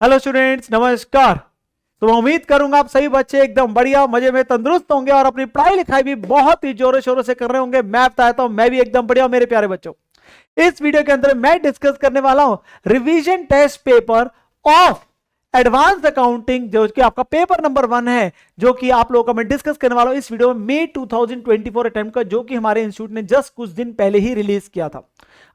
Hello students, नमस्कार। तो मैं उम्मीद करूंगा आप सभी बच्चे एकदम बढ़िया मजे में तंदुरुस्त होंगे और अपनी पढ़ाई लिखाई भी बहुत ही जोरों शोरों से कर रहे होंगे। मैं बताता हूं मैं भी एकदम बढ़िया हूं मेरे प्यारे बच्चों। इस वीडियो के अंदर मैं डिस्कस करने वाला हूं revision test paper of advance accounting, जो कि आपका पेपर नंबर 1 है, जो कि आप लोगों का मैं डिस्कस करने वाला हूं इस वीडियो में मई 2024 अटेम्प्ट का, जो कि हमारे इंस्टीट्यूट ने जस्ट कुछ दिन पहले ही रिलीज किया था।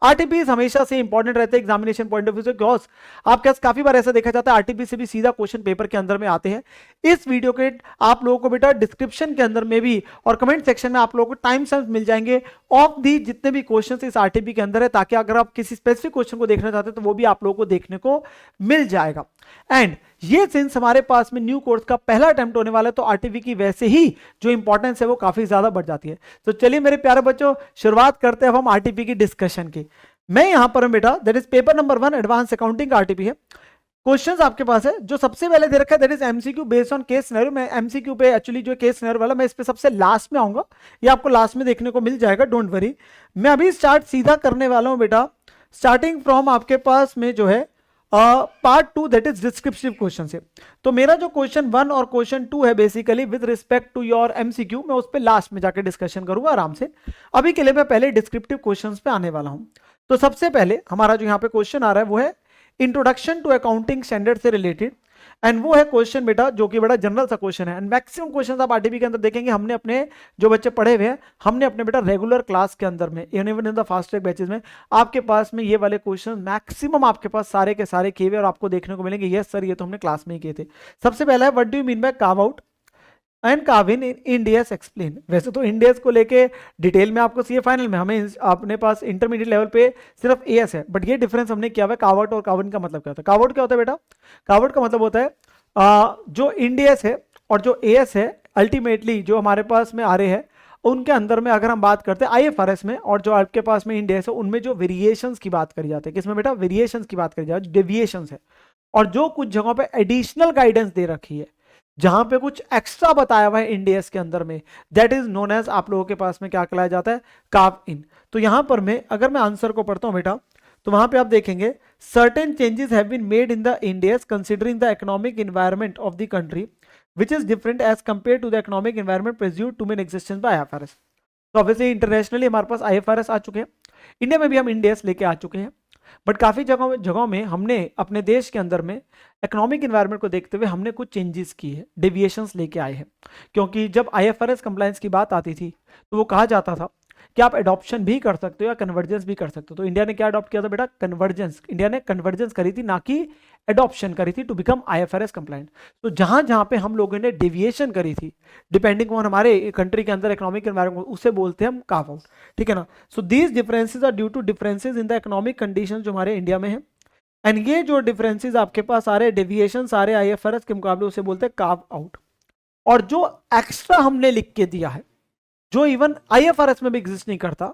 आरटीपीस हमेशा से इंपॉर्टेंट रहते हैं एग्जामिनेशन पॉइंट ऑफ व्यू से, बिकॉज आपके पास काफी बार ऐसा देखा जाता है आरटीपीस से भी सीधा क्वेश्चन पेपर के अंदर में आते हैं। इस वीडियो के आप लोगों को बेटा डिस्क्रिप्शन के अंदर में भी और कमेंट सेक्शन में आप लोगों को टाइम स्टैम्प मिल जाएंगे ऑफ दी जितने भी क्वेश्चन इस आरटीपी के अंदर है, ताकि अगर आप किसी स्पेसिफिक क्वेश्चन को देखना चाहते हैं तो वो भी आप लोगों को देखने को मिल जाएगा। एंड ये सिंस हमारे पास में न्यू कोर्स का पहला अटेम्प्ट होने वाला है, तो आरटीपी की वैसे ही जो इंपॉर्टेंस है वो काफी ज्यादा बढ़ जाती है। तो चलिए मेरे प्यारे बच्चों, शुरुआत करते हैं हम आरटीपी की डिस्कशन की। मैं यहां पर हूं बेटा, that is paper number 1 advance accounting RTP है। क्वेश्चंस आपके पास है, जो सबसे पहले दे रखा है that is MCQ based on case scenario. मैं एमसीक्यू पे एक्चुअली जो केस सिनेरियो वाला मैं इस पे सबसे लास्ट में आऊंगा, ये आपको लास्ट में देखने को मिल जाएगा, डोंट वरी। मैं अभी स्टार्ट सीधा करने वाला हूं बेटा, स्टार्टिंग फ्रॉम आपके पास में जो है part 2 that is descriptive question से। तो मेरा जो क्वेश्चन 1 और क्वेश्चन 2 है basically with respect to your MCQ, मैं उस पर लास्ट में जाकर डिस्कशन करूंगा आराम से। अभी के लिए मैं पहले डिस्क्रिप्टिव क्वेश्चंस पे आने वाला हूं। तो सबसे पहले हमारा जो यहाँ पे क्वेश्चन आ रहा है वो है इंट्रोडक्शन टू अकाउंटिंग स्टैंडर्ड से रिलेटेड, एंड वो है क्वेश्चन बेटा जो कि बड़ा जनरल सा क्वेश्चन है। एंड मैक्सिमम क्वेश्चन आप आरटीपी के अंदर देखेंगे हमने अपने जो बच्चे पढ़े हुए हैं, हमने अपने बेटा रेगुलर क्लास के अंदर में even in the fast track batches में आपके पास में ये वाले क्वेश्चन मैक्सिमम आपके पास सारे के सारे किए हुए और आपको देखने को मिलेंगे। यस सर, ये तो हमने क्लास में ही किए थे। सबसे पहला है what do you mean by carve out and curve in Indians explain. वैसे तो इंडियस को लेके डिटेल में आपको सीए फाइनल में हमें अपने पास इंटरमीडिएट लेवल पे सिर्फ एएस है, बट ये डिफरेंस हमने किया हुआ है। कार्व आउट और कार्व इन का मतलब क्या होता है? कार्व आउट क्या होता है बेटा? कार्व आउट का मतलब होता है जो इंडियस है और जो एएस है, अल्टीमेटली जो हमारे पास में आ रहे हैं उनके अंदर में अगर हम बात करते हैं आईएफआरएस में, और जो आपके पास में इंडियस है उनमें जो वेरिएशंस की बात करी जाती है, किसमें बेटा? वेरिएशंस की बात करी जाती है, डेविएशंस है। और जो कुछ जगहों पे एडिशनल गाइडेंस दे रखी है, जहां पे कुछ एक्स्ट्रा बताया हुआ है इंडियस के अंदर में, दैट इज नोन एज आप लोगों के पास में क्या कहलाया जाता है? Curve in. तो यहां पर मैं अगर मैं आंसर को पढ़ता हूं बेटा, तो वहां पे आप देखेंगे certain changes have been made in the Ind AS considering the economic environment of the country which is different as compare to the economic environment presumed to be in existence by IFRS. तो obviously internationally हमारे पास IFRS आ चुके हैं, India में भी हम Indians लेके आ चुके हैं, बट काफी जगहों में हमने अपने देश के अंदर में इकोनॉमिक एनवायरनमेंट को देखते हुए हमने कुछ चेंजेस की है, डेविएशंस लेके आए हैं। क्योंकि जब आईएफआरएस कंप्लायंस की बात आती थी तो वो कहा जाता था कि आप एडॉप्शन भी कर सकते हो या कन्वर्जेंस भी कर सकते हो। तो इंडिया ने क्या अडॉप्ट किया था बेटा? कन्वर्जेंस। इंडिया ने कन्वर्जेंस करी थी, ना कि एडॉप्शन करी थी टू बिकम आईएफआरएस कंप्लायंट। तो जहां जहां पे हम लोगों ने डेविएशन करी थी डिपेंडिंग ऑन हमारे कंट्री के अंदर इकोनॉमिक एनवायरनमेंट, उसे बोलते हैं हम कार्व आउट, ठीक है ना। So these differences are due to differences in the economic condition जो हमारे इंडिया में है, एंड ये जो डिफरेंसेस आपके पास आ रहे हैं, डेविएशन आ रहे हैं आईएफआरएस के मुकाबले, उसे बोलते हैं कार्व आउट। और जो एक्स्ट्रा हमने लिख के दिया है, जो इवन आईएफआरएस में भी एग्जिस्ट नहीं करता,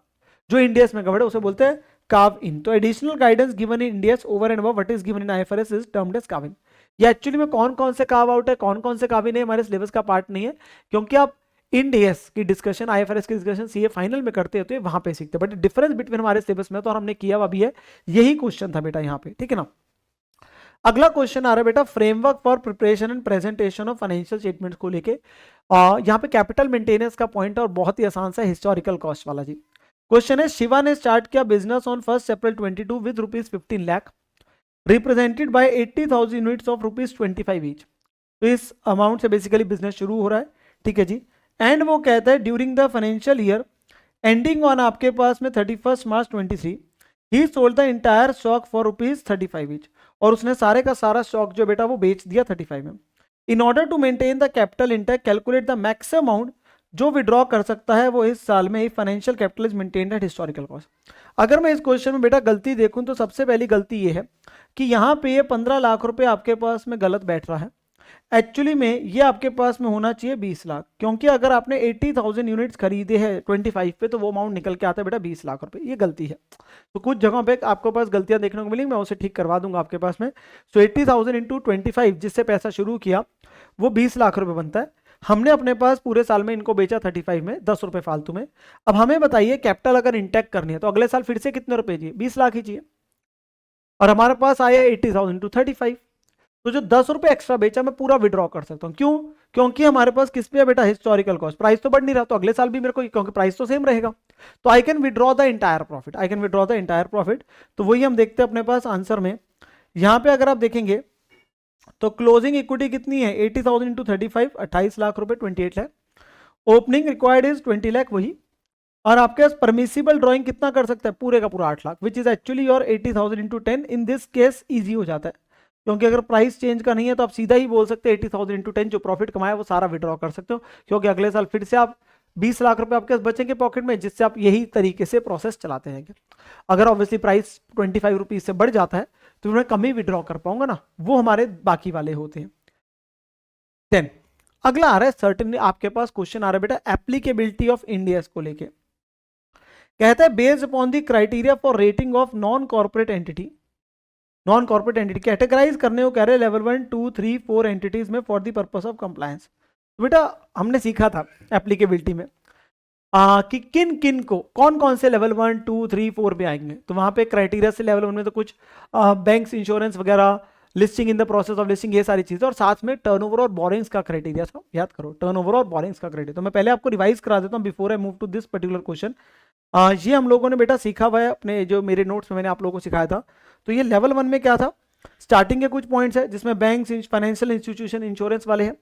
जो इंडियस में कवर्ड है, उसे बोलते हैं कार्व इन। तो additional guidance given in Ind AS over and above what is given in IFRS is termed as carve in. ये एक्चुअली में कौन कौन से कार्व आउट है, कौन कौन से कार्व इन है, हमारे सिलेबस का पार्ट नहीं है, क्योंकि आप इंडियस की डिस्कशन, आईएफआरएस की डिस्कशन सीए फाइनल में करते होते हैं, वहां पे सीखते हैं। बट डिफरेंस बिटवीन हमारे सिलेबस में तो हमने किया हुआ भी है, यही क्वेश्चन था बेटा यहाँ पे, ठीक है ना। अगला क्वेश्चन आ रहा है बेटा framework for preparation and presentation of financial statements को लेके। यहाँ पे कैपिटल मेंटेनेंस का पॉइंट और बहुत ही आसान सा हिस्टोरिकल कॉस्ट वाला जी। क्वेश्चन है शिवा ने स्टार्ट किया business on 1 April 22 with ₹15 lakh represented by 80,000 units of ₹25 each. तो इस अमाउंट से बेसिकली बिजनेस शुरू हो रहा है, ठीक है जी। एंड वो कहता है during the financial year ending on आपके पास में 31 March 23 he sold the entire stock for ₹35 each. और उसने सारे का सारा स्टॉक जो बेटा वो बेच दिया 35 में। In order to maintain the capital intact calculate the maximum amount जो विड्रॉ कर सकता है वो इस साल में financial capital is maintained at historical cost. अगर मैं इस क्वेश्चन में बेटा गलती देखूं तो सबसे पहली गलती ये है कि यहाँ पे ये 15 लाख रुपए आपके पास में गलत बैठ रहा है। एक्चुअली में ये आपके पास में होना चाहिए 20 लाख, क्योंकि अगर आपने 80,000 यूनिट्स खरीदे हैं 25 पे तो वो अमाउंट निकल के आता है बेटा 20 लाख रुपए। ये गलती है। तो कुछ जगहों पे आपको पास गलतियां देखने को मिलेंगी, मैं उसे ठीक करवा दूंगा आपके पास में। सो 80,000 इंटू 25 जिससे पैसा शुरू किया वो 20 लाख रुपए बनता है। हमने अपने पास पूरे साल में इनको बेचा 35 में, 10 रुपए फालतू में। अब हमें बताइए कैपिटल अगर इंटैक्ट करनी है तो अगले साल फिर से कितने रुपए चाहिए? 20 लाख ही चाहिए। और हमारे पास आया 80,000 इंटू 35। तो जो 10 रुपए एक्स्ट्रा बेचा मैं पूरा विड्रॉ कर सकता हूं। क्यों? क्योंकि हमारे पास किस पे है बेटा, हिस्टोरिकल कॉस्ट। प्राइस तो बढ़ नहीं रहा, तो अगले साल भी मेरे को, क्योंकि प्राइस तो सेम रहेगा, तो I can withdraw the entire profit, I can withdraw the entire profit. तो वही हम देखते हैं अपने पास आंसर में। यहां पे अगर आप देखेंगे तो क्लोजिंग इक्विटी कितनी है, 80,000 इंटू 35, 28 लाख रुपए, 28 lakh. Opening required is 20 lakh वही, और आपके पास परमिसिबल ड्रॉइंग कितना कर सकता है, पूरे का पूरा 8 lakh, which is actually your 80,000 into 10। In this case easy हो जाता है, क्योंकि अगर प्राइस चेंज का नहीं है तो आप सीधा ही बोल सकते हैं 80,000 इंटू 10, जो प्रॉफिट कमाया वो सारा विड्रॉ कर सकते हो, क्योंकि अगले साल फिर से आप 20 लाख रुपए आपके पास बचेंगे पॉकेट में, जिससे आप यही तरीके से प्रोसेस चलाते हैं। अगर ऑब्वियसली प्राइस 25 रुपीज से बढ़ जाता है तो मैं कम ही विड्रॉ कर पाऊंगा ना, वो हमारे बाकी वाले होते हैं। देन अगला आ रहा है सर्टेनली, आपके पास क्वेश्चन आ रहा है बेटा एप्लीकेबिलिटी ऑफ इंडियस को लेके। कहता है based upon the criteria for rating of non corporate entity, non corporate entity categorise करने को कह रहे हैं लेवल 1 2 3 4 एंटिटीज में for the purpose of compliance. तो बेटा हमने सीखा था एप्लीकेबिलिटी में कि किन किन को कौन कौन से लेवल 1 2 3 4 पे आएंगे। तो वहां पे क्राइटेरिया से लेवल 1 में तो कुछ बैंक्स, इंश्योरेंस वगैरह, listing in the process of listing, ये सारी चीजें, और साथ में टर्नओवर और बोरिंग्स का क्राइटेरिया था, याद करो टर्नओवर और बोरिंग्स का क्राइटेरिया। तो मैं पहले आपको रिवाइज करा देता हूँ before I move to this particular question. ये हम लोगों ने बेटा सीखा हुआ है अपने जो मेरे नोट्स में मैंने आप लोगों को सिखाया था। तो ये लेवल 1 में क्या था, स्टार्टिंग के कुछ पॉइंट्स है जिसमें बैंक्स, फाइनेंशियल इंस्टीट्यूशन, इंश्योरेंस वाले हैं,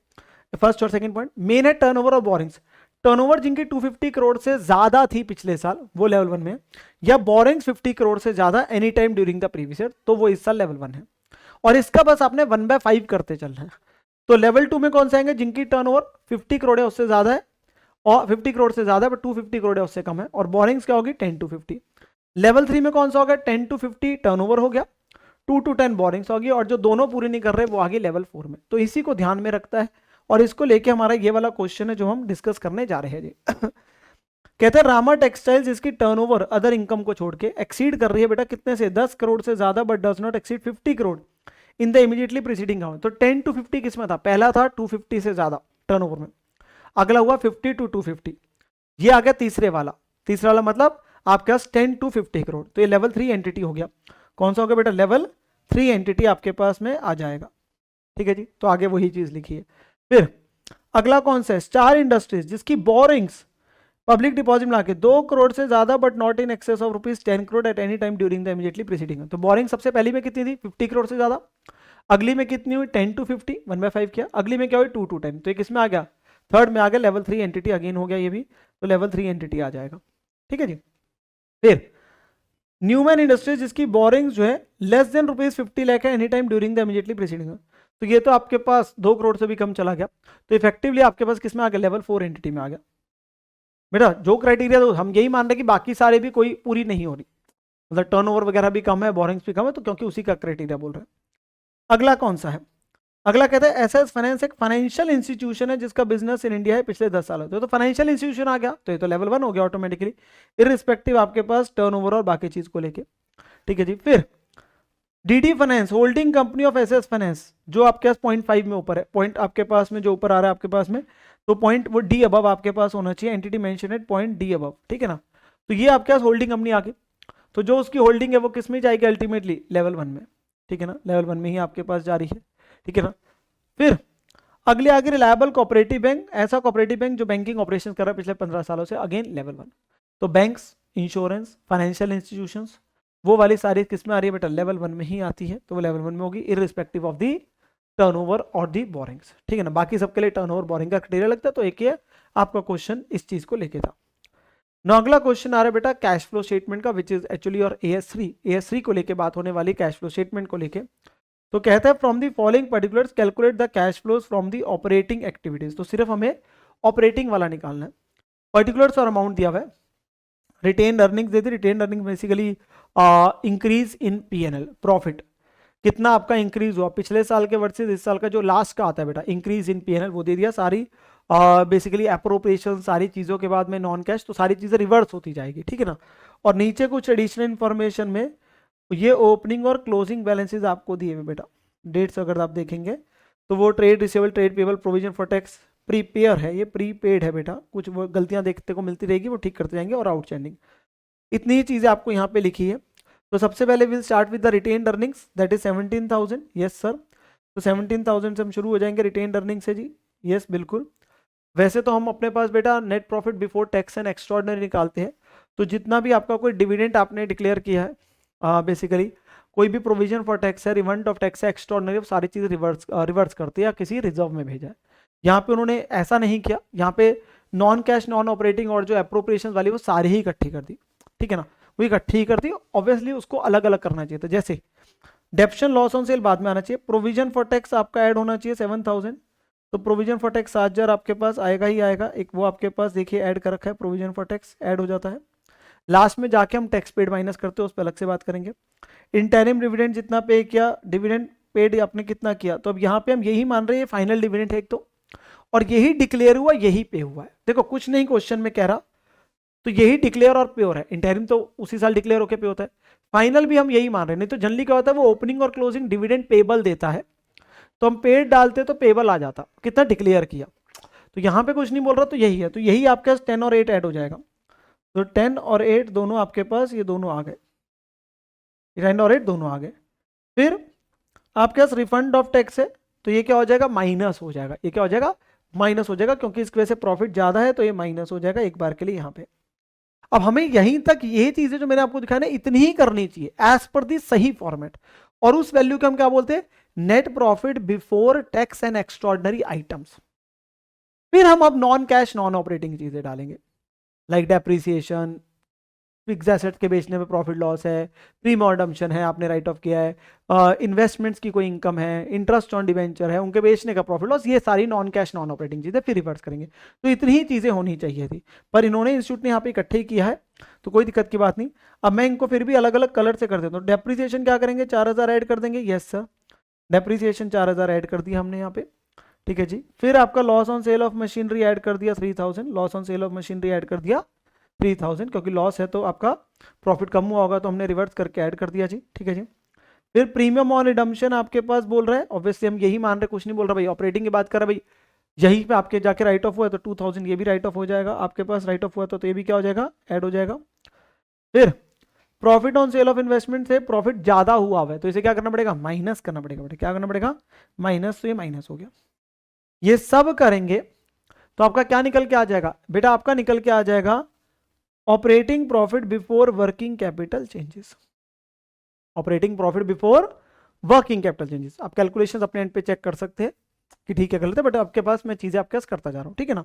फर्स्ट और सेकंड पॉइंट। मेन है टर्नओवर और बोरिंग्स। टर्नओवर जिनकी 250 करोड़ से ज्यादा थी पिछले साल, वो लेवल 1 में, या बोरिंग्स 50 करोड़ से ज्यादा any time during the previous year, तो वो इस साल लेवल 1 है। और इसका बस आपने 1/5 करते चलना है। तो लेवल 2 में कौन से आएंगे, जिनकी टर्नओवर 50 करोड़ है उससे ज्यादा है, और 50 करोड़ से ज्यादा है बट 250 करोड़ है उससे कम है, और बोरिंग्स क्या होगी 10 to 50। लेवल 3 में कौन सा होगा, 10 to 50 टर्नओवर हो गया, 2 to 10 बोरिंग्स होगी, और जो दोनों पूरे नहीं कर रहे वो आगे लेवल 4 में। तो इसी को ध्यान में रखता है, और इसको लेके हमारा ये वाला क्वेश्चन है जो हम डिस्कस करने जा रहे हैं जी। कहते हैं रामा टेक्सटाइल्स इसकी टर्नओवर अदर इनकम को छोड़ के एक्सीड कर रही है बेटा कितने से, 10 करोड़ से ज्यादा, but does not exceed 50 crore in the immediately preceding house. तो 10 to 50 किसमें था, पहला था 250 से ज्यादा टर्नओवर में, अगला हुआ 50 to 250, ये आ गया तीसरे वाला, तीसरा वाला मतलब आपके पास 10 to 50 करोड़। तो ये लेवल 3 एंटिटी हो गया। कौन सा हो गया बेटा, लेवल 3 एंटिटी आपके पास में आ जाएगा। ठीक है जी, तो आगे वही चीज लिखी है। फिर अगला कौन सा है, स्टार इंडस्ट्रीज जिसकी बोरिंग्स पब्लिक डिपॉजिट मिला के 2 करोड़ से ज्यादा but not in excess of rupees 10 crore eight any time during the immediately preceding. तो बोरिंग सबसे पहली में कितनी थी, 50 करोड़ से ज्यादा, अगली में कितनी हुई 10 to 50, 1/5 किया, अगली में क्या हुई 2 to 10, तो ये किसमें आ गया, थर्ड में आ गया, लेवल 3 एंटिटी अगेन हो गया ये भी, तो लेवल 3 एंटिटी आ जाएगा। ठीक है जी। फिर न्यूमैन इंडस्ट्रीज जिसकी बोरिंग जो है लेस देन ₹50 लाख है any time during the immediately preceding, तो ये तो आपके पास 2 करोड़ से भी कम चला गया, तो इफेक्टिवली आपके पास किसमें आ गया, लेवल 4 एंटिटी में आ गया। बेटा जो क्राइटेरिया तो हम यही मान रहे कि बाकी सारे भी कोई पूरी नहीं हो रही, मतलब टर्नओवर वगैरह भी कम है, बोरिंग्स भी कम है, तो क्योंकि उसी का क्राइटेरिया बोल रहे हैं। अगला कौन सा है, अगला कहता है एसएस फाइनेंस एक फाइनेंशियल इंस्टीट्यूशन है जिसका बिजनेस इन इंडिया है पिछले 10 सालों से, तो फाइनेंशियल इंस्टीट्यूशन आ गया, तो ये तो लेवल 1 हो गया ऑटोमेटिकली, इररिस्पेक्टिव आपके पास टर्नओवर और बाकी चीज को लेके। ठीक है जी। फिर DD finance holding company of SS finance जो आपके पास 0.5 में ऊपर है, पॉइंट आपके पास में जो ऊपर आ रहा है आपके पास में, तो पॉइंट वो डी अबव आपके पास होना चाहिए, entity mention at point D above. ठीक है ना, तो ये आपके पास होल्डिंग कंपनी आ गई, तो जो उसकी होल्डिंग है वो किस में जाएगी अल्टीमेटली, लेवल 1 में। ठीक है ना, लेवल 1 में ही आपके पास जा रही है। ठीक है ना। फिर अगले आगे रिलायबल कोऑपरेटिव बैंक, ऐसा कोऑपरेटिव बैंक जो बैंकिंग ऑपरेशन कर रहा है पिछले 15 सालों से, अगेन लेवल 1। तो बैंक्स, इंश्योरेंस, फाइनेंशियल इंस्टीट्यूशंस, वो वाली सारी किस में आ रही है बेटा, लेवल 1 में ही आती है, तो वो लेवल 1 में होगी इररिस्पेक्टिव ऑफ दी टर्नओवर और दी बोरिंग्स। ठीक है ना, बाकी सबके लिए टर्नओवर बोरिंग का क्राइटेरिया लगता है, तो एक ही आपका क्वेश्चन इस चीज को लेके था। ना अगला क्वेश्चन आ रहा है बेटा कैश फ्लो स्टेटमेंट का, विच इज एक्चुअली और AS3 को लेके बात होने वाली, कैश फ्लो स्टेटमेंट को लेके। तो कहता है from the following particulars calculate the cash flows from the operating activities, तो सिर्फ हमें ऑपरेटिंग वाला निकालना है। पर्टिकुलर्स और अमाउंट दिया हुआ है, रिटेन अर्निंग्स देती, retain earning basically increase in PNL profit, कितना आपका इंक्रीज हुआ पिछले साल के वर्सेस इस साल का, जो लास्ट का आता है बेटा इंक्रीज इन पीएनएल वो दे दिया, सारी बेसिकली अप्रोप्रिएशन सारी चीज़ों के बाद में नॉन कैश, तो सारी चीज़ें रिवर्स होती जाएगी। ठीक है ना। और नीचे कुछ एडिशनल इन्फॉर्मेशन में ये ओपनिंग और क्लोजिंग बैलेंसेज आपको दिए हुए बेटा, डेट्स अगर आप देखेंगे तो वो trade receivable, trade payable, provision for tax, prepare है, ये प्रीपेड है बेटा, कुछ वो गलतियां देखते को मिलती रहेगी वो ठीक करते जाएंगे, और आउटस्टैंडिंग, इतनी ही चीज़ें आपको यहाँ पे लिखी है। तो सबसे पहले will start with the retained earnings that is 17,000, yes sir. तो 17,000 से हम शुरू हो जाएंगे रिटेन्ड अर्निंग से जी। यस बिल्कुल। वैसे तो हम अपने पास बेटा net profit before tax and extraordinary निकालते हैं। तो जितना भी आपका कोई डिविडेंड आपने डिक्लेयर किया है बेसिकली कोई भी प्रोविजन फॉर टैक्स है, रिफंड ऑफ टैक्स है, एक्स्ट्राऑर्डिनरी, सारी चीज़ें रिवर्स करती है या किसी रिजर्व में भेजा है। यहाँ पे उन्होंने ऐसा नहीं किया, यहाँ पे नॉन कैश नॉन ऑपरेटिंग और जो अप्रोप्रिएशन वाली वो सारी ही इकट्ठी कर दी, ठीक है ना, वो इकट्ठी ही कर दी। ऑब्वियसली उसको अलग अलग करना चाहिए था। जैसे डेप्शन लॉस ऑन सेल बाद में आना चाहिए, प्रोविजन फॉर टैक्स आपका ऐड होना चाहिए 7,000, तो प्रोविजन फॉर टैक्स 7,000 आपके पास आएगा ही आएगा। एक वो आपके पास देखिए ऐड कर रखा है, प्रोविजन फॉर टैक्स ऐड हो जाता है। लास्ट में जाके हम टैक्स पेड माइनस करते हैं, उस पर अलग से बात करेंगे। इंटरिम डिविडेंड जितना पे किया, डिविडेंड पेड आपने कितना किया, तो अब यहाँ पे हम यही मान रहे हैं फाइनल डिविडेंड है एक तो, और यही डिक्लेयर हुआ यही पे हुआ है। देखो कुछ नहीं क्वेश्चन में कह रहा, तो यही डिक्लेयर और पे हो रहा है। इंटरिम तो उसी साल डिक्लेयर होकर पे होता है, फाइनल भी हम यही मान रहे हैं। नहीं तो जनरली क्या होता है, वो ओपनिंग और क्लोजिंग डिविडेंड पेबल देता है, तो हम पेड डालते तो पेबल आ जाता, कितना डिक्लेयर किया। तो यहाँ पे कुछ नहीं बोल रहा, तो यही है। तो यही आपके पास 10 और 8 ऐड हो जाएगा। तो 10 और 8 दोनों आपके पास, ये दोनों आ गए, 10 और 8 दोनों आ गए। फिर आपके पास रिफंड ऑफ टैक्स है, तो ये क्या हो जाएगा, माइनस हो जाएगा। ये क्या हो जाएगा, माइनस हो जाएगा, क्योंकि इसकी वजह से प्रॉफिट ज्यादा है, तो ये माइनस हो जाएगा एक बार के लिए यहाँ पे। अब हमें यहीं तक ये चीजें जो मैंने आपको दिखाया ना, इतनी ही करनी चाहिए एज पर दी सही फॉर्मेट, और उस वैल्यू को हम क्या बोलते हैं, net profit before tax and extraordinary items. फिर हम अब नॉन कैश नॉन ऑपरेटिंग चीजें डालेंगे, लाइक डेप्रिसिएशन, फिक्स एसेट के बेचने में प्रॉफिट लॉस है, प्रीमॉर्डम्पशन है आपने राइट ऑफ किया है, इन्वेस्टमेंट्स की कोई इनकम है, इंटरेस्ट ऑन डिवेंचर है, उनके बेचने का प्रॉफिट लॉस, ये सारी नॉन कैश नॉन ऑपरेटिंग चीजें फिर रिवर्स करेंगे। तो इतनी ही चीजें होनी चाहिए थी, पर इन्होंने इंस्टीट्यूट ने यहाँ पे इकट्ठे ही किया है, तो कोई दिक्कत की बात नहीं। अब मैं इनको फिर भी अलग अलग कलर से कर देता हूँ। डेप्रिसिएशन क्या करेंगे, 4,000 ऐड कर देंगे। यस सर, डेप्रिसिएशन 4,000 ऐड कर दिया हमने यहाँ पे, ठीक है जी। फिर आपका loss on sale of machinery add कर दिया 3,000, loss on sale of machinery add कर दिया 3,000, क्योंकि लॉस है तो आपका प्रॉफिट कम हुआ होगा, तो हमने रिवर्स करके ऐड कर दिया जी, ठीक है जी। फिर प्रीमियम ऑन रिडम्पशन आपके पास बोल रहे हैं, ऑब्वियसली हम यही मान रहे, कुछ नहीं बोल रहा भाई, ऑपरेटिंग की बात कर रहा भाई, यही पे आपके जाके राइट ऑफ हुआ है, तो 2,000 ये भी राइट ऑफ हो जाएगा आपके पास, राइट ऑफ हुआ तो ये भी क्या हो जाएगा, ऐड हो जाएगा। फिर profit on sale of investment से प्रॉफिट ज्यादा हुआ है, तो इसे क्या करना पड़ेगा, माइनस करना पड़ेगा बेटा, क्या करना पड़ेगा, माइनस, तो ये माइनस हो गया। ये सब करेंगे तो आपका क्या निकल के आ जाएगा बेटा, आपका निकल के आ जाएगा operating profit before working capital changes. Operating profit before working capital changes, आप कैलकुलेशंस अपने एंड पे चेक कर सकते हैं कि ठीक है गलत है, बट आपके पास मैं चीजें आपके पास करता जा रहा हूं, ठीक है ना।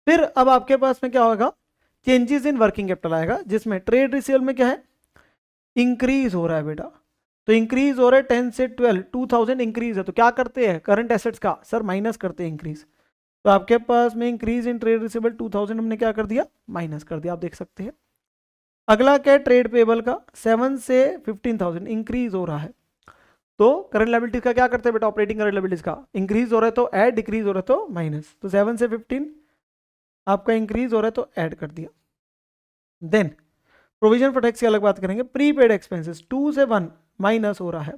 फिर अब आपके पास में क्या होगा, चेंजेस इन वर्किंग कैपिटल आएगा, जिसमें ट्रेड रिसीवेबल में क्या है, इंक्रीज हो रहा है बेटा, तो इंक्रीज हो रहा है 10 से 12, 2,000 इंक्रीज है, तो क्या करते हैं करंट एसेट्स का सर माइनस करते हैं इंक्रीज, तो आपके पास में इंक्रीज इन ट्रेड रिसीवेबल 2,000 हमने क्या कर दिया, माइनस कर दिया, आप देख सकते हैं। अगला क्या है, ट्रेड पेबल का 7 से 15,000 इंक्रीज हो रहा है, तो करंट लायबिलिटीज का क्या करते हैं बेटा, ऑपरेटिंग करंट लायबिलिटीज का इंक्रीज हो रहा है तो ऐड, डिक्रीज हो रहा है तो माइनस, तो 7 से 15 आपका इंक्रीज हो रहा है तो ऐड कर दिया। देन प्रोविजन फॉर टैक्स की अलग बात करेंगे, प्रीपेड एक्सपेंसेस 2 से 1 माइनस हो रहा है,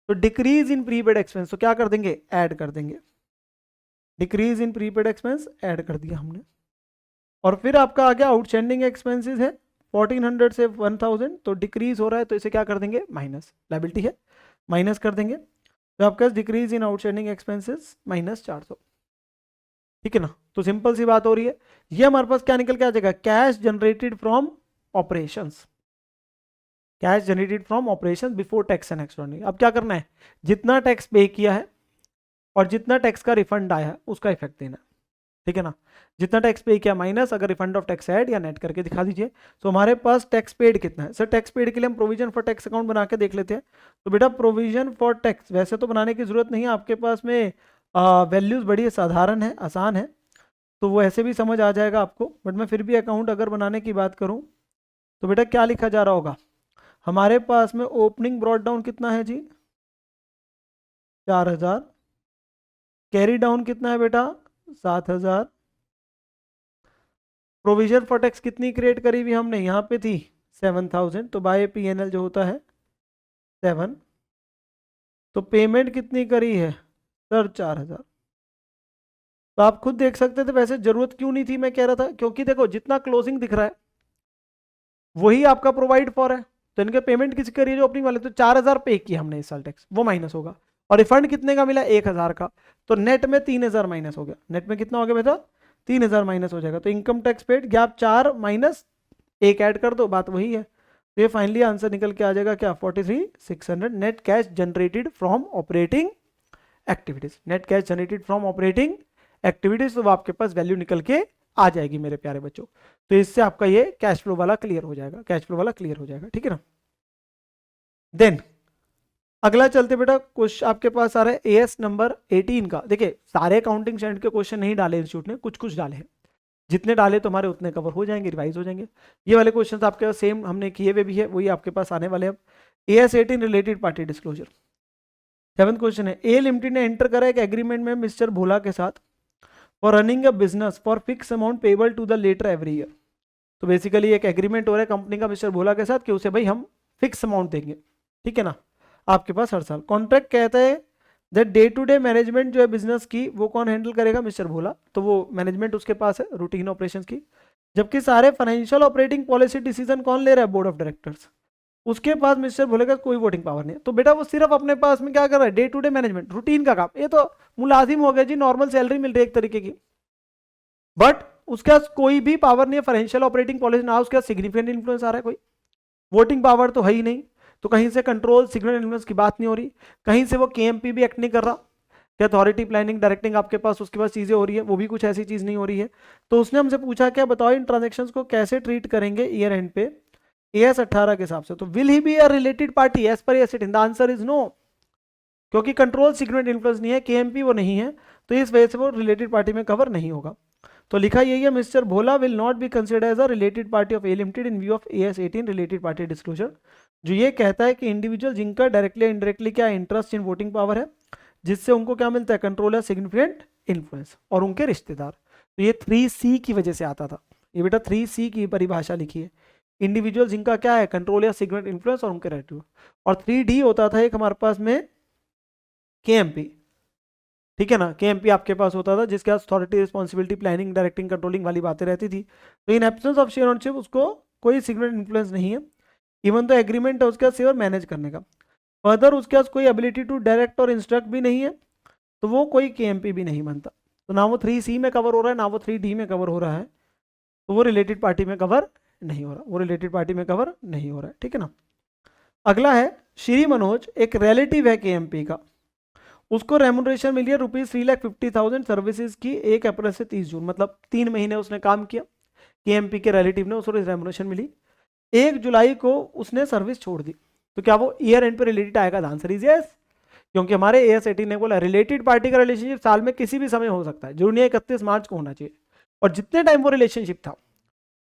तो डिक्रीज इन प्रीपेड एक्सपेंस, तो क्या कर देंगे, ऐड कर देंगे, decrease in prepaid expense add कर दिया हमने। और फिर आपका आ गया आउटस्टैंडिंग एक्सपेंसेस है 1,400 से 1,000, तो डिक्रीज हो रहा है तो इसे क्या कर देंगे, माइनस, लायबिलिटी है माइनस कर देंगे, तो आपका डिक्रीज इन आउटस्टैंडिंग एक्सपेंसेस -400, ठीक है ना। तो सिंपल सी बात हो रही है, ये हमारे पास क्या निकल के आ जाएगा, cash generated from operations, cash generated from operations before tax and extraordinary. अब क्या करना है, जितना टैक्स पे किया है और जितना टैक्स का रिफंड आया है उसका इफेक्ट देना है, ठीक है ना। जितना टैक्स पे किया माइनस, अगर रिफंड ऑफ टैक्स ऐड या नेट करके दिखा दीजिए। तो हमारे पास टैक्स पेड कितना है सर, टैक्स पेड के लिए हम प्रोविजन फॉर टैक्स अकाउंट बना के देख लेते हैं। तो बेटा प्रोविजन फॉर टैक्स वैसे तो बनाने की जरूरत नहीं है, आपके पास में वैल्यूज बड़ी साधारण है, आसान है, तो वो ऐसे भी समझ आ जाएगा आपको, बट मैं फिर भी अकाउंट अगर बनाने की बात करूं तो बेटा क्या लिखा जा रहा होगा, हमारे पास में ओपनिंग ब्रॉड डाउन कितना है जी, 4,000, कैरी डाउन कितना है बेटा 7,000, प्रोविजन फॉर टैक्स कितनी क्रिएट करी हुई हमने, यहाँ पे थी 7,000, तो बाय पीएनएल जो होता है 7, तो पेमेंट कितनी करी है सर 4,000। तो आप खुद देख सकते थे, वैसे जरूरत क्यों नहीं थी मैं कह रहा था, क्योंकि देखो जितना क्लोजिंग दिख रहा है वही आपका प्रोवाइड फॉर है, तो इनके पेमेंट किसी करी है जो ओपनिंग वाले, तो 4,000 पे किया हमने इस साल टैक्स, वो माइनस होगा। और रिफंड कितने का मिला, 1000 का। तो नेट में 3000 माइनस हो गया। नेट में कितना हो गया बेटा, 3000 माइनस हो जाएगा। तो income tax paid gap 4 minus 1 add कर दो, बात वही है। तो ये फाइनली आंसर निकल के आ जाएगा क्या, 43,600 net cash generated from operating activities. Net cash generated from operating activities, तो वो आपके पास वैल्यू निकल के आ जाएगी मेरे प्यारे बच्चों। तो इससे आपका ये कैश फ्लो वाला क्लियर हो जाएगा, कैश फ्लो वाला क्लियर हो जाएगा, ठीक है ना। देन अगला चलते बेटा, क्वेश्चन आपके पास आ रहा है एएस नंबर 18 का। देखिए सारे अकाउंटिंग स्टैंडर्ड के क्वेश्चन नहीं डाले इंस्टीट्यूट ने, कुछ कुछ डाले हैं। जितने डाले तुम्हारे उतने कवर हो जाएंगे, रिवाइज हो जाएंगे। ये वाले क्वेश्चन आपके पास सेम हमने किए हुए भी है, वही आपके पास आने वाले हैं। As 18 related party disclosure. 7th question है, ए लिमिटेड ने एंटर करा एक एग्रीमेंट में मिस्टर भोला के साथ for running a business for fix amount payable to the latter every year. तो बेसिकली एक एग्रीमेंट हो रहा है कंपनी का मिस्टर भोला के साथ कि उसे भाई हम फिक्स अमाउंट देंगे, ठीक है ना, आपके पास हर साल। कॉन्ट्रैक्ट कहता है that day to day management जो है बिजनेस की वो कौन हैंडल करेगा, मिस्टर भोला। तो वो मैनेजमेंट उसके पास है, रूटीन ऑपरेशंस की। जबकि सारे फाइनेंशियल ऑपरेटिंग पॉलिसी डिसीजन कौन ले रहा है, बोर्ड ऑफ डायरेक्टर्स। उसके पास मिस्टर भोले का कोई वोटिंग पावर नहीं है। तो बेटा वो सिर्फ अपने पास में क्या कर रहा है, day to day management, routine का काम। ये तो मुलाजिम हो गया जी, नॉर्मल सैलरी मिल रही है एक तरीके की, बट उसके पास कोई भी पावर नहीं है फाइनेंशियल ऑपरेटिंग पॉलिसी, ना उसके पास सिग्निफिकेंट इन्फ्लुएंस आ रहा है, कोई वोटिंग पावर तो है ही नहीं। तो कहीं से कंट्रोल सिग्नल इन्फ्लुएंस की बात नहीं हो रही, कहीं से वो केएमपी भी एक्ट नहीं कर रहा कि अथॉरिटी प्लानिंग डायरेक्टिंग आपके पास उसके पास चीजें हो रही है, वो भी कुछ ऐसी चीज नहीं हो रही है। तो उसने हमसे पूछा क्या बताओ इन ट्रांजेक्शन्स को कैसे ट्रीट करेंगे ईयर एंड पे एएस 18 के हिसाब से। तो will he be a related party as per AS 18, the answer is no, क्योंकि कंट्रोल सिग्नल इन्फ्लुएंस नहीं है, केएमपी वो नहीं है, तो इस वजह से वो रिलेटेड पार्टी में कवर नहीं होगा। तो लिखा यही है, mister Bhola will not be considered as a related party of A limited in view of AS 18 related party disclosure, जो ये कहता है कि इंडिविजुअल जिनका डायरेक्टली इनडायरेक्टली क्या इंटरेस्ट इन वोटिंग पावर है, जिससे उनको क्या मिलता है, कंट्रोल या सिग्निफिकेंट इन्फ्लुएंस, और उनके रिश्तेदार। तो ये 3C की वजह से आता था, ये बेटा 3C की परिभाषा लिखी है, इंडिविजुअल जिनका क्या है, कंट्रोल या सिग्निफिकेंट इन्फ्लुएंस और उनके रिलेटिव। और 3D होता था एक हमारे पास में केएमपी, ठीक है ना, केएमपी आपके पास होता था जिसके पास authority responsibility planning directing controlling वाली बातें रहती थी। तो in absence of share ownership उसको कोई सिग्निफिकेंट इन्फ्लुएंस नहीं है, इवन तो एग्रीमेंट है उसके पास शेयर मैनेज करने का। फर्दर उसके पास कोई एबिलिटी टू डायरेक्ट और इंस्ट्रक्ट भी नहीं है, तो वो कोई केएमपी भी नहीं बनता। तो ना वो 3C में कवर हो रहा है, ना वो 3D में कवर हो रहा है, तो वो रिलेटेड पार्टी में कवर नहीं हो रहा, वो रिलेटेड पार्टी में कवर नहीं हो रहा है, ठीक है ना। अगला है श्री मनोज, एक रिलेटिव है केएमपी का, उसको रेमुनरेशन मिली है ₹3,50,000 सर्विसेज की 1 अप्रैल से 30 जून, मतलब 3 महीने उसने काम किया केएमपी के रिलेटिव ने, उसको रेमुनरेशन मिली। 1 जुलाई को उसने सर्विस छोड़ दी, तो क्या वो ईयर एंड पे रिलेटेड आएगा, आंसर इज यस, क्योंकि हमारे एएस 18 ने बोला रिलेटेड पार्टी का रिलेशनशिप साल में किसी भी समय हो सकता है, जरूरी नहीं 31 मार्च को होना चाहिए, और जितने टाइम वो रिलेशनशिप था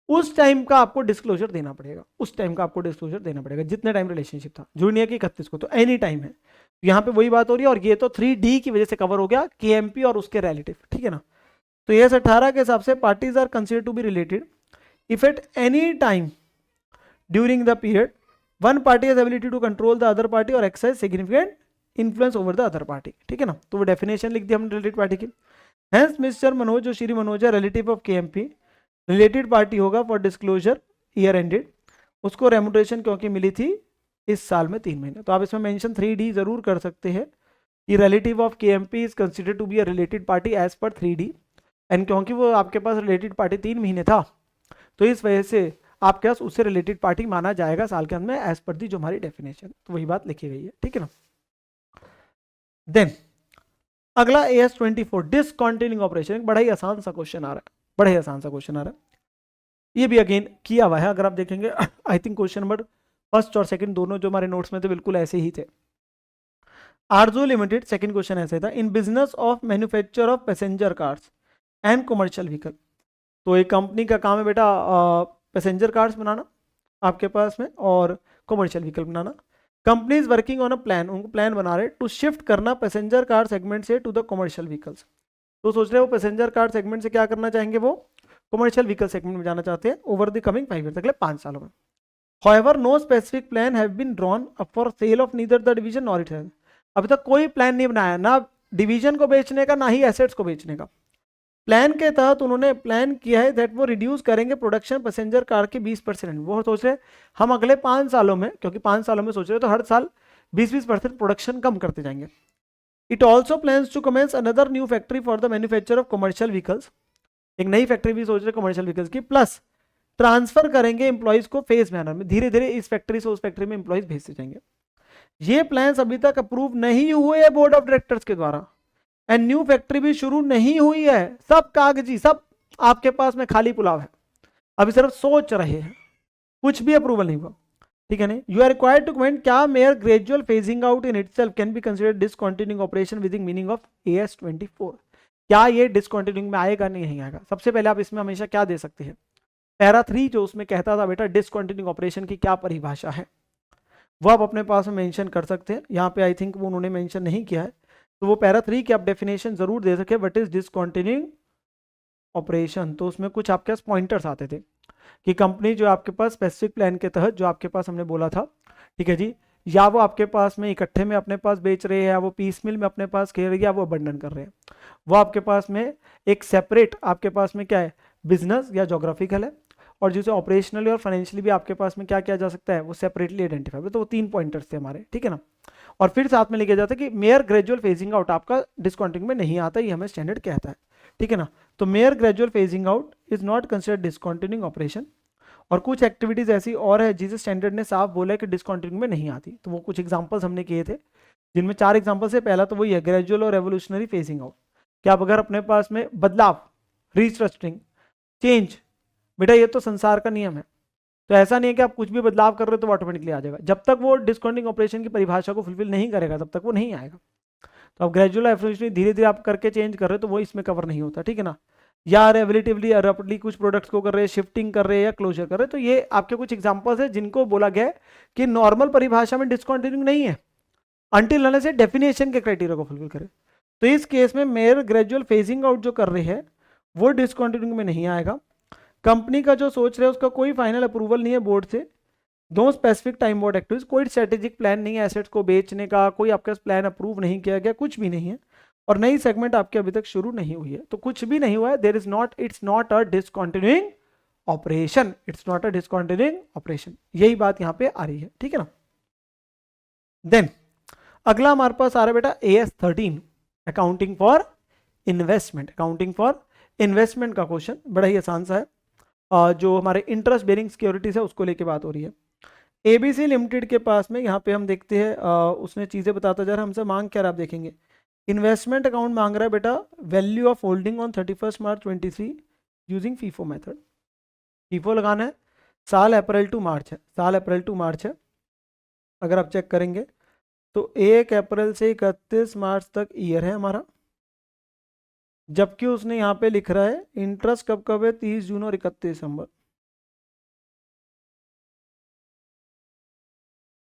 उस टाइम का आपको डिस्क्लोजर देना पड़ेगा, उस टाइम का आपको डिस्क्लोजर देना पड़ेगा, जितने टाइम रिलेशनशिप था, जरूरी नहीं है कि 31 को, तो एनी टाइम है। यहाँ पे वही बात हो रही है, और ये तो 3D की वजह से कवर हो गया, केएमपी और उसके रिलेटिव, ठीक है ना। तो एएस 18 के हिसाब से parties are considered to be related if at any time during the period one party has ability to control the other party or exercise significant influence over the other party, ठीक है ना। तो वो definition लिख दी हमने related party की। Hence mister Manoj, जो श्री मनोज है, relative of KMP, related party होगा फॉर डिस्क्लोजर ईयर एंडेड, उसको रेमुनरेशन क्योंकि मिली थी इस साल में 3 महीने। तो आप इसमें मेंशन 3D जरूर कर सकते हैं, ये relative of KMP is considered to be a related party as per 3D, and क्योंकि वो आपके पास रिलेटेड पार्टी 3 महीने था, तो इस वजह से आपके पास उससे रिलेटेड पार्टी माना जाएगा साल के अंत में एज पर दी जो हमारी डेफिनेशन, तो वही बात लिखी गई है, ठीक है ना। देन अगला AS 24 डिसकंटिन्यूइंग ऑपरेशन, बड़ा ही आसान सा क्वेश्चन आ रहा है, बड़ा ही आसान सा क्वेश्चन आ रहा है, ये भी अगेन किया हुआ है, अगर आप देखेंगे I think question number first और सेकंड दोनों जो हमारे नोट्स में थे बिल्कुल ऐसे ही थे। आरजो लिमिटेड, सेकंड क्वेश्चन ऐसे था, in business of manufacture of passenger cars and commercial vehicle. तो एक कंपनी का काम है बेटा पैसेंजर कार्स बनाना आपके पास में और commercial vehicle banana. Company is working on a plan, उनको प्लान बना रहे टू शिफ्ट करना पैसेंजर कार सेगमेंट से टू द कमर्शियल व्हीकल्स। तो सोच रहे हैं वो पैसेंजर कार सेगमेंट से क्या करना चाहेंगे, वो कमर्शियल व्हीकल सेगमेंट में जाना चाहते हैं ओवर द कमिंग 5 ईयर्स, अगले 5 सालों में। However, no specific plan have been drawn up for sale of neither the division nor its assets. अभी तक कोई प्लान नहीं बनाया, ना डिवीजन को बेचने का ना ही एसेट्स को बेचने का। प्लान के तहत उन्होंने प्लान किया है दैट वो रिड्यूस करेंगे प्रोडक्शन पैसेंजर कार के 20%। वो सोच रहे हम अगले 5 सालों में, क्योंकि 5 सालों में सोच रहे तो हर साल 20-20% प्रोडक्शन कम करते जाएंगे। It also plans to commence another new factory for the manufacture of commercial vehicles, एक नई फैक्ट्री भी सोच रहे कमर्शियल व्हीकल्स की, प्लस ट्रांसफर करेंगे एम्प्लॉइज को फेज मैनर में, धीरे धीरे इस फैक्ट्री से उस फैक्ट्री में एम्प्लॉइज भेजते जाएंगे। ये प्लान्स अभी तक अप्रूव नहीं हुए हैं बोर्ड ऑफ डायरेक्टर्स के द्वारा, एंड न्यू फैक्ट्री भी शुरू नहीं हुई है, सब कागजी, सब आपके पास में खाली पुलाव है, अभी सिर्फ सोच रहे हैं, कुछ भी अप्रूवल नहीं हुआ, ठीक है नहीं। You are required to comment क्या mere gradual phasing out in itself can be considered discontinuing operation with meaning of AS24, क्या ये डिसकंटिन्यूइंग में आएगा नहीं आएगा। सबसे पहले आप इसमें हमेशा क्या दे सकते हैं, पैरा 3 जो उसमें कहता था बेटा डिसकंटिन्यूइंग ऑपरेशन की क्या परिभाषा है, वो आप अपने पास में मेंशन कर सकते हैं। यहाँ पे आई थिंक वो उन्होंने मेंशन नहीं किया है, तो वो पैरा 3 की आप डेफिनेशन जरूर दे सके, व्हाट इज डिसकंटिन्यूइंग ऑपरेशन। तो उसमें कुछ आपके पास पॉइंटर्स आते थे कि कंपनी जो आपके पास स्पेसिफिक प्लान के तहत जो आपके पास हमने बोला था, ठीक है जी, या वो आपके पास में इकट्ठे में अपने पास बेच रहे हैं, या वो पीस मिल में अपने पास खेल रही है, या वो अबंडन कर रहे हैं, वो आपके पास में एक सेपरेट आपके पास में क्या है, बिजनेस या जोग्राफिकल है, और जिसे ऑपरेशनली और फाइनेंशियली भी आपके पास में क्या किया जा सकता है, वो सेपरेटली आइडेंटिफाई। तो वो 3 पॉइंटर्स थे हमारे, ठीक है ना। और फिर साथ में लिखा जाता है कि मेयर ग्रेजुअल फेजिंग आउट आपका डिस्काउंटिंग में नहीं आता, ये हमें स्टैंडर्ड कहता है, ठीक है ना। तो mere gradual phasing out is not considered discontinuing operation. और कुछ एक्टिविटीज ऐसी और है जिसे स्टैंडर्ड ने साफ बोला है कि डिस्कंटिन्यूइंग में नहीं आती, तो वो कुछ एग्जांपल्स हमने किए थे, जिनमें 4 एग्जांपल्स है। पहला तो वही है ग्रेजुअल और रेवोल्यूशनरी फेजिंग आउट, कि आप अगर अपने पास में बदलाव, रिस्ट्रक्चरिंग, चेंज, बेटा ये तो संसार का नियम है, तो ऐसा नहीं है कि आप कुछ भी बदलाव कर रहे हो तो ऑटोमेटिकली आ जाएगा, जब तक वो डिस्काउंटिंग ऑपरेशन की परिभाषा को फुलफिल नहीं करेगा तब तक वो नहीं आएगा। तो आप ग्रेजुअल एवोल्यूशनरी धीरे धीरे आप करके चेंज कर रहे हो तो वो इसमें कवर नहीं होता, ठीक है ना। या रेवलेटिवली रैपिडली कुछ प्रोडक्ट्स को कर रहे हैं, शिफ्टिंग कर रहे हैं या क्लोजर कर रहे हैं, तो ये आपके कुछ एग्जांपल्स है जिनको बोला गया है कि नॉर्मल परिभाषा में डिस्कंटिन्यूइंग नहीं है अंटिल अनलेस से डेफिनेशन के क्राइटेरिया को फुलफिल करे। तो इस केस में मेयर ग्रेजुअल फेजिंग आउट जो कर रहे हैं वो डिस्कंटिन्यूइंग में नहीं आएगा। कंपनी का जो सोच रहे हैं उसका कोई फाइनल अप्रूवल नहीं है बोर्ड से, दो स्पेसिफिक टाइम बोर्ड एक्टिविटीज, कोई स्ट्रेटेजिक प्लान नहीं है एसेट्स को बेचने का, कोई आपका प्लान अप्रूव नहीं किया गया, कुछ भी नहीं है, और नई सेगमेंट आपके अभी तक शुरू नहीं हुई है, तो कुछ भी नहीं हुआ है। There is not, it's not a discontinuing operation, it's not a discontinuing operation, यही बात यहां पे आ रही है, ठीक है ना। देन अगला हमारे पास आ रहा है बेटा AS13 accounting for investment, accounting for investment का क्वेश्चन बड़ा ही आसान सा है, जो हमारे इंटरेस्ट बेरिंग सिक्योरिटीज है उसको लेके बात हो रही है। ABC लिमिटेड के पास में यहाँ पे हम देखते हैं उसने चीज़ें बताता जा रहा है, हमसे मांग क्या रहा आप देखेंगे, इन्वेस्टमेंट अकाउंट मांग रहा है बेटा value of holding on 31 March 23 using FIFO method. FIFO लगाना है, साल अप्रैल टू मार्च है, साल अप्रैल टू मार्च है। अगर आप चेक करेंगे तो 1 अप्रैल से 31 मार्च तक ईयर है हमारा, जबकि उसने यहाँ पे लिख रहा है इंटरेस्ट कब कब है, 30 जून और 31 दिसंबर।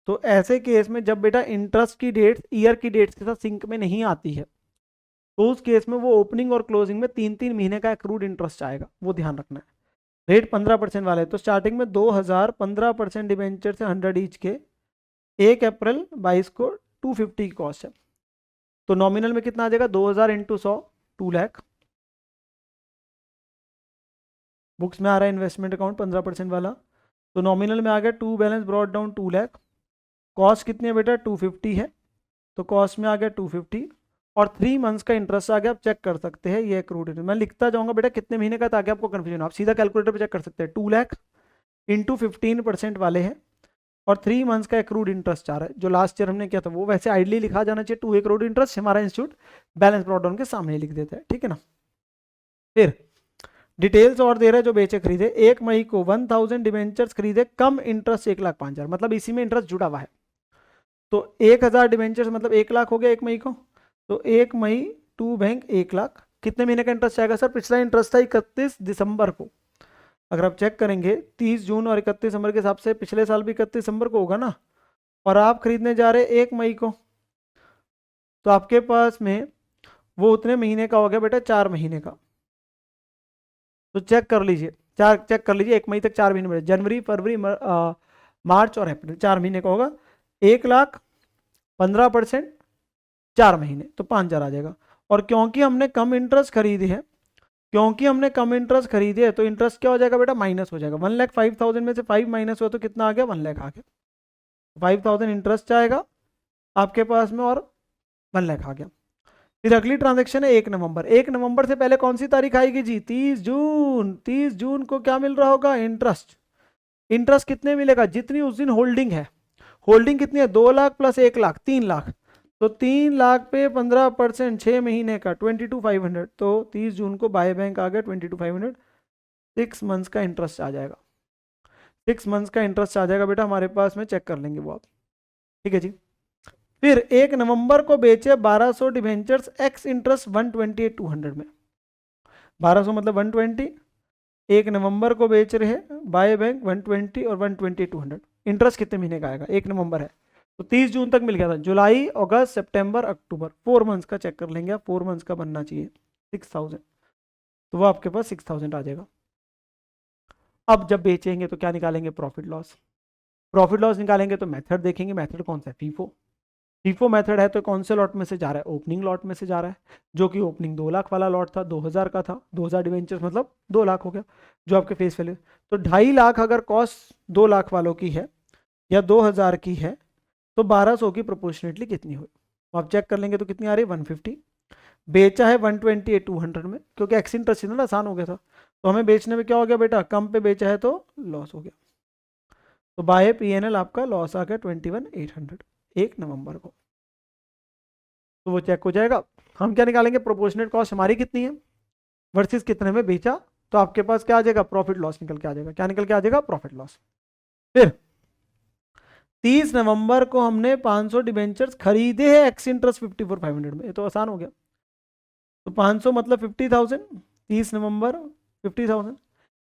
तो ऐसे केस में जब बेटा इंटरेस्ट की डेट ईयर की डेट के साथ सिंक में नहीं आती है तो उस केस में वो ओपनिंग और क्लोजिंग में 3-3 महीने का एक्रूड इंटरेस्ट आएगा, वो ध्यान रखना है। रेट 15% वाले, तो स्टार्टिंग में 2000 15% डिबेंचर से 100 ईच के 1 अप्रैल 22 को 250 की कॉस्ट है, तो नॉमिनल में कितना आ जाएगा 2000 इंटू 100 2 लाख। बुक्स में आ रहा है इन्वेस्टमेंट अकाउंट 15% वाला, तो नॉमिनल में आ गया 2 balance brought down 2 lakh. Cost कितनी है बेटा 250 है, तो कॉस्ट में आ गया 250 और 3 मंथ्स का इंटरेस्ट आ गया। आप चेक कर सकते हैं ये एक्रूड इंटरेस्ट, मैं लिखता जाऊंगा बेटा कितने महीने का, ताकि आपको कंफ्यूजन, आप सीधा कैलकुलेटर पे चेक कर सकते हैं। 2 लाख इंटू 15% वाले हैं और 3 मंथ्स का एक्रूड इंटरेस्ट आ रहा है, जो लास्ट ईयर हमने किया था वो वैसे आइडली लिखा जाना चाहिए 2 एक्रूड इंटरेस्ट, हमारा इंस्टीट्यूट बैलेंस ब्रॉड डाउन के सामने लिख देता है, ठीक है ना। फिर डिटेल्स और दे रहे हैं, जो बेचे खरीदे 1 मई को 1000 डिवेंचर्स खरीदे, कम इंटरेस्ट 1,05,000, मतलब इसी में इंटरेस्ट जुड़ा हुआ है, तो 1000 डिवेंचर्स मतलब 1 लाख हो गया 1 मई को, तो 1 मई टू बैंक 1 लाख। कितने महीने का इंटरेस्ट आएगा सर, पिछला इंटरेस्ट था 31 दिसंबर को, अगर आप चेक करेंगे 30 जून और 31 दिसंबर के हिसाब से पिछले साल भी 31 दिसंबर को होगा ना, और आप खरीदने जा रहे 1 मई को, तो आपके पास में वो उतने महीने का हो गया बेटा 4 महीने का। तो चेक कर लीजिए, चेक कर लीजिए 1 मई तक 4 महीने में, जनवरी फरवरी मार्च और अप्रैल 4 महीने का होगा, 1 लाख 15% 4 महीने, तो 5,000 आ जाएगा। और क्योंकि हमने कम इंटरेस्ट खरीदी है, क्योंकि हमने कम इंटरेस्ट खरीदी है, तो इंटरेस्ट क्या हो जाएगा बेटा माइनस हो जाएगा। 1,05,000 में से 5 माइनस हुआ तो कितना आ गया 1 लाख आ गया, 5,000 इंटरेस्ट आएगा आपके पास में और 1 लाख आ गया। फिर अगली ट्रांजेक्शन है 1 नवंबर। 1 नवंबर से पहले कौन सी तारीख आएगी जी? 30 जून। 30 जून को क्या मिल रहा होगा? इंटरेस्ट। इंटरेस्ट कितने मिलेगा? जितनी उस दिन होल्डिंग है। होल्डिंग कितनी है? 2 लाख प्लस 1 लाख, 3 लाख। तो 3 लाख पे 15%, 6 महीने का 22,500। तो 30 जून को बाय बैंक आ गया 22,500। 6 मंथ्स का इंटरेस्ट आ जाएगा। 6 मंथ्स का इंटरेस्ट आ जाएगा बेटा हमारे पास में, चेक कर लेंगे वो आप। ठीक है जी। फिर 1 नवंबर को बेचे 1200 डिवेंचर्स एक्स इंटरेस्ट 128,200 में। 1200 मतलब 120। 1 नवंबर को बेच रहे हैं बाय बैंक 120 और 120,200। इंटरेस्ट कितने महीने का आएगा? 1 नवंबर है तो 30 जून तक मिल गया था। जुलाई, अगस्त, सितंबर, अक्टूबर, 4 मंथ्स का चेक कर लेंगे आप। 4 मंथ्स का बनना चाहिए 6,000, तो वो आपके पास 6,000 आ जाएगा। अब जब बेचेंगे तो क्या निकालेंगे? Profit loss. प्रॉफिट लॉस निकालेंगे तो मेथड देखेंगे। मेथड कौन सा है? फीफो। फीफो मेथड है तो कौन से लॉट में से जा रहा है? ओपनिंग लॉट में से जा रहा है, जो कि ओपनिंग 2 लाख वाला लॉट था, 2,000 का था। 2,000 डिवेंचर्स मतलब 2 लाख हो गया जो आपके फेस वैल्यू। तो 2.5 लाख अगर कॉस्ट 2 लाख वालों की है या 2,000 की है तो 1200 की प्रोपोर्शनेटली कितनी हुई? आप चेक कर लेंगे तो कितनी आ रही है? 150। बेचा है 128,200 में, क्योंकि एक्स इंटरेस्ट ना आसान हो गया था। तो हमें बेचने में क्या हो गया बेटा? कम पे बेचा है तो लॉस हो गया। तो बाय पीएनएल आपका लॉस आ गया 21,800 1 नवंबर को। तो वो चेक हो जाएगा। हम क्या निकालेंगे? प्रोपोर्शनेट कॉस्ट हमारी कितनी है वर्सेस कितने में बेचा। तो आपके पास क्या आ जाएगा? प्रॉफिट लॉस निकल के आ जाएगा। क्या निकल के आ जाएगा? Profit loss. फिर 30 नवंबर को हमने 500 डिबेंचर्स खरीदे हैं एक्स इंटरेस्ट 54,500 में। ये तो आसान हो गया। तो 500 मतलब 50,000। 30 नवंबर 50,000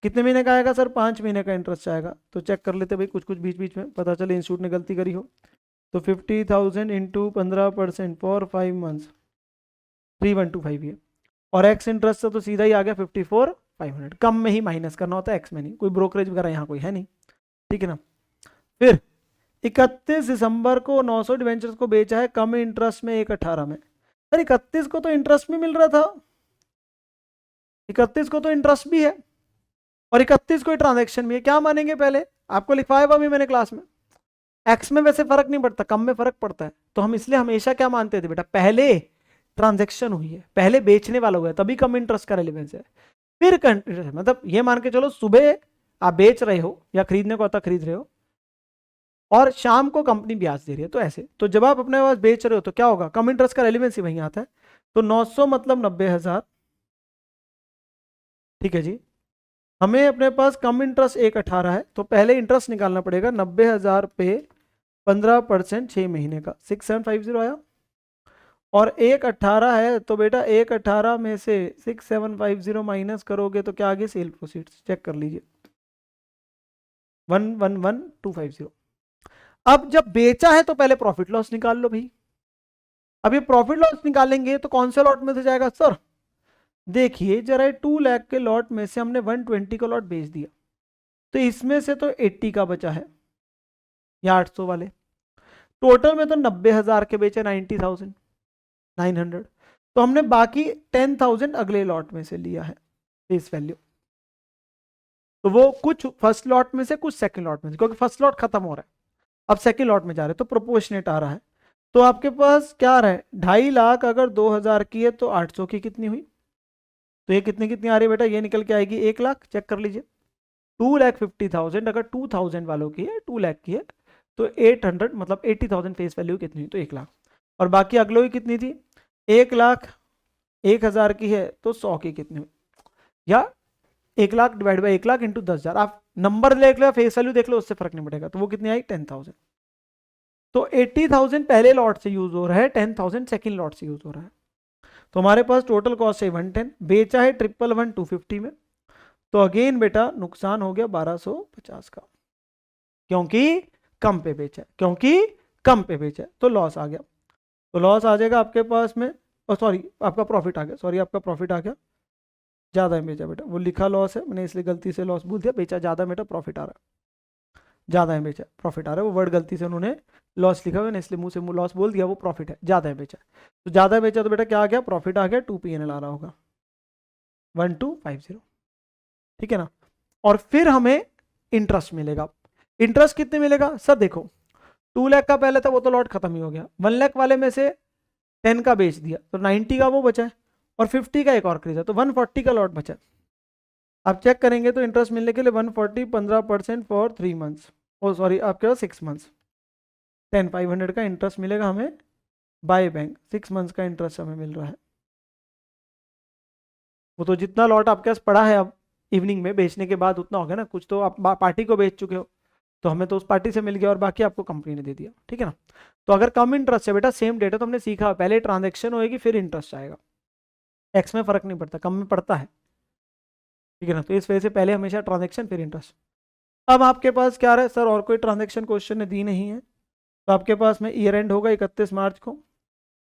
कितने महीने का आएगा सर? 5 महीने का इंटरेस्ट आएगा। तो चेक कर लेते भाई, कुछ कुछ बीच बीच में पता चले इंस्टीट्यूट ने गलती करी हो। तो 50,000 इंटू 15% फॉर 5 मंथ्स 3125 है। और एक्स इंटरेस्ट से तो सीधा ही आ गया 54,500। कम में ही माइनस करना होता है, एक्स में नहीं। कोई ब्रोकरेज वगैरह यहाँ कोई है नहीं, ठीक है ना। फिर 31 दिसंबर को 900 डिवेंचर्स को बेचा है कम इंटरेस्ट में 1,18 में। सर 31 को तो इंटरेस्ट में मिल रहा था, 31 को तो इंटरेस्ट भी है और 31 को ट्रांजेक्शन भी है। क्या मानेंगे? पहले आपको लिखवाया हुआ भी मैंने क्लास में। एक्स में वैसे फर्क नहीं पड़ता, कम में फर्क पड़ता है। तो हम इसलिए हमेशा क्या मानते थे बेटा? पहले ट्रांजेक्शन हुई है, पहले बेचने वाला हुआ है, तभी कम इंटरेस्ट का रेलेवेंस है। फिर मतलब ये मान के चलो सुबह आप बेच रहे हो या खरीदने को आता खरीद रहे हो और शाम को कंपनी ब्याज दे रही है, तो ऐसे। तो जब आप अपने पास बेच रहे हो तो क्या होगा? कम इंटरेस्ट का रेलेवेंस ही वहीं आता है। तो 900 मतलब 90,000। ठीक है जी। हमें अपने पास कम इंटरेस्ट 1,18 है तो पहले इंटरेस्ट निकालना पड़ेगा 90,000 पे 15% 6 महीने का 6,750 आया। और 1,18 है तो बेटा 1,18 में से 6,750 माइनस करोगे तो क्या आगे? Cell proceeds. चेक कर लीजिए 1,11,250। अब जब बेचा है तो पहले प्रॉफिट लॉस निकाल लो भाई। अब ये प्रॉफिट लॉस निकालेंगे तो कौन से लॉट में से जाएगा सर? देखिए जरा 2 लाख के लॉट में से हमने 120 का लॉट बेच दिया, तो इसमें से तो 80 का बचा है या 800 वाले। टोटल में तो 90,000 के बेचे 90,900। तो हमने बाकी 10,000 अगले लॉट में से लिया है फेस वैल्यू। तो वो कुछ फर्स्ट लॉट में से, कुछ सेकंड लॉट में से, क्योंकि फर्स्ट लॉट खत्म हो रहा है, अब सेकंड लॉट में जा रहे हैं तो प्रोपोर्शनेट आ रहा है। तो आपके पास क्या आ रहा है? 2.5 लाख अगर 2,000 की है तो 800 की कितनी हुई? तो ये कितनी कितनी आ रही है बेटा? ये निकल के आएगी 1 लाख। चेक कर लीजिए 2,50,000 अगर 2,000 वालों की है, 2 लाख की है तो 800 मतलब 80,000 फेस वैल्यू कितनी हुई? तो 1 लाख। और बाकी अगलों की कितनी थी? 1 लाख 1,000 की है तो 100 की कितनी हुई? या 1 lakh divide by 1 lakh into 10,000। आप नंबर देख लो, फेस वैल्यू देख लो, उससे फर्क नहीं पड़ेगा। तो वो कितनी आई? 10,000। तो 80,000 पहले लॉट से यूज हो रहा है, 10,000 सेकेंड लॉट से यूज हो रहा है। तो हमारे पास टोटल कॉस्ट है 110, बेचा है 111 250 में। तो अगेन बेटा नुकसान हो गया 1,250 का, क्योंकि कम पे बेचा है, क्योंकि कम पे बेचा है तो लॉस आ गया। तो लॉस आ जाएगा आपके पास में, सॉरी आपका प्रॉफिट आ गया, सॉरी आपका प्रॉफिट आ गया। ज़्यादा है बेचा बेटा, वो लिखा लॉस है, मैंने इसलिए गलती से लॉस बोल दिया। बेचा ज़्यादा बेटा, प्रॉफिट आ रहा है। ज़्यादा है बेचा, प्रॉफिट आ रहा है। वो वर्ड गलती से उन्होंने लॉस लिखा हुआ है, इसलिए मुंह से मुंह लॉस बोल दिया, वो प्रॉफिट है। ज़्यादा है बेचा, तो ज़्यादा है बेचा तो बेटा क्या आ गया? प्रॉफिट आ गया। 2 PNL आ रहा होगा 1,250, ठीक है ना। और फिर हमें इंटरेस्ट मिलेगा। इंटरेस्ट कितने मिलेगा सर? देखो 2 लाख का पहले था वो तो लॉट खत्म ही हो गया। 1 लाख वाले में से 10 का बेच दिया तो 90 का वो बचा है और 50 का एक और खरीदा तो 140 का लॉट बचा। आप चेक करेंगे तो इंटरेस्ट मिलने के लिए 140 15% फॉर 3 मंथ्स, ओ सॉरी आपके पास 6 मंथ्स, 500 का इंटरेस्ट मिलेगा हमें बाय बैंक, 6 मंथ्स का इंटरेस्ट हमें मिल रहा है। वो तो जितना लॉट आपके पास पड़ा है अब इवनिंग में बेचने के बाद उतना हो गया ना, कुछ तो आप पार्टी को बेच चुके हो तो हमें तो उस पार्टी से मिल गया और बाकी आपको कंपनी ने दे दिया, ठीक है ना। तो अगर कम इंटरेस्ट है बेटा, सेम डेटा तो हमने सीखा, पहले ट्रांजेक्शन होएगी फिर इंटरेस्ट आएगा, एक्स में फर्क नहीं पड़ता, कम में पड़ता है, ठीक है ना। तो इस वजह से पहले हमेशा ट्रांजेक्शन फिर इंटरेस्ट। अब आपके पास क्या रहा है सर, और कोई ट्रांजेक्शन क्वेश्चन ने दी नहीं है, तो आपके पास में ईयर एंड होगा 31 मार्च को,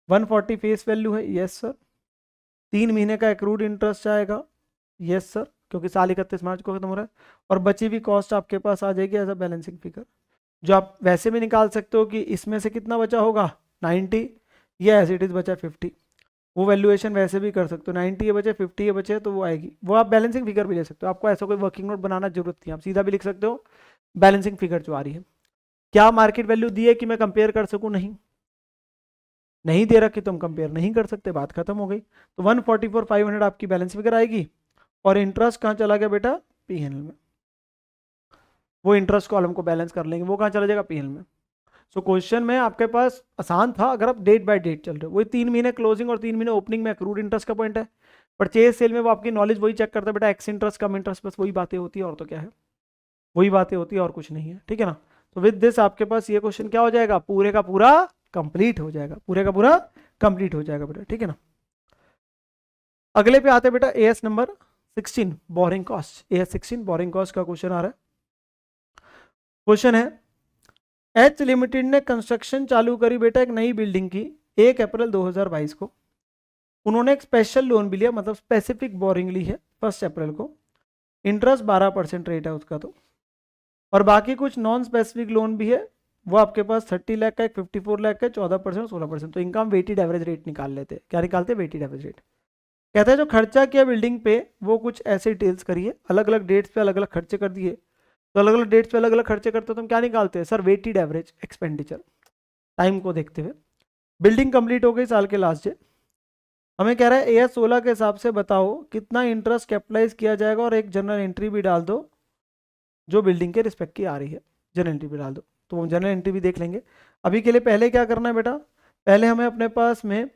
140 फेस वैल्यू है, यस सर। 3 महीने का एक्रूड इंटरेस्ट आएगा, यस सर, क्योंकि साल 31 मार्च को खत्म हो रहा है। और बची हुई कॉस्ट आपके पास आ जाएगी एज अ बैलेंसिंग फिगर, जो आप वैसे भी निकाल सकते हो कि इसमें से कितना बचा होगा 90, ये एज इट इज बचा 50, वो वैल्यूएशन वैसे भी कर सकते हो, 90 ये बचे 50 ये बचे तो वो आएगी, वो आप बैलेंसिंग फिगर भी ले सकते हो, आपको ऐसा कोई वर्किंग नोट बनाना जरूरत नहीं, आप सीधा भी लिख सकते हो बैलेंसिंग फिगर जो आ रही है। क्या मार्केट वैल्यू दी है कि मैं कंपेयर कर सकूं, नहीं, नहीं दे रखी तो हम कंपेयर नहीं कर सकते, बात खत्म हो गई। तो 144,500 आपकी बैलेंस फिगर आएगी और इंटरेस्ट कहाँ चला गया बेटा, पीएनएल में, वो इंटरेस्ट कॉलम को बैलेंस कर लेंगे, वो कहाँ चला जाएगा पीएनएल में। सो क्वेश्चन में आपके पास आसान था अगर आप डेट बाय डेट चल रहे हो, वही 3 महीने क्लोजिंग और 3 महीने ओपनिंग में अक्रूड इंटरेस्ट का पॉइंट है। परचेज सेल में वो आपकी नॉलेज वही चेक करता है बेटा, एक्स इंटरेस्ट कम इंटरेस्ट, बस वही बातें होती है और तो क्या है, वही बातें होती है और कुछ नहीं है, ठीक है ना। तो विद दिस आपके पास ये क्वेश्चन क्या हो जाएगा, पूरे का पूरा कंप्लीट हो जाएगा, पूरे का पूरा कंप्लीट हो जाएगा बेटा, ठीक है ना। अगले पे आते हैं बेटा as number 16 borrowing cost, as 16 borrowing cost का क्वेश्चन आ रहा है। क्वेश्चन है एच लिमिटेड ने कंस्ट्रक्शन चालू करी बेटा एक नई बिल्डिंग की 1 अप्रैल 2022 को, उन्होंने एक स्पेशल लोन भी लिया, मतलब स्पेसिफिक बोरिंग ली है 1 अप्रैल को, इंटरेस्ट 12% रेट है उसका तो, और बाकी कुछ नॉन स्पेसिफिक लोन भी है, वो आपके पास 30 लाख का, एक 54 लाख का, 14% 16%। तो इनका हम वेटेड एवरेज रेट निकाल लेते हैं, क्या निकालते हैं, वेटेड एवरेज रेट। कहते हैं जो खर्चा किया बिल्डिंग पे वो कुछ ऐसे डिटेल्स करिए, अलग अलग डेट्स पे अलग अलग खर्चे कर दिए, तो अलग अलग डेट्स पे अलग अलग खर्चे करते हो तो हम क्या निकालते हैं sir, weighted average expenditure, time को देखते हुए। बिल्डिंग कंप्लीट हो गई साल के लास्ट डे, हमें कह रहा है एएस 16 के हिसाब से बताओ कितना इंटरेस्ट कैपिटलाइज किया जाएगा, और एक जनरल एंट्री भी डाल दो जो बिल्डिंग के रिस्पेक्ट की आ रही है, जनरल एंट्री भी डाल दो। तो हम जनरल एंट्री भी देख लेंगे, अभी के लिए पहले क्या करना है बेटा, पहले हमें अपने पास में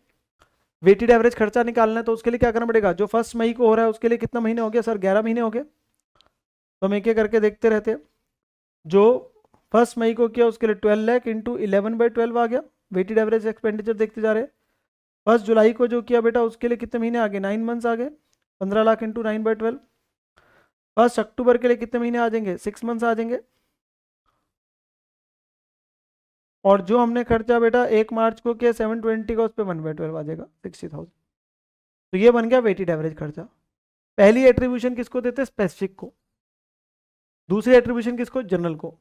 वेटेड एवरेज खर्चा निकालना है, तो उसके लिए क्या करना पड़ेगा, जो 1 मई को हो रहा है उसके लिए कितना महीने हो गया सर, 11 महीने हो गए, तो हम एक एक करके देखते रहते हैं। जो 1 मई को किया उसके लिए 12 लाख इंटू 11/12 आ गया, वेटेड एवरेज एक्सपेंडिचर देखते जा रहे हैं। 1 जुलाई को जो किया बेटा उसके लिए कितने महीने आ गए, 9 मंथ्स आ गए, 15 लाख इंटू 9/12। 1 अक्टूबर के लिए कितने महीने आ जाएंगे, 6 मंथ्स आ जाएंगे। और जो हमने खर्चा बेटा 1 मार्च को किया 720 का, उस पर 1/12 आ जाएगा 60,000। तो ये बन गया वेटेड एवरेज खर्चा। पहली एट्रीब्यूशन किसको देते हैं, स्पेसिफिक को, दूसरी एट्रीब्यूशन किसको, जनरल को।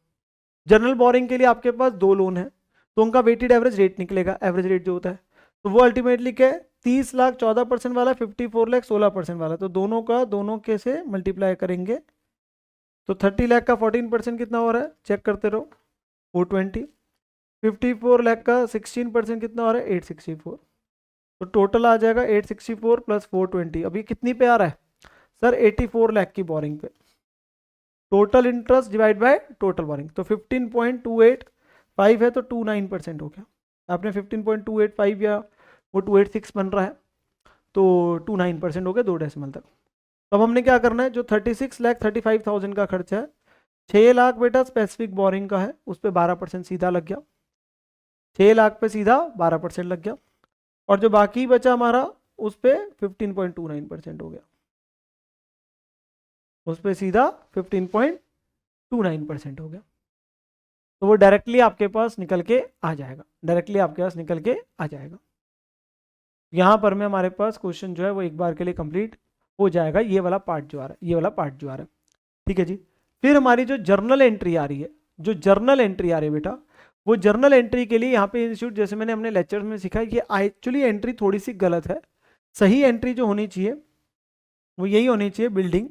जनरल बोरिंग के लिए आपके पास 2 लोन है तो उनका वेटेड एवरेज रेट निकलेगा, एवरेज रेट जो होता है, तो वो अल्टीमेटली क्या है, 30 लाख 14% वाला, 54 लाख 16% वाला, तो दोनों का दोनों के से मल्टीप्लाई करेंगे तो 30 लाख का 14% कितना हो रहा है, चेक करते रहो 420, 54 लाख का 16% कितना हो रहा है 864, तो टोटल आ जाएगा 864 प्लस 420, अभी कितनी पे आ रहा है सर, 84 लाख की बोरिंग पे, total interest divide by total boring, तो 15.285 है तो 29% हो गया। आपने 15.285 या वो 286 बन रहा है तो 29% हो गया 2 डेसिमल तक। तो अब हमने क्या करना है, जो 36,35,000 का खर्चा है, 6 लाख बेटा स्पेसिफिक बोरिंग का है, उस पर 12% सीधा लग गया, 6 लाख पे सीधा 12% लग गया, और जो बाकी बचा हमारा उस पर 15.29% हो गया, उस पर सीधा 15.29% हो गया, तो वो डायरेक्टली आपके पास निकल के आ जाएगा, डायरेक्टली आपके पास निकल के आ जाएगा। यहाँ पर में हमारे पास क्वेश्चन जो है वो एक बार के लिए कंप्लीट हो जाएगा, ये वाला पार्ट जो आ रहा है, ये वाला पार्ट जो आ रहा है, ठीक है जी। फिर हमारी जो जर्नल एंट्री आ रही है, जो जर्नल एंट्री आ रही है बेटा, वो जर्नल एंट्री के लिए यहाँ पे इंस्टीट्यूट जैसे मैंने अपने लेक्चर में सीखा, ये एक्चुअली एंट्री थोड़ी सी गलत है, सही एंट्री जो होनी चाहिए वो यही होनी चाहिए, बिल्डिंग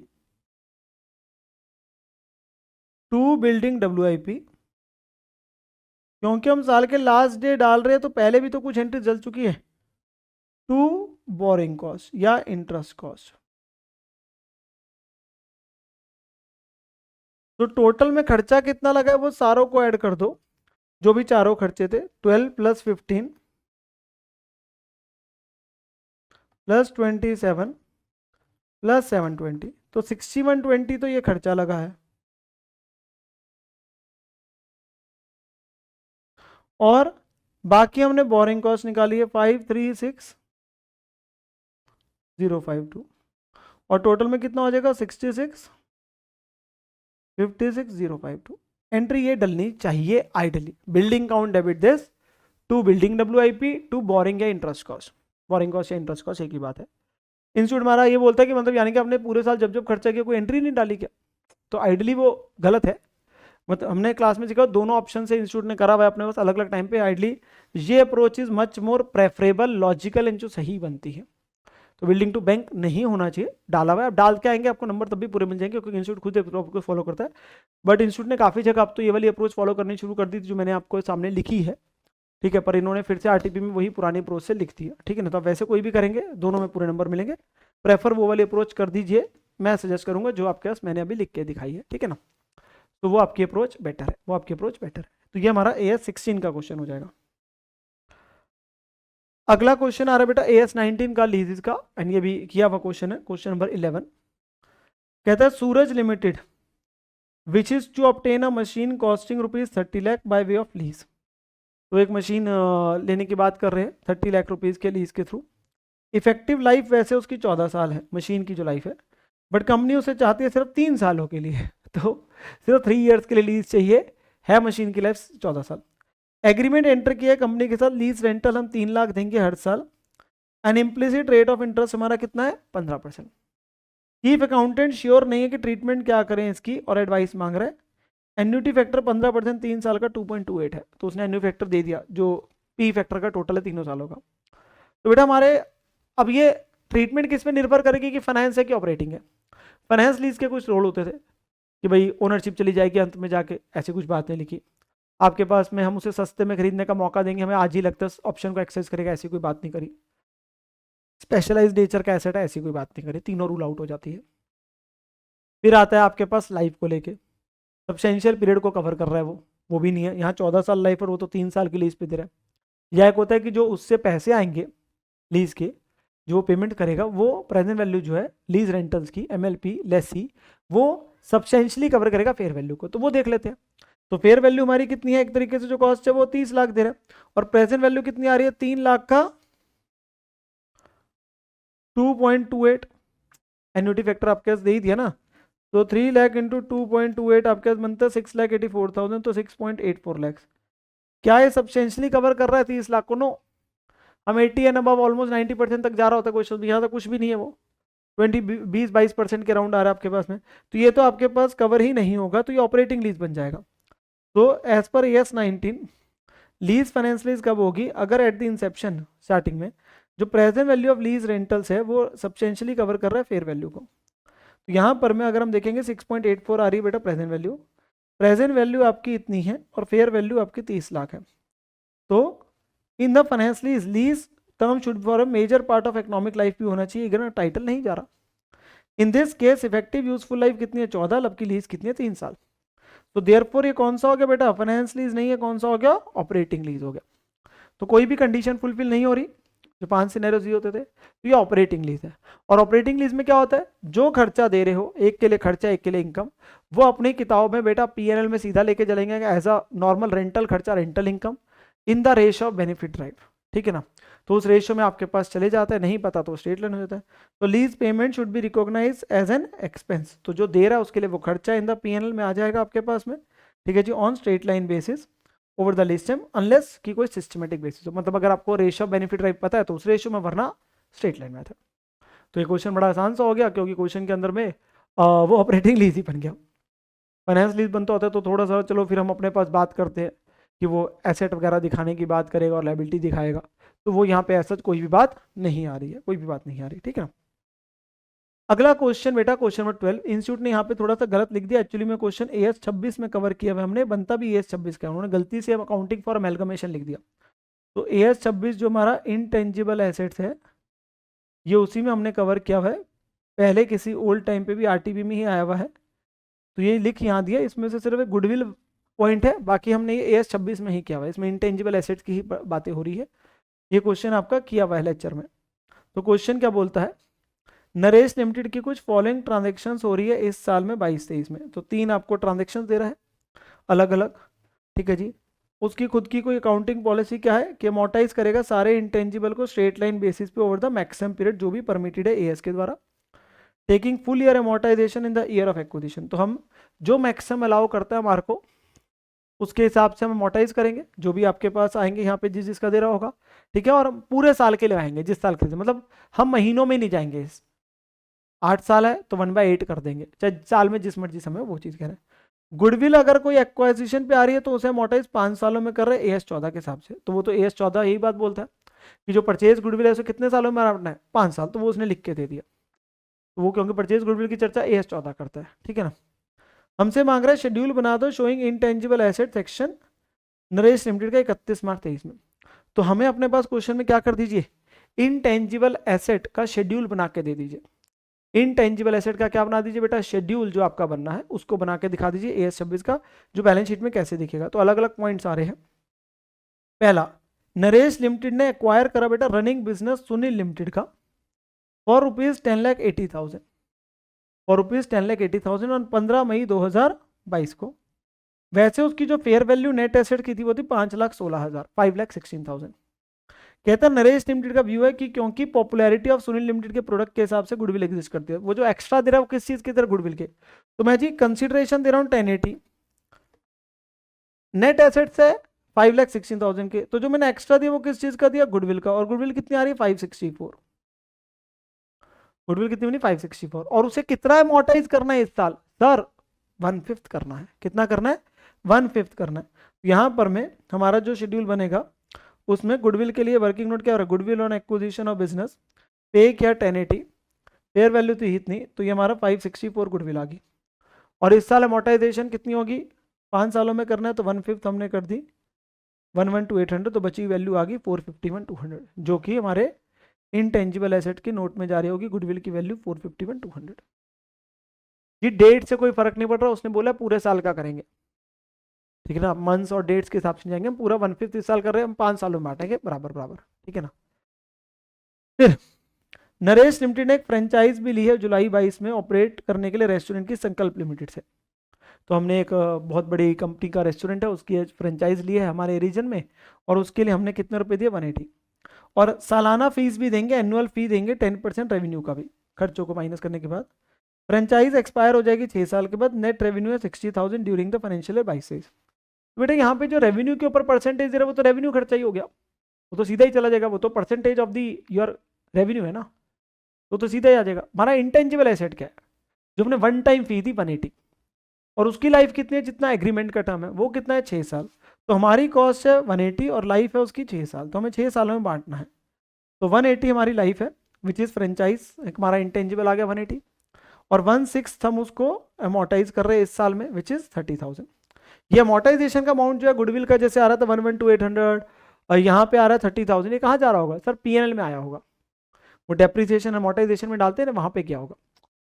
टू बिल्डिंग WIP, क्योंकि हम साल के लास्ट डे डाल रहे हैं तो पहले भी तो कुछ एंट्री जल चुकी है, टू बोरिंग कॉस्ट या इंटरेस्ट कॉस्ट। तो टोटल में खर्चा कितना लगा है वो सारों को ऐड कर दो, जो भी चारों खर्चे थे, 12 प्लस 15 प्लस 27 प्लस 720, तो 6120 तो ये खर्चा लगा है। और बाकी हमने बोरिंग कॉस्ट निकाली है 536052, और टोटल में कितना हो जाएगा 5656052। एंट्री ये डलनी चाहिए ideally. Building count debit this to building WIP to borrowing या इंटरेस्ट कॉस्ट। बोरिंग कॉस्ट या इंटरेस्ट कॉस्ट एक ही बात है। इंस्टीट्यूट हमारा ये बोलता है कि मतलब यानी कि आपने पूरे साल जब जब खर्चा किया कोई एंट्री नहीं डाली क्या, तो आइडली वो गलत है। मतलब हमने क्लास में सीखा दोनों ऑप्शन से इंस्टीट्यूट ने करा हुआ है अपने पास अलग अलग टाइम पे। आइडली ये approach is much more preferable, logical and जो सही बनती है। तो बिल्डिंग टू बैंक नहीं होना चाहिए, डाला हुआ है। आप डाल के आएंगे आपको नंबर तब भी पूरे मिल जाएंगे, क्योंकि इंस्टीट्यूट खुद आपको फॉलो करता है। बट इंस्टीट्यूट ने काफी जगह आप तो ये वाली अप्रोच फॉलो करनी शुरू कर दी थी जो मैंने आपको सामने लिखी है, ठीक है। पर इन्होंने फिर से RTP में वही पुरानी अप्रोच से लिख दिया, ठीक है ना। तो वैसे कोई भी करेंगे दोनों में पूरे नंबर मिलेंगे। प्रेफर वो वाली अप्रोच कर दीजिए, मैं सजेस्ट करूंगा जो आपके पास मैंने अभी लिख के दिखाई है, ठीक है ना। तो वो आपकी अप्रोच बेटर है, वो आपकी अप्रोच बेटर है। तो ये हमारा AS 16 का क्वेश्चन हो जाएगा। अगला क्वेश्चन आ रहा है बेटा AS 19 का, लीजेस का, एंड ये भी किया हुआ क्वेश्चन है। क्वेश्चन नंबर 11 कहता है Suraj limited which is to obtain a machine costing ₹30 lakh by way of lease. तो एक मशीन लेने की बात कर रहे हैं 30 लाख रुपीज़ के लीज के थ्रू। इफेक्टिव लाइफ वैसे उसकी 14 साल है मशीन की जो लाइफ है, बट कंपनी उसे चाहती है सिर्फ 3 सालों के लिए। तो सिर्फ 3 ईयर्स के लिए लीज चाहिए, है मशीन की लाइफ 14 साल। एग्रीमेंट एंटर किया है कंपनी के साथ, लीज रेंटल हम 3 लाख देंगे हर साल। N implicit rate of interest हमारा कितना है 15%। चीफ अकाउंटेंट श्योर नहीं है कि ट्रीटमेंट क्या करें इसकी और एडवाइस मांग रहा है। एन्यूटी फैक्टर 15% 3 साल का 2.28 है, तो उसने एन्यू फैक्टर दे दिया जो पी फैक्टर का टोटल है तीनों सालों का। तो बेटा हमारे अब ये ट्रीटमेंट किस पे निर्भर करेगी कि फाइनेंस है कि ऑपरेटिंग है। फाइनेंस लीज के कुछ रोल होते थे कि भाई ओनरशिप चली जाएगी अंत में जाके, ऐसी कुछ बात नहीं लिखी। आपके पास में हम उसे सस्ते में खरीदने का मौका देंगे, हमें आज ही लगता है ऑप्शन को एक्सेस करेगा, ऐसी कोई बात नहीं करी। स्पेशलाइज्ड नेचर का एसेट है, ऐसी कोई बात नहीं करी, तीनों रूल आउट हो जाती है। फिर आता है आपके पास लाइफ को लेके, सब्सटेंशियल पीरियड को कवर कर रहा है वो भी नहीं है। यहाँ 14 साल लाइफ और वो तो 3 साल की लीज पे दे रहा है। यह एक होता है कि जो उससे पैसे आएंगे लीज के, जो पेमेंट करेगा वो प्रेजेंट वैल्यू जो है लीज रेंटल्स की MLP लेसी, वो सब्सटेंशियली कवर करेगा फेयर वैल्यू को, तो वो देख लेते हैं। तो फेयर वैल्यू हमारी कितनी है, एक तरीके से जो कॉस्ट है वो 30 लाख दे रहा है, और प्रेजेंट वैल्यू कितनी आ रही है 3 लाख का 2.28। एन्युटी फैक्टर आपके पास दे ही दिया ना, तो 3 लाख इंटू 2.28 आपके पास बनता है 6,84,000, तो 6.84 लाख। क्या ये सब्सटेंशियली कवर कर रहा है 30 लाख को? नो। हम 80 एंड अबव ऑलमोस्ट 90% तक जा रहा होता है क्वेश्चन, यहाँ तक कुछ भी नहीं है, वो 20-22% के राउंड आ रहा है आपके पास में। तो ये तो आपके पास कवर ही नहीं होगा, तो ये ऑपरेटिंग लीज बन जाएगा। तो as per AS 19 lease finance lease कब होगी, अगर एट द इंसेप्शन स्टार्टिंग में जो present value of lease rentals है वो सब्सटेंशियली कवर कर रहा है फेयर वैल्यू को। तो यहाँ पर में अगर हम देखेंगे 6.84 आ रही है बेटा प्रेजेंट वैल्यू। प्रेजेंट वैल्यू आपकी इतनी है और फेयर वैल्यू आपकी 30 लाख है। तो in the finance lease term should for a major part of economic life भी होना चाहिए, अगर टाइटल नहीं जा रहा। In this case effective useful life कितनी है 14, लब की लीज कितनी है 3 साल। तो देयरफॉर ये कौन सा हो गया बेटा, फाइनेंस लीज नहीं है, कौन सा हो गया, ऑपरेटिंग लीज हो गया। तो कोई भी कंडीशन फुलफिल नहीं हो रही, जो 5 सिनेरियोज दिए होते थे, तो ये ऑपरेटिंग लीज है। और ऑपरेटिंग लीज में क्या होता है, जो खर्चा दे रहे हो, एक के लिए खर्चा एक के लिए इनकम, वो अपनी किताब में बेटा P&L में सीधा लेके चलेंगे एज अ नॉर्मल रेंटल खर्चा, rental income in the ratio of benefit drive, ठीक है ना। तो उस रेशियो में आपके पास चले जाता है, नहीं पता तो स्ट्रेट लाइन हो जाता है। तो lease payment should be recognise as an expense, तो जो दे रहा है उसके लिए वो खर्चा इन द P&L में आ जाएगा आपके पास में, ठीक है जी, on straight line basis over the lease time, unless की कोई सिस्टमेटिक बेसिस हो। मतलब अगर आपको रेशियो ऑफ बेनिफिट ड्राइव पता है तो उस रेशियो में, वरना स्ट्रेट लाइन में था। तो ये क्वेश्चन बड़ा आसान सा हो गया, क्योंकि क्वेश्चन के अंदर में वो ऑपरेटिंग लीज ही बन गया। फाइनेंस लीज बनता होता है तो थोड़ा सा चलो फिर हम अपने पास बात करते हैं कि वो एसेट वगैरह दिखाने की बात करेगा और लायबिलिटी दिखाएगा, तो वो यहाँ पे ऐसा कोई भी बात नहीं आ रही है, कोई भी बात नहीं आ रही, ठीक है ना। अगला क्वेश्चन बेटा क्वेश्चन नंबर 12, इंस्टीट्यूट ने यहाँ पे थोड़ा सा गलत लिख दिया। एक्चुअली में क्वेश्चन AS 26 में कवर किया हुआ हमने, बनता भी AS 26 का, उन्होंने गलती से अकाउंटिंग फॉर अमेलगमेशन लिख दिया। तो AS 26 जो हमारा इनटेंजिबल एसेट्स है ये उसी में हमने कवर किया हुआ है, पहले किसी ओल्ड टाइम पे भी आरटीबी में ही आया हुआ है, तो ये लिख यहाँ दिया। इसमें से सिर्फ एक गुडविल पॉइंट है, बाकी हमने ये AS 26 में ही किया हुआ है, इसमें इंटेंजिबल एसेट्स की ही बातें हो रही है। ये क्वेश्चन आपका किया हुआ है लेक्चर में। तो क्वेश्चन क्या बोलता है, नरेश लिमिटेड की कुछ फॉलोइंग ट्रांजेक्शन्स हो रही है इस साल में 22-23 में। तो 3 आपको ट्रांजेक्शन दे रहा है अलग अलग, ठीक है जी। उसकी खुद की कोई अकाउंटिंग पॉलिसी क्या है कि अमोर्टाइज करेगा सारे इंटेंजिबल को स्ट्रेट लाइन बेसिस पे ओवर द मैक्सिमम पीरियड जो भी परमिटेड है AS के द्वारा, taking full year amortisation in the year of acquisition. तो हम जो मैक्सिमम अलाउ करता है हमारे को उसके हिसाब से हम अमोर्टाइज करेंगे, जो भी आपके पास आएंगे यहाँ पे जिसका दे रहा होगा, ठीक है। और हम पूरे साल के लिए आएंगे, जिस साल के लिए, मतलब हम महीनों में नहीं जाएंगे। 8 साल है तो 1/8 कर देंगे, चाहे साल में जिस मर्जी समय वो चीज़ कह रहे हैं। गुडविल अगर कोई एक्वाजिशन पे आ रही है तो उसे अमोर्टाइज 5 सालों में कर रहे हैं AS 14 के हिसाब से। तो वो तो AS 14 यही बात बोलता है कि जो परचेज गुडविल है उसे कितने सालों में मारना है, 5 साल। तो वो उसने लिख के दे दिया, तो वो क्योंकि परचेज गुडविल की चर्चा AS 14 करता है, ठीक है ना। हमसे मांग रहा है शेड्यूल बना दो showing intangible asset section Naresh limited का 31 मार्च 23 में। तो हमें अपने पास क्वेश्चन में क्या कर दीजिए, इनटेंजिबल एसेट का शेड्यूल बना के दे दीजिए। इनटेंजिबल एसेट का क्या बना दीजिए बेटा, शेड्यूल जो आपका बनना है उसको बना के दिखा दीजिए AS 26 का, जो बैलेंस शीट में कैसे दिखेगा। तो अलग अलग पॉइंट्स आ रहे हैं। पहला, नरेश लिमिटेड ने एक्वायर करा बेटा रनिंग बिजनेस सुनील लिमिटेड का फॉर ₹10,80,000 और ₹10,80,000 और 15 मई 2022 को। वैसे उसकी जो फेयर वैल्यू नेट एसेट की थी वो थी 5,16,000, 5,16,000। कहता है नरेश लिमिटेड का व्यू है कि क्योंकि पॉपुलैरिटी ऑफ सुनील लिमिटेड के प्रोडक्ट के हिसाब से गुडविल एग्जिस्ट करती है। वो जो एक्स्ट्रा दे रहा है वो किस चीज की तरह गुडविल के, तो मैं जी कंसीडरेशन दे रहा हूँ 1080, नेट एसेट्स है 5,16,000 के, तो जो मैंने एक्स्ट्रा दिया वो किस चीज का दिया, गुडविल का। और गुडविल कितनी आ रही है 564, गुडविल कितनी बनी 564। और उसे कितना अमोर्टाइज करना है इस साल, सर 1/5 करना है। कितना करना है, 1/5 करना है। यहाँ पर में हमारा जो शेड्यूल बनेगा उसमें गुडविल के लिए वर्किंग नोट क्या हो रहा है, goodwill on acquisition of business, पे किया 1080, फेयर वैल्यू थी इतनी, तो ये हमारा 564 गुडविल आ गई। और इस साल अमोर्टाइजेशन कितनी होगी, 5 सालों में करना है, तो 1/5 हमने कर दी 112,800, तो बची वैल्यू आ गई 451,200, जो कि हमारे इनटेंजिबल एसेट की नोट में जा रही होगी। गुडविल की वैल्यू 451,200। ये डेट से कोई फर्क नहीं पड़ रहा, उसने बोला पूरे साल का करेंगे, ठीक है ना। मंथ्स और डेट्स के हिसाब से जाएंगे, हम पूरा 1/5 इस साल कर रहे हैं, हम 5 सालों में बांटेंगे बराबर बराबर, ठीक है ना। फिर नरेश लिमिटेड ने एक फ्रेंचाइज भी ली है जुलाई 22 में ऑपरेट करने के लिए रेस्टोरेंट की संकल्प लिमिटेड से। तो हमने एक बहुत बड़ी कंपनी का रेस्टोरेंट है उसकी फ्रेंचाइज ली है हमारे रीजन में, और उसके लिए हमने कितने रुपए दिए 180, और सालाना फीस भी देंगे, एनुअल फी देंगे 10% रेवेन्यू का भी, खर्चों को माइनस करने के बाद। फ्रेंचाइज एक्सपायर हो जाएगी 6 साल के बाद, नेट रेवेन्यू है 60,000 ड्यूरिंग द फाइनेंशियल ईयर 22। बेटा यहाँ पे जो रेवेन्यू के ऊपर परसेंटेज दे रहा है वो तो रेवेन्यू खर्चा ही हो गया, वो तो सीधा ही चला जाएगा, वो तो percentage of the your revenue है ना, तो सीधा ही आ जाएगा। हमारा इंटेंजिबल एसेट क्या है, जो हमने वन टाइम फी थी 180, और उसकी लाइफ कितनी है, जितना एग्रीमेंट का टर्म है वो कितना है 6 साल। तो हमारी कॉस्ट है 180 और लाइफ है उसकी 6 साल, तो हमें 6 सालों में बांटना है। तो 180 हमारी लाइफ है विच इज़ फ्रेंचाइज, हमारा इंटेंजिबल आ गया 180, और 1/6 हम उसको अमोर्टाइज कर रहे हैं इस साल में विच इज़ 30,000। ये अमोर्टाइजेशन का अमाउंट जो है गुडविल का जैसे आ रहा था 112,800 और यहाँ पे आ रहा है 30,000, ये कहाँ जा रहा होगा सर, PNL में आया होगा, वो डेप्रिसिएशन अमोर्टाइजेशन में डालते हैं ना, वहाँ पे क्या होगा,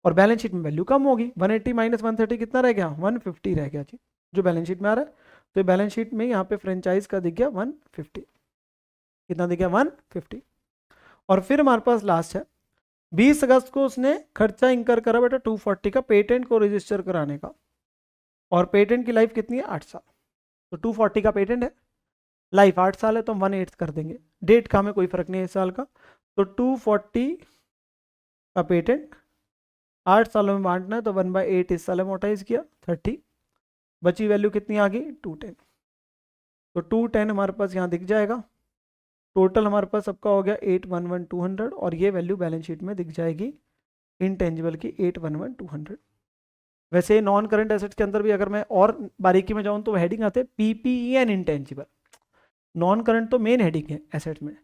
और बैलेंस शीट में वैल्यू कम होगी। 180 माइनस 130 कितना रह गया, 150 रह गया जी, जो बैलेंस शीट में आ रहा है। तो बैलेंस शीट में यहाँ पे फ्रेंचाइज का दिख गया 150, कितना दिख गया 150। और फिर हमारे पास लास्ट है 20 अगस्त को उसने खर्चा इंकर करा बेटा 240 का पेटेंट को रजिस्टर कराने का, और पेटेंट की लाइफ कितनी है 8 साल। तो 240 का पेटेंट है, लाइफ 8 साल है, तो हम 1/8 कर देंगे, डेट का हमें कोई फर्क नहीं है इस साल का। तो 240 का पेटेंट 8 सालों में बांटना है, तो 1/8 इस साल अमोर्टाइज किया 30, बची वैल्यू कितनी आ गई 210। तो 210 हमारे पास यहाँ दिख जाएगा, टोटल हमारे पास सबका हो गया 811,200, और ये वैल्यू बैलेंस शीट में दिख जाएगी इनटेंजिबल की 811,200। वैसे नॉन करंट एसेट्स के अंदर भी अगर मैं और बारीकी में जाऊँ तो हेडिंग आते हैं PPE and intangible. Non current तो मेन हेडिंग है एसेट्स में,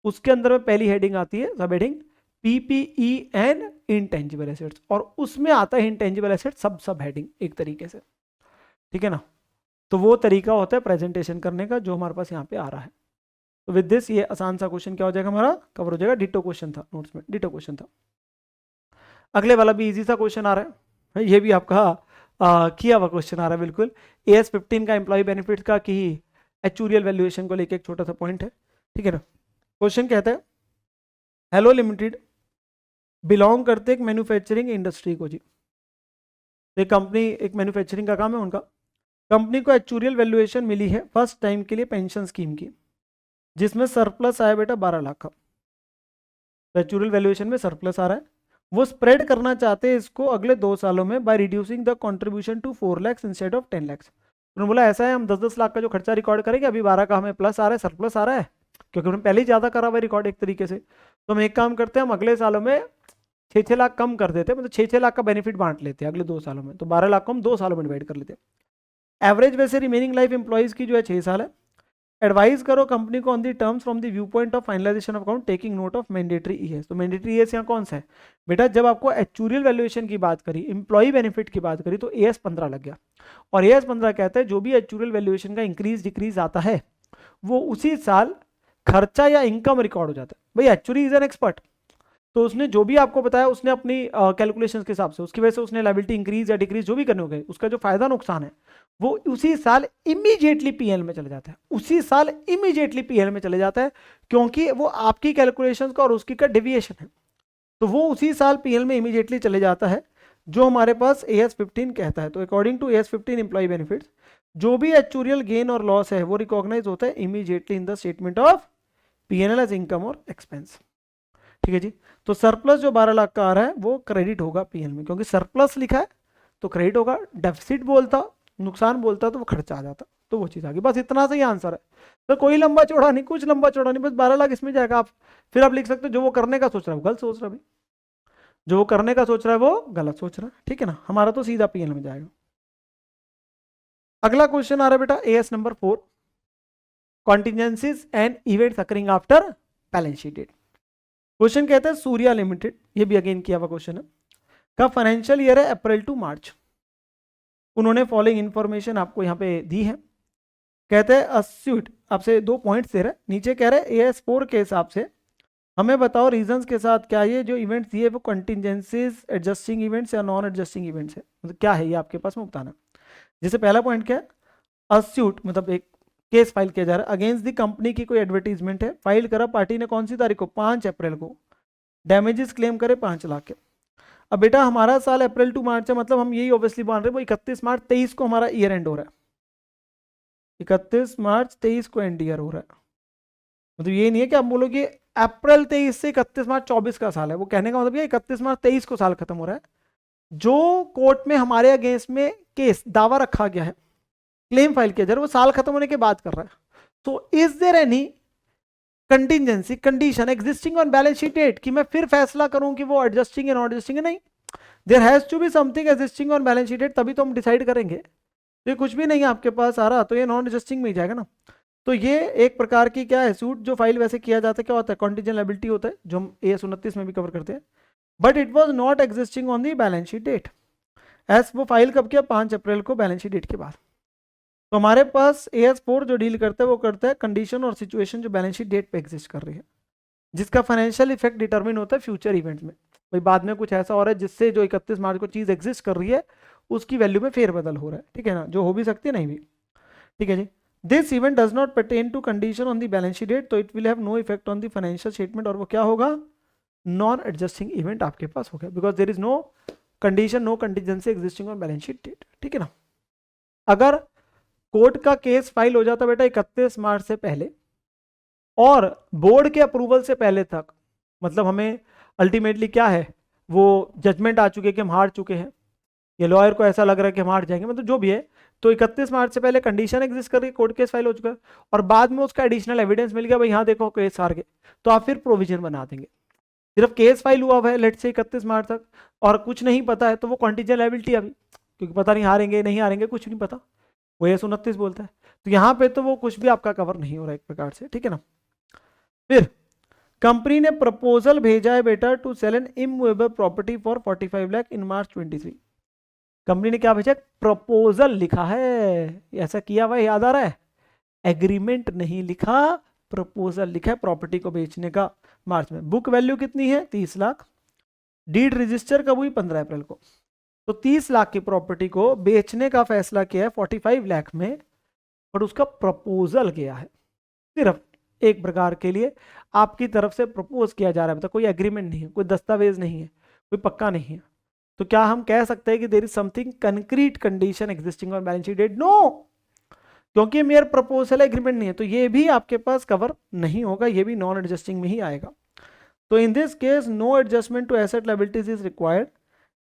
उसके अंदर में पहली हेडिंग आती है सब heading PPE and intangible assets, और उसमें आता है इंटेंजिबल एसेट सब हेडिंग एक तरीके से, ठीक है ना। तो वो तरीका होता है प्रेजेंटेशन करने का जो हमारे पास यहाँ पे आ रहा है। तो विद दिस ये आसान सा क्वेश्चन क्या हो जाएगा, हमारा कवर हो जाएगा। डिटो क्वेश्चन था नोट्स में, डिटो क्वेश्चन था। अगले वाला भी इजी सा क्वेश्चन आ रहा है, ये भी आपका किया हुआ क्वेश्चन आ रहा है बिल्कुल। AS15 का एम्प्लॉय बेनिफिट का की एक्चुरियल वैल्यूएशन को लेके एक छोटा सा पॉइंट है, ठीक है ना। क्वेश्चन कहता है हेलो लिमिटेड बिलोंग करते एक मैन्युफैक्चरिंग इंडस्ट्री को जी। एक कंपनी, एक मैन्युफैक्चरिंग का काम है उनका। कंपनी को एक्चुरियल वैल्यूएशन मिली है फर्स्ट टाइम के लिए पेंशन स्कीम की, जिसमें सरप्लस आया बेटा 12 लाख का। तो एक्चुरियल वैल्यूएशन में सरप्लस आ रहा है, वो स्प्रेड करना चाहते हैं इसको अगले 2 सालों में by reducing the contribution to 4 lakh instead of 10 lakh. उन्होंने बोला ऐसा है, हम 10-10 लाख का जो खर्चा रिकॉर्ड करेंगे, अभी 12 का हमें प्लस आ रहा है, सरप्लस आ रहा है, क्योंकि उन्होंने पहले ही ज़्यादा करा हुआ रिकॉर्ड एक तरीके से। तो हम एक काम करते हैं, हम अगले सालों में 6-6 लाख कम कर देते हैं, मतलब 6-6 लाख का बेनिफिट बांट लेते हैं अगले 2 सालों में। तो 12 लाख को हम 2 सालों में डिवाइड कर लेते हैं। एवरेज वैसे रिमेनिंग लाइफ एम्प्लॉइज की जो है 6 साल है। एडवाइस करो कंपनी को on the terms from the view point of finalisation of account taking note of mandatory ES. तो मैंडेटरी ईएस यहाँ कौन सा है बेटा, जब आपको एक्चुरियल वैल्यूएशन की बात करी, एम्प्लॉय बेनिफिट की बात करी, तो AS 15 लग गया। और AS 15 कहता है जो भी एक्चुरियल वैल्यूएशन का इंक्रीज डिक्रीज आता है वो उसी साल खर्चा या इनकम रिकॉर्ड हो जाता है। भाई एक्चुअली इज एन एक्सपर्ट, तो उसने जो भी आपको बताया उसने अपनी कैलकुलेशंस के हिसाब से, उसकी वजह से उसने लायबिलिटी इंक्रीज या डिक्रीज जो भी करने हो गए, उसका जो फायदा नुकसान है वो उसी साल इमीडिएटली पीएल में चले जाता है, उसी साल इमीडिएटली पीएल में चले जाता है, क्योंकि वो आपकी कैलकुलेशंस का और उसकी का डेविएशन है, तो वो उसी साल पीएल में इमीडिएटली चले जाता है, जो हमारे पास AS 15 कहता है। तो according to AS 15 employ benefits, जो भी एक्चुरियल गेन और लॉस है वो रिकॉग्नाइज होता है immediately in the statement of PNL as income और एक्सपेंस, ठीक है जी। तो सरप्लस जो 12 लाख का आ रहा है वो क्रेडिट होगा पीएल में, क्योंकि सरप्लस लिखा है तो क्रेडिट होगा। डेफिसिट बोलता, नुकसान बोलता तो वो खर्चा आ जाता, तो वो चीज़ आ गई। बस इतना सा ही आंसर है, तो कोई लंबा चौड़ा नहीं, कुछ लंबा चौड़ा नहीं, बस 12 लाख इसमें जाएगा। आप फिर आप लिख सकते हो जो वो करने का सोच रहा है वो गलत सोच रहा है, जो वो करने का सोच रहा है वो गलत सोच रहा है, ठीक है ना। हमारा तो सीधा पीएल में जाएगा। अगला क्वेश्चन आ रहा है बेटा AS number 4, contingencies and events occurring after balance sheet date. Question कहता है सूर्या लिमिटेड, ये भी अगेन किया हुआ क्वेश्चन है, का फाइनेंशियल ईयर है अप्रैल टू मार्च। उन्होंने फॉलोइंग इंफॉर्मेशन आपको यहाँ पे दी है। कहते हैं अस्यूट, आपसे 2 पॉइंट्स दे रहे हैं, नीचे कह रहे हैं AS 4 के हिसाब से हमें बताओ रीजंस के साथ क्या ये जो इवेंट्स दिए वो कंटिजेंसीज, एडजस्टिंग इवेंट्स या नॉन एडजस्टिंग इवेंट्स है, मतलब क्या है ये आपके पास में बताना। जैसे पहला पॉइंट क्या है, अस्यूट मतलब एक केस फाइल किया जा रहा है अगेंस्ट दी कंपनी की कोई एडवर्टीजमेंट है, फाइल करा पार्टी ने कौन सी तारीख को, 5 अप्रैल को, डैमेजेस क्लेम करे 5 लाख के। अब बेटा हमारा साल अप्रैल टू मार्च है, मतलब हम यही ऑब्वियसली मान रहे हैं वो 31 मार्च 23 को हमारा ईयर एंड हो रहा है, 31 मार्च 23 को एंड ईयर हो रहा है। मतलब ये नहीं है कि आप बोलोगे अप्रैल 23 से 31 मार्च 24 का साल है, वो कहने का मतलब ये 31 मार्च 23 को साल खत्म हो रहा है। जो कोर्ट में हमारे अगेंस्ट में केस दावा रखा गया है, क्लेम फाइल किया जा रहा है, वो साल खत्म होने के बाद कर रहा है। तो is there any contingency condition existing on balance sheet date कि मैं फिर फैसला करूं कि वो एडजस्टिंग है नॉन एडजस्टिंग है, नहीं, there has to be something existing on balance sheet date, तभी तो हम डिसाइड करेंगे। तो ये कुछ भी नहीं है आपके पास आ रहा, तो ये नॉन एडजस्टिंग में ही जाएगा ना। तो ये एक प्रकार की क्या है, सूट जो फाइल वैसे किया जाता है, क्या होता है, कॉन्टिजेंट लायबिलिटी होता है, जो हम AS 29 में भी कवर करते हैं, but it was not existing on the balance sheet date. एस वो फाइल कब किया, 5 अप्रैल को बैलेंस शीट डेट के बाद। तो हमारे पास AS 4 जो डील करता है वो करता है कंडीशन और सिचुएशन जो बैलेंस शीट डेट पे एग्जिस्ट कर रही है, जिसका फाइनेंशियल इफेक्ट डिटरमिन होता है फ्यूचर इवेंट्स में। भाई बाद में कुछ ऐसा हो रहा है जिससे जो 31 मार्च को चीज़ एग्जिस्ट कर रही है उसकी वैल्यू में फेरबदल हो रहा है, ठीक है ना, जो हो भी सकती है नहीं भी, ठीक है जी। This event does not pertain to condition on the balance sheet date, तो it will have no effect on the financial statement, और वो क्या होगा, नॉन एडजस्टिंग इवेंट आपके पास हो गया, because there is no condition no contingency existing on balance sheet date, ठीक है ना। अगर कोर्ट का केस फाइल हो जाता बेटा 31 मार्च से पहले और बोर्ड के अप्रूवल से पहले तक, मतलब हमें अल्टीमेटली क्या है, वो जजमेंट आ चुके कि हम हार चुके हैं, ये लॉयर को ऐसा लग रहा है कि हम हार जाएंगे, मतलब जो भी है, तो 31 मार्च से पहले कंडीशन एग्जिस्ट कर रही है, कोर्ट केस फाइल हो चुका है, और बाद में उसका एडिशनल एविडेंस मिल गया, भाई हाँ देखो केस हार गए, तो आप फिर प्रोविजन बना देंगे। सिर्फ केस फाइल हुआ है लेट से 31 मार्च तक और कुछ नहीं पता है, तो वो कॉन्टिजेंट लायबिलिटी अभी, क्योंकि पता नहीं हारेंगे नहीं हारेंगे कुछ नहीं पता, वो AS 29 बोलता है। तो यहाँ पे तो वो कुछ भी आपका कवर नहीं हो रहा एक प्रकार से, ठीक है ना। फिर कंपनी ने प्रपोजल भेजा है बेटा to sell an immovable property for 45 lakh in March 23। Company ने क्या भेजा, प्रपोजल लिखा है, ऐसा किया हुआ याद आ रहा है, एग्रीमेंट नहीं लिखा, प्रपोजल लिखा है प्रॉपर्टी को बेचने का मार्च में। बुक वैल्यू कितनी है 30 लाख, डीड रजिस्टर कब हुई 15 अप्रैल को। तो 30 लाख की प्रॉपर्टी को बेचने का फैसला किया है 45 लाख में, और उसका प्रपोजल किया है सिर्फ एक प्रकार के लिए आपकी तरफ से प्रपोज किया जा रहा है, मतलब कोई एग्रीमेंट नहीं है, कोई दस्तावेज नहीं है, कोई पक्का नहीं है। तो क्या हम कह सकते हैं कि there is something concrete condition existing on balance sheet date? No, क्योंकि मेयर प्रपोजल एग्रीमेंट नहीं है, तो ये भी आपके पास कवर नहीं होगा, ये भी नॉन एडजस्टिंग में ही आएगा। तो in this case no adjustment to asset liabilities is required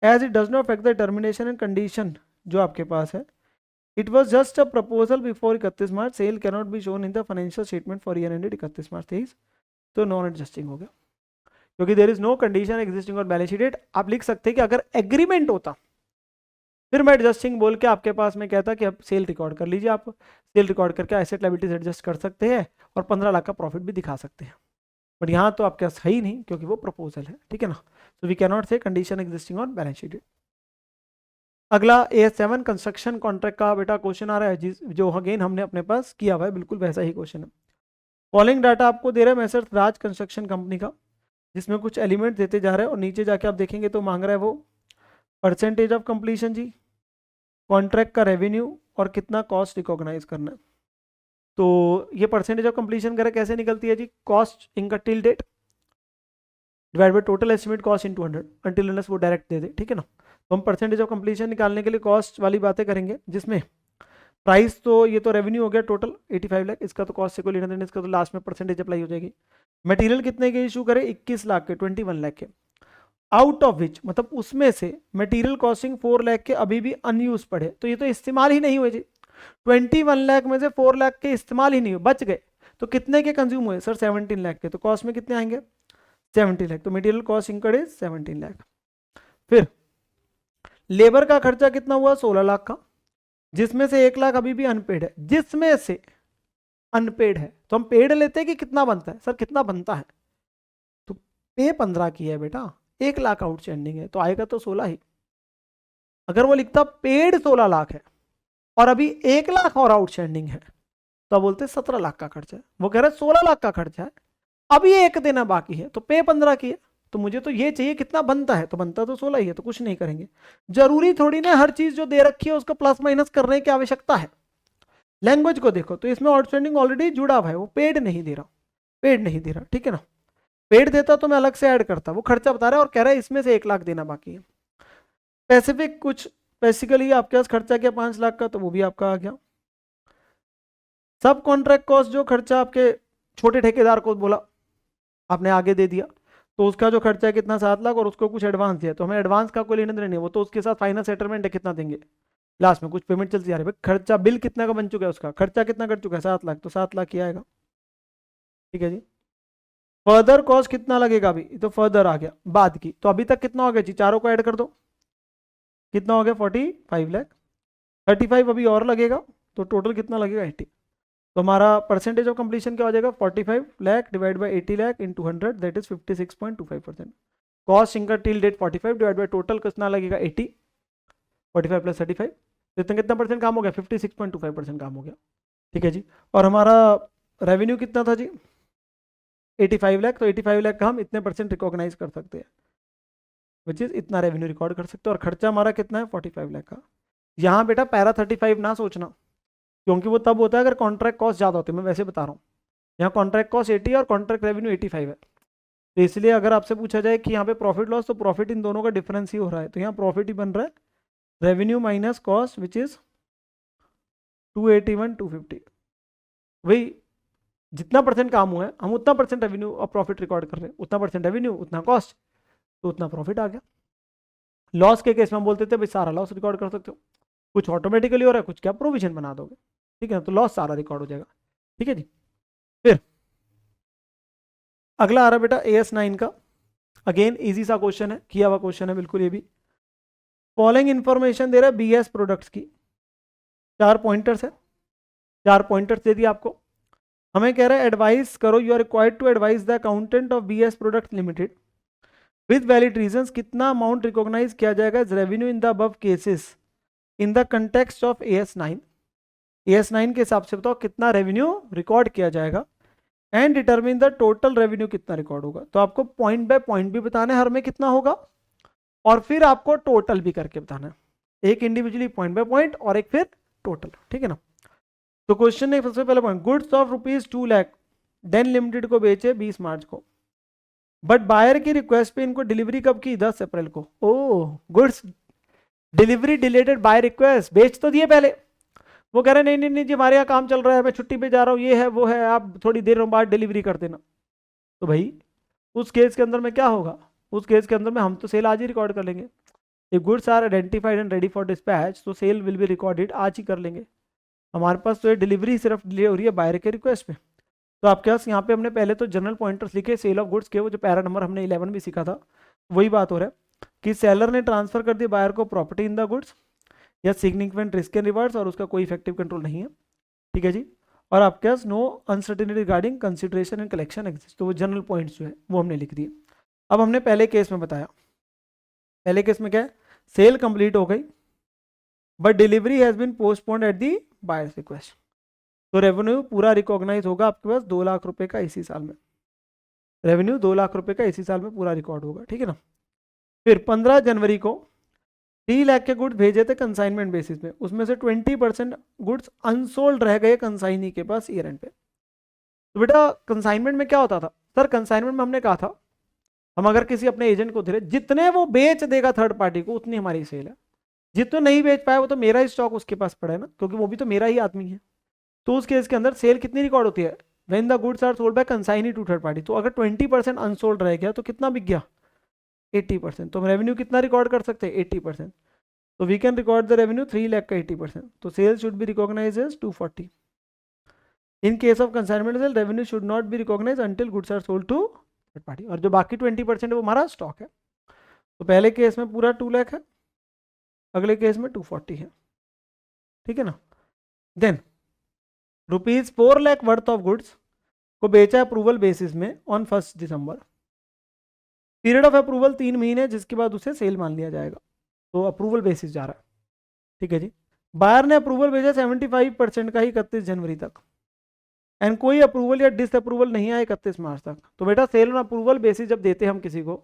as it does not affect the termination and condition जो आपके पास है। It was just a proposal before 31 March, sale cannot be shown in the financial statement for year ended 31 March 23। तो non adjusting हो गया, क्योंकि there is no condition existing on balance sheet date. आप लिख सकते हैं कि अगर एग्रीमेंट होता फिर मैं एडजस्टिंग बोल के आपके पास में कहता कि अब सेल रिकॉर्ड कर लीजिए, आप सेल रिकॉर्ड करके एसेट लायबिलिटीज एडजस्ट कर सकते हैं और 15 लाख का प्रॉफिट भी दिखा सकते हैं, बट यहाँ तो आपके पास है ही नहीं क्योंकि वो प्रपोजल है, ठीक है ना। So we can not say condition existing on balance sheet date. अगला A7 कंस्ट्रक्शन कॉन्ट्रैक्ट का बेटा क्वेश्चन आ रहा है, जो अगेन हमने अपने पास किया हुआ है, बिल्कुल वैसा ही क्वेश्चन है। फॉलोइंग डाटा आपको दे रहा है मैसर्स राज कंस्ट्रक्शन कंपनी का, जिसमें कुछ एलिमेंट देते जा रहे हैं और नीचे जाके आप देखेंगे तो मांग रहा है वो परसेंटेज ऑफ कंप्लीशन जी, कॉन्ट्रैक्ट का रेवेन्यू और कितना कॉस्ट रिकॉग्नाइज करना है। तो ये परसेंटेज ऑफ कंप्लीशन करे कैसे निकलती है जी, कॉस्ट इनका till date divide by total estimate cost in 200 until unless वो डायरेक्ट दे दे, ठीक है ना। तो हम परसेंटेज ऑफ कंप्लीशन निकालने के लिए कॉस्ट वाली बातें करेंगे, जिसमें प्राइस तो ये तो रेवेन्यू हो गया टोटल 85 लाख, इसका तो कॉस्ट से कोई लेना देना, इसका तो लास्ट में परसेंटेज अप्लाई हो जाएगी। मटेरियल कितने के इशू करे 21 लाख के, 21 लाख के, आउट ऑफ विच मतलब उसमें से मटेरियल कॉस्टिंग 4 लाख के अभी भी अनयूज पड़े, तो ये तो इस्तेमाल ही नहीं हुए जी। 21 लाख में से 4 लाख के इस्तेमाल ही नहीं हुए, बच गए, तो कितने के कंज्यूम हुए सर 17 लाख के, तो कॉस्ट में कितने आएंगे 70 लाख, तो material cost incurred is 17 lakh. फिर लेबर का खर्चा कितना हुआ 16 लाख का, जिसमें से 1 लाख अभी भी अनपेड है, जिसमें से अनपेड है तो हम पेड लेते हैं कि कितना बनता है सर, कितना बनता है, तो पे 15 की है बेटा, 1 लाख आउटस्टैंडिंग है तो आएगा तो 16 ही। अगर वो लिखता पेड 16 लाख है और अभी 1 लाख और आउटस्टैंडिंग है तो बोलते 17 लाख का खर्चा है, वो कह रहे 16 लाख का खर्चा है, अभी 1 देना बाकी है, तो पे 15 की है, तो मुझे तो ये चाहिए कितना बनता है, तो बनता तो 16 ही है, तो कुछ नहीं करेंगे। जरूरी थोड़ी ना हर चीज जो दे रखी है उसको प्लस माइनस करने की आवश्यकता है। लैंग्वेज को देखो तो इसमें आउटस्टैंडिंग ऑलरेडी जुड़ा हुआ है, वो पेड नहीं दे रहा, पेड नहीं दे रहा, ठीक है ना। पेड देता तो मैं अलग से ऐड करता, वो खर्चा बता रहा है और कह रहा है इसमें से 1 लाख देना बाकी है। स्पेसिफिक कुछ बेसिकली आपके पास खर्चा क्या 5 लाख का, तो वो भी आपका आ गया। सब कॉन्ट्रैक्ट कॉस्ट जो खर्चा आपके छोटे ठेकेदार को बोला आपने आगे दे दिया, तो उसका जो खर्चा है कितना 7 लाख, और उसको कुछ एडवांस दिया, तो हमें एडवांस का कोई लेना देना नहीं है, वो तो उसके साथ फाइनल सेटलमेंट है कितना देंगे, लास्ट में कुछ पेमेंट चलती जा रही है। खर्चा बिल कितना का बन चुका है, उसका खर्चा कितना कर चुका है 7 लाख, तो 7 लाख ही आएगा, ठीक है जी। फर्दर कॉस्ट कितना लगेगा, अभी तो फर्दर आ गया बाद की, तो अभी तक कितना हो गया जी, चारों को ऐड कर दो, कितना हो गया 45 लाख, 35 अभी और लगेगा, तो टोटल कितना लगेगा 80। तो हमारा परसेंटेज ऑफ कंप्लीशन क्या हो जाएगा 45 lakh divide by 80 lakh into 100 that is 56.25%। Cost इनका till date 45 divide by total कितना लगेगा 80, 45 प्लस 35, तो इतना कितना परसेंट काम हो गया 56.25% काम हो गया, ठीक है जी। और हमारा रेवेन्यू कितना था जी 85 लाख, तो 85 लाख का हम इतने परसेंट रिकॉग्नाइज कर सकते हैं, विच इज इतना रेवेन्यू रिकॉर्ड कर सकते हैं। और खर्चा हमारा कितना है 45 लाख का। यहाँ बेटा पैरा 35 ना सोचना, क्योंकि वो तब होता है अगर कॉन्ट्रैक्ट कॉस्ट ज़्यादा होती है, मैं वैसे बता रहा हूँ। यहाँ कॉन्ट्रैक्ट कॉस्ट 80 और कॉन्ट्रैक्ट रेवेन्यू 85 है, तो इसलिए अगर आपसे पूछा जाए कि यहाँ पे प्रॉफिट लॉस, तो प्रॉफिट इन दोनों का डिफरेंस ही हो रहा है, तो यहाँ प्रॉफिट ही बन रहा है revenue minus cost which is 281 250। वही जितना परसेंट काम हुआ है हम उतना परसेंट रेवेन्यू और प्रॉफिट रिकॉर्ड कर रहे हैं, उतना परसेंट रेवेन्यू उतना कॉस्ट, तो उतना प्रॉफिट आ गया। लॉस के केस में हम बोलते थे भाई सारा लॉस रिकॉर्ड कर सकते हो, कुछ ऑटोमेटिकली हो रहा है, कुछ क्या प्रोविजन बना दोगे, ठीक है ना, तो लॉस सारा रिकॉर्ड हो जाएगा, ठीक है जी। फिर अगला आ रहा है बेटा AS9 का, अगेन इजी सा क्वेश्चन है, किया हुआ क्वेश्चन है बिल्कुल ये भी। फॉलोइंग इंफॉर्मेशन दे रहा है BS प्रोडक्ट्स की, 4 पॉइंटर्स है, 4 पॉइंटर्स दे दिया आपको। हमें कह रहा है एडवाइस करो, you are required to advice the accountant of BS product limited with valid reasons कितना अमाउंट रिकॉग्नाइज किया जाएगा as revenue in the above cases in the context of AS9। AS9 के हिसाब से बताओ कितना रेवेन्यू रिकॉर्ड किया जाएगा and determine the total revenue कितना रिकॉर्ड होगा। तो आपको पॉइंट बाय पॉइंट भी बताना है हर में कितना होगा, और फिर आपको टोटल भी करके बताना है, एक इंडिविजुअली पॉइंट बाय पॉइंट और एक फिर टोटल, ठीक है ना। तो क्वेश्चन ने सबसे पहले point, goods of ₹2 lakh Den limited को बेचे 20 मार्च को, बट बायर की रिक्वेस्ट पे इनको डिलीवरी कब की, 10 अप्रैल को। Oh, goods delivery delayed by request, बेच तो दिए पहले, वो कह रहे नहीं नहीं नहीं जी हमारे यहाँ काम चल रहा है, मैं छुट्टी पे जा रहा हूँ, ये है वो है, आप थोड़ी देर बाद डिलीवरी कर देना। तो भाई उस केस के अंदर में क्या होगा, उस केस के अंदर में हम तो सेल आज ही रिकॉर्ड कर लेंगे। If goods are identified and ready for dispatch तो सेल विल बी रिकॉर्डेड, आज ही कर लेंगे। हमारे पास तो ये डिलीवरी सिर्फ डिले हो रही है बायर के रिक्वेस्ट पे। तो आपके पास यहाँ पे हमने पहले तो जनरल पॉइंटर्स लिखे सेल ऑफ गुड्स के, वो जो पैरा नंबर हमने 11 भी सीखा था वही बात हो रहा है कि सेलर ने ट्रांसफर कर दिया बायर को प्रॉपर्टी इन द गुड्स या सिग्निफिकेंट रिस्क एंड रिवर्स, और उसका कोई इफेक्टिव कंट्रोल नहीं है, ठीक है जी। और आपके पास no uncertainty regarding consideration and collection exist, तो वो जनरल पॉइंट्स जो है वो हमने लिख दिए। अब हमने पहले केस में बताया, पहले केस में क्या है, सेल कंप्लीट हो गई but delivery has been postponed at the buyer's request, तो रेवेन्यू पूरा रिकॉग्नाइज होगा आपके पास 2 लाख रुपए का इसी साल में, रेवेन्यू 2 लाख रुपए का इसी साल में पूरा रिकॉर्ड होगा, ठीक है ना। फिर 15 जनवरी को 3 लाख के गुड्स भेजे थे कंसाइनमेंट बेसिस में, उसमें से 20% गुड्स अनसोल्ड रह गए कंसाइनी के पास ईयर एंड पे। तो बेटा कंसाइनमेंट में क्या होता था सर, कंसाइनमेंट में हमने कहा था हम अगर किसी अपने एजेंट को दे रहे, जितने वो बेच देगा थर्ड पार्टी को उतनी हमारी सेल है, जितने नहीं बेच पाए वो तो मेरा ही स्टॉक उसके पास पड़ा है ना, क्योंकि वो भी तो मेरा ही आदमी है। तो उस केस के अंदर सेल कितनी रिकॉर्ड होती है, when the goods are sold by consignee to third party. तो अगर 20% अनसोल्ड रह गया तो कितना बिक गया, 80%। तो हम रेवेन्यू कितना रिकॉर्ड कर सकते हैं, 80%। तो we can record the revenue 3 lakh का 80%, तो sale should be recognise as 240। In case of consignment sale revenue should not be recognise until goods are sold to third party, और जो बाकी 20% है वो हमारा स्टॉक है। तो पहले केस में पूरा 2 लाख है, अगले केस में 240 है, ठीक है ना। Then ₹4 lakh worth of goods को बेचा अप्रूवल बेसिस में ऑन 1 दिसंबर, पीरियड ऑफ अप्रूवल 3 महीने, जिसके बाद उसे सेल मान लिया जाएगा, तो अप्रूवल बेसिस जा रहा है, ठीक है जी। बायर ने अप्रूवल भेजा 75% का ही 31 जनवरी तक, एंड कोई अप्रूवल या डिस अप्रूवल नहीं आया 31 मार्च तक। तो बेटा सेल ऑन अप्रूवल बेसिस जब देते हैं हम किसी को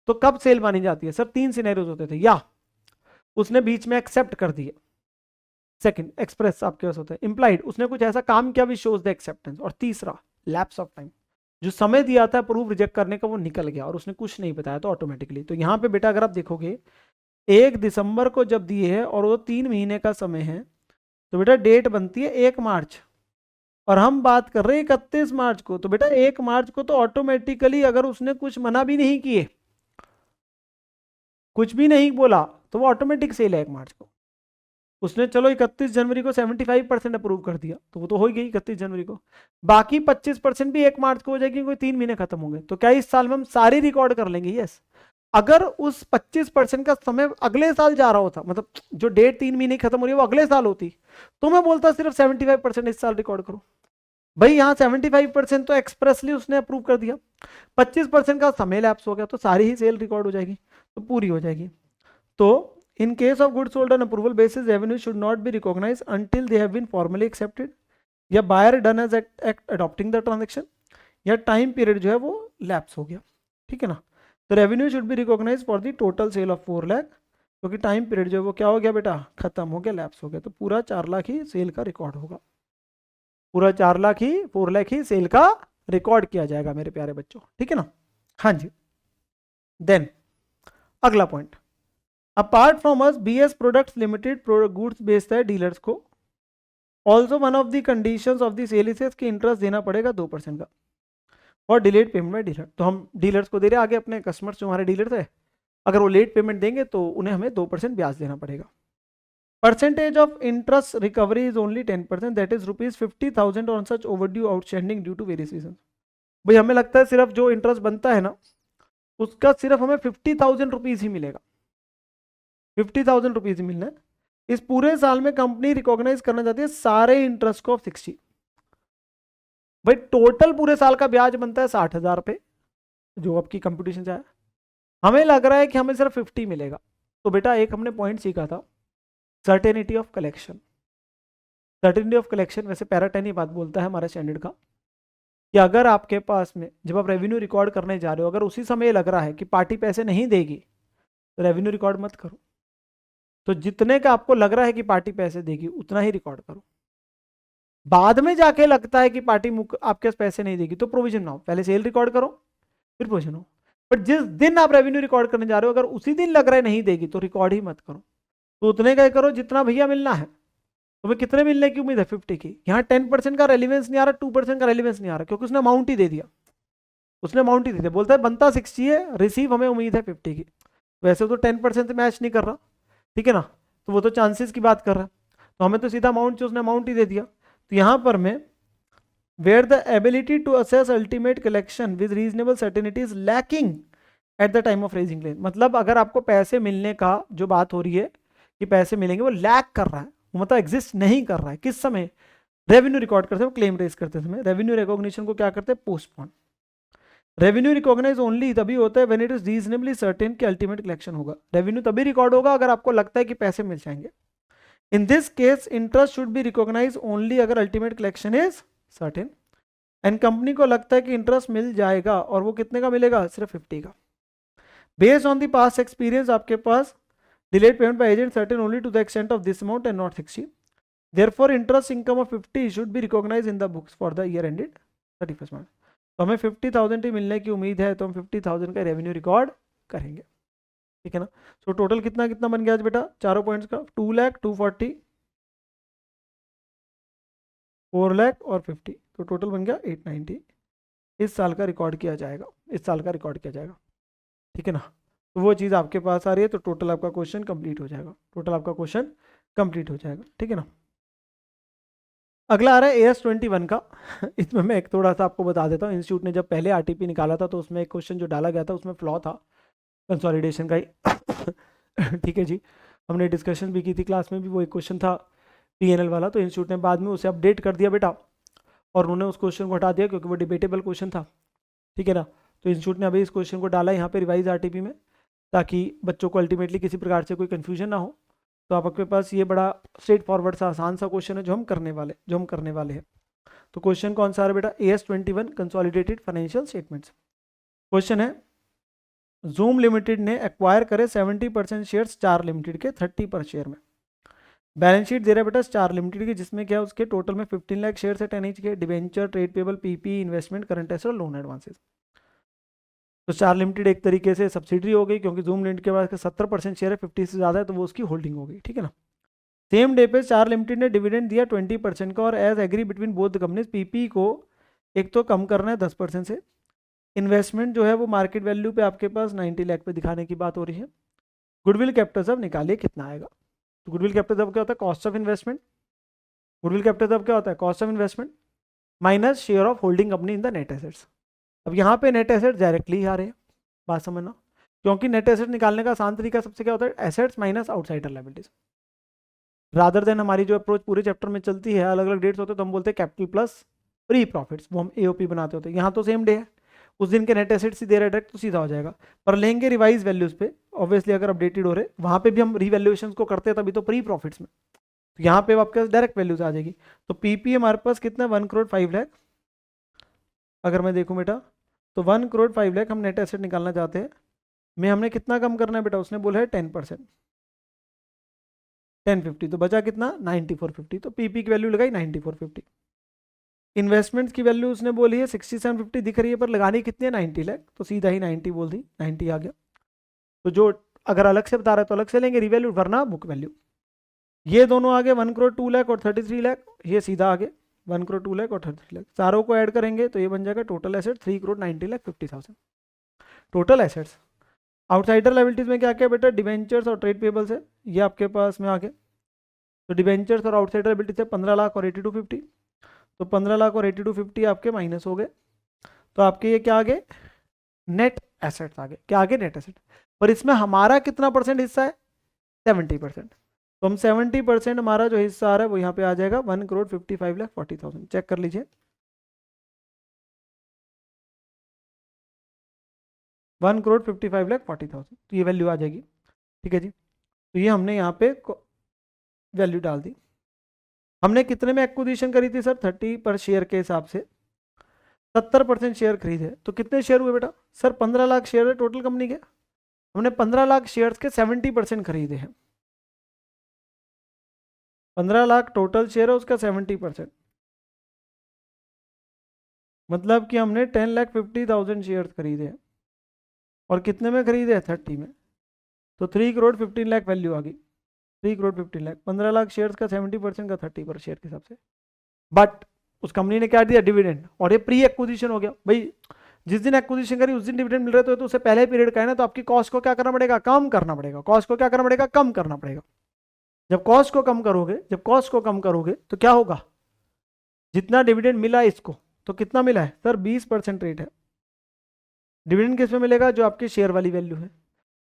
तो कब सेल मानी जाती है सर, 3 सिनेरियोज होते थे, या उसने बीच में एक्सेप्ट कर दिए, सेकंड एक्सप्रेस आपके पास होता है, इंप्लाइड उसने कुछ ऐसा काम किया विच शोज द एक्सेप्टेंस, और तीसरा लैप्स ऑफ टाइम, जो समय दिया था प्रूफ रिजेक्ट करने का वो निकल गया और उसने कुछ नहीं बताया तो ऑटोमेटिकली। तो यहाँ पे बेटा अगर आप देखोगे 1 दिसंबर को जब दिए है और वो 3 महीने का समय है, तो बेटा डेट बनती है 1 मार्च, और हम बात कर रहे हैं 31 मार्च को। तो बेटा 1 मार्च को तो ऑटोमेटिकली अगर उसने कुछ मना भी नहीं किए, कुछ भी नहीं बोला, तो वो ऑटोमेटिक सेल है 1 मार्च को। उसने चलो 31 जनवरी को 75% अप्रूव कर दिया, तो वो तो हो ही गई 31 जनवरी को, बाकी 25% भी 1 मार्च को हो जाएगी, कोई 3 महीने खत्म होंगे। तो क्या इस साल में हम सारी रिकॉर्ड कर लेंगे, यस। अगर उस 25% का समय अगले साल जा रहा होता, मतलब जो डेट 3 महीने खत्म हो रही है वो अगले साल होती, तो मैं बोलता सिर्फ 75% इस साल रिकॉर्ड करो। भाई यहाँ 75% तो एक्सप्रेसली उसने अप्रूव कर दिया, 25% का समय लैप्स हो गया, तो सारी ही सेल रिकॉर्ड हो जाएगी, तो पूरी हो जाएगी। तो in case of goods sold on approval basis revenue should not be recognized until they have been formally accepted, या buyer done as act adopting the transaction, या टाइम पीरियड जो है वो लैप्स हो गया, ठीक है ना। तो revenue should be recognise for the total sale of 4 lakh, क्योंकि टाइम पीरियड जो है वो क्या हो गया बेटा, खत्म हो गया, लैप्स हो गया, तो पूरा 4 लाख ही सेल का रिकॉर्ड होगा, पूरा 4 लाख ही 4 लाख ही सेल का रिकॉर्ड किया जाएगा मेरे प्यारे बच्चों, ठीक है ना। हाँ जी, देन अगला point, apart from us BS products limited goods बेचता है डीलर्स को, also one of the conditions of the sale is कि इंटरेस्ट देना पड़ेगा 2% का और डिलेड पेमेंट में डीलर। तो हम डीलर्स को दे रहे हैं आगे अपने कस्टमर्स जो हमारे डीलर्स है, अगर वो लेट पेमेंट देंगे तो उन्हें हमें 2% ब्याज देना पड़ेगा। Percentage of interest recovery is only 10%, that is ₹50,000 on such overdue outstanding due to various reason. भाई हमें लगता है सिर्फ जो इंटरेस्ट बनता है ना उसका सिर्फ हमें ₹50,000 ही मिलेगा, 50,000 रुपीज ही मिलना है। इस पूरे साल में कंपनी रिकॉग्नाइज करना चाहती है सारे इंटरेस्ट को ऑफ 60। भाई टोटल पूरे साल का ब्याज बनता है 60,000 रुपये, जो आपकी कंपटीशन से है, हमें लग रहा है कि हमें सिर्फ 50 मिलेगा। तो बेटा एक हमने पॉइंट सीखा था, certainty of collection. Certainty of collection वैसे पैरा 10 ही बात बोलता है हमारे स्टैंडर्ड का, कि अगर आपके पास में जब आप रेवेन्यू रिकॉर्ड करने जा रहे हो, अगर उसी समय लग रहा है कि पार्टी पैसे नहीं देगी तो रेवेन्यू रिकॉर्ड मत करो। तो जितने का आपको लग रहा है कि पार्टी पैसे देगी उतना ही रिकॉर्ड करो। बाद में जाके लगता है कि पार्टी आपके पास पैसे नहीं देगी तो प्रोविजन ना हो, पहले सेल रिकॉर्ड करो फिर प्रोविजन हो। बट जिस दिन आप रेवेन्यू रिकॉर्ड करने जा रहे हो, अगर उसी दिन लग रहा है नहीं देगी तो रिकॉर्ड ही मत करो। तो उतने का ही करो जितना भैया मिलना है। तुम्हें कितने मिलने की उम्मीद है? 50 की। यहाँ 10% का रेलिवेंस नहीं आ रहा, 2% का रेलिवेंस नहीं आ रहा, क्योंकि उसने अमाउंट ही दे दिया। उसने अमाउंट ही दे दिया, बोलता है बनता 60 है, रिसीव हमें उम्मीद है 50 की। वैसे तो 10% से मैच नहीं कर रहा, ठीक है ना, तो वो तो चांसेस की बात कर रहा है, तो हमें तो सीधा अमाउंट जो उसने अमाउंट ही दे दिया। तो यहाँ पर मैं where the ability to assess ultimate collection with reasonable certainty is lacking at the time of raising claim. मतलब अगर आपको पैसे मिलने का जो बात हो रही है कि पैसे मिलेंगे, वो लैक कर रहा है, मतलब एग्जिस्ट नहीं कर रहा है। किस समय? रेवेन्यू रिकॉर्ड करते हैं, क्लेम रेज करते समय रेवेन्यू रिकॉग्निशन को क्या करते हैं? पोस्टपोन। रेवेन्यू रिकॉग्नाइज ओनली तभी होता है when it is reasonably certain कि अल्टीमेट कलेक्शन होगा। रेवेन्यू तभी रिकॉर्ड होगा अगर आपको लगता है कि पैसे मिल जाएंगे। In this case interest should be recognise only अगर ultimate collection is certain. And company को लगता है कि इंटरेस्ट मिल जाएगा, और वो कितने का मिलेगा? सिर्फ 50 का। Based on the past experience आपके पास delayed payment by agent certain only to the extent of this amount and not 60. Therefore, interest income of 50 should be recognized in the books for the year ended 31st March. तो हमें 50,000 ही मिलने की उम्मीद है, तो हम 50,000 का रेवेन्यू रिकॉर्ड करेंगे, ठीक है ना। तो टोटल कितना कितना बन गया आज बेटा चारों पॉइंट्स का? 2 लाख, 240, 4 लाख और 50, तो टोटल बन गया 890। इस साल का रिकॉर्ड किया जाएगा, इस साल का रिकॉर्ड किया जाएगा, ठीक है ना। तो वो चीज़ आपके पास आ रही है, तो टोटल आपका क्वेश्चन कंप्लीट हो जाएगा, टोटल आपका क्वेश्चन कंप्लीट हो जाएगा, ठीक है ना। अगला आ रहा है AS21 का। इसमें मैं एक थोड़ा सा आपको बता देता हूँ। इंस्टीट्यूट ने जब पहले आरटीपी निकाला था तो उसमें एक क्वेश्चन जो डाला गया था उसमें फ्लॉ था कंसोलिडेशन का ही। ठीक है जी, हमने डिस्कशन भी की थी क्लास में भी, वो एक क्वेश्चन था PNL वाला। तो इंस्टीट्यूट ने बाद में उसे अपडेट कर दिया बेटा, और उन्होंने उस क्वेश्चन को हटा दिया क्योंकि वो डिबेटेबल क्वेश्चन था, ठीक है ना। तो इंस्टीट्यूट ने अभी इस क्वेश्चन को डाला यहाँ पे रिवाइज आरटीपी में, ताकि बच्चों को अल्टीमेटली किसी प्रकार से कोई कन्फ्यूजन ना हो। तो आपके पास ये बड़ा स्ट्रेट फॉरवर्ड सा आसान सा क्वेश्चन है जो हम करने वाले हैं। तो क्वेश्चन कौन सा है बेटा? AS21 consolidated financial statements. Question है जूम लिमिटेड ने एक्वायर करे 70% शेयर स्टार लिमिटेड के 30 पर शेयर में। बैलेंस शीट दे रहा है बेटा स्टार लिमिटेड की, जिसमें क्या है उसके टोटल में 15 लाख शेयर है 10 each के, debenture, trade payable, PP, investment, current asset और लोन एडवांसेस। तो स्टार लिमिटेड एक तरीके से सब्सिडरी हो गई, क्योंकि जूम लिमिटेड के पास 70% शेयर है, 50 से ज़्यादा है, तो वो उसकी होल्डिंग हो गई, ठीक है ना। सेम डे पे स्टार लिमिटेड ने डिविडेंड दिया 20% का, और as agree between both the companies PP को एक तो कम करना है 10% से। इन्वेस्टमेंट जो है वो मार्केट वैल्यू पे आपके पास 90 लाख पे दिखाने की बात हो रही है। गुडविल कैपिटल सब निकालिए कितना आएगा। तो गुडविल कैपिटल सब क्या होता है? Cost of investment. Goodwill capital सब क्या होता है? Cost of investment minus share of holding company in the net assets. अब यहाँ पे नेट एसेट्स डायरेक्टली ही आ रहे हैं, बात समझना, क्योंकि नेट एसेट निकालने का आसान तरीका सबसे क्या होता है? Assets minus outsider liabilities. Rather than हमारी जो अप्रोच पूरे चैप्टर में चलती है, अलग अलग डेट्स होते हैं तो हम बोलते हैं कैपिटल प्लस प्री प्रॉफिट्स, वो हम AOP बनाते होते हैं। यहाँ तो सेम डे है, उस दिन के नेट एसेट्स ही दे रहे डायरेक्ट, तो सीधा हो जाएगा। पर लेंगे रिवाइज वैल्यूज पे, ऑब्वियसली अगर अपडेटेड हो रहे वहाँ पे भी हम रीवैल्यूएशन को करते हैं तभी तो प्री प्रॉफिट्स में, तो यहाँ पे आपके पास डायरेक्ट वैल्यूज आ जाएगी। तो PP हमारे पास कितना? 1 करोड़ 5 लाख। अगर मैं देखूँ बेटा तो 1 करोड़ 5 लाख हम नेट एसेट निकालना चाहते हैं, में हमने कितना कम करना है बेटा? उसने बोला है 10%, 1050, तो बचा कितना? 9450। तो PP की वैल्यू लगाई 9450। इन्वेस्टमेंट्स की वैल्यू उसने बोली है 6750 दिख रही है, पर लगानी कितनी है? 90 लाख, तो सीधा ही 90 बोल दी, 90 आ गया। तो जो अगर अलग से बता रहा है तो अलग से लेंगे रिवैल्यू, वरना बुक वैल्यू। ये दोनों आगे 1 करोड़ 2 लाख और 33 लाख, ये सीधा आगे 1 करोड़ 2 लाख और 33 लाख, चारों को ऐड करेंगे तो ये बन जाएगा total asset 3 crore 90 lakh 50,000 total assets. Outsider liabilities में क्या क्या बेटा? डिवेंचर्स और ट्रेड पेबल्स है, ये आपके पास में आ गए। तो डिवेंचर्स और आउटसाइडर लायबिलिटीज है 15 लाख और 8250, तो 15 लाख और 8250 आपके माइनस हो गए, तो आपके ये क्या आ गए? नेट एसेट्स आ गए। क्या आ गए? Net asset. पर इसमें हमारा कितना परसेंट हिस्सा है? 70%। तो हम 70% हमारा जो हिस्सा आ रहा है वो यहाँ पे आ जाएगा 1 करोड़ 55 लाख 40,000। चेक कर लीजिए, 1 करोड़ 55 लाख 40,000, तो ये वैल्यू आ जाएगी, ठीक है जी। तो ये हमने यहाँ पे वैल्यू डाल दी। हमने कितने में एक्विजिशन करी थी सर? 30 पर शेयर के हिसाब से। 70% शेयर खरीदे तो कितने शेयर हुए बेटा? सर 15 लाख शेयर है टोटल कंपनी के, हमने 15 लाख शेयर्स के 70% खरीदे हैं। 15 लाख टोटल शेयर है, उसका 70%, मतलब कि हमने 10,50,000 शेयर खरीदे हैं। और कितने में खरीदे हैं? 30 में। तो 3 करोड़ 15 लाख वैल्यू आ गई। 3 करोड़ 15 लाख, 15 लाख शेयर्स का 70% का 30 पर शेयर के हिसाब से। बट उस कंपनी ने क्या दिया? डिविडेंड। और ये प्री एक्विजिशन हो गया भाई, जिस दिन एक्विजिशन करी उस दिन डिविडेंड मिल रहे तो उससे पहले पीरियड का है ना, तो आपकी कॉस्ट को क्या करना पड़ेगा? कम करना पड़ेगा। कॉस्ट को क्या करना पड़ेगा? कम करना पड़ेगा। जब कॉस्ट को कम करोगे, जब कॉस्ट को कम करोगे तो क्या होगा? जितना डिविडेंड मिला इसको, तो कितना मिला है सर? 20% रेट है। डिविडेंड किस में मिलेगा? जो आपकी शेयर वाली वैल्यू है।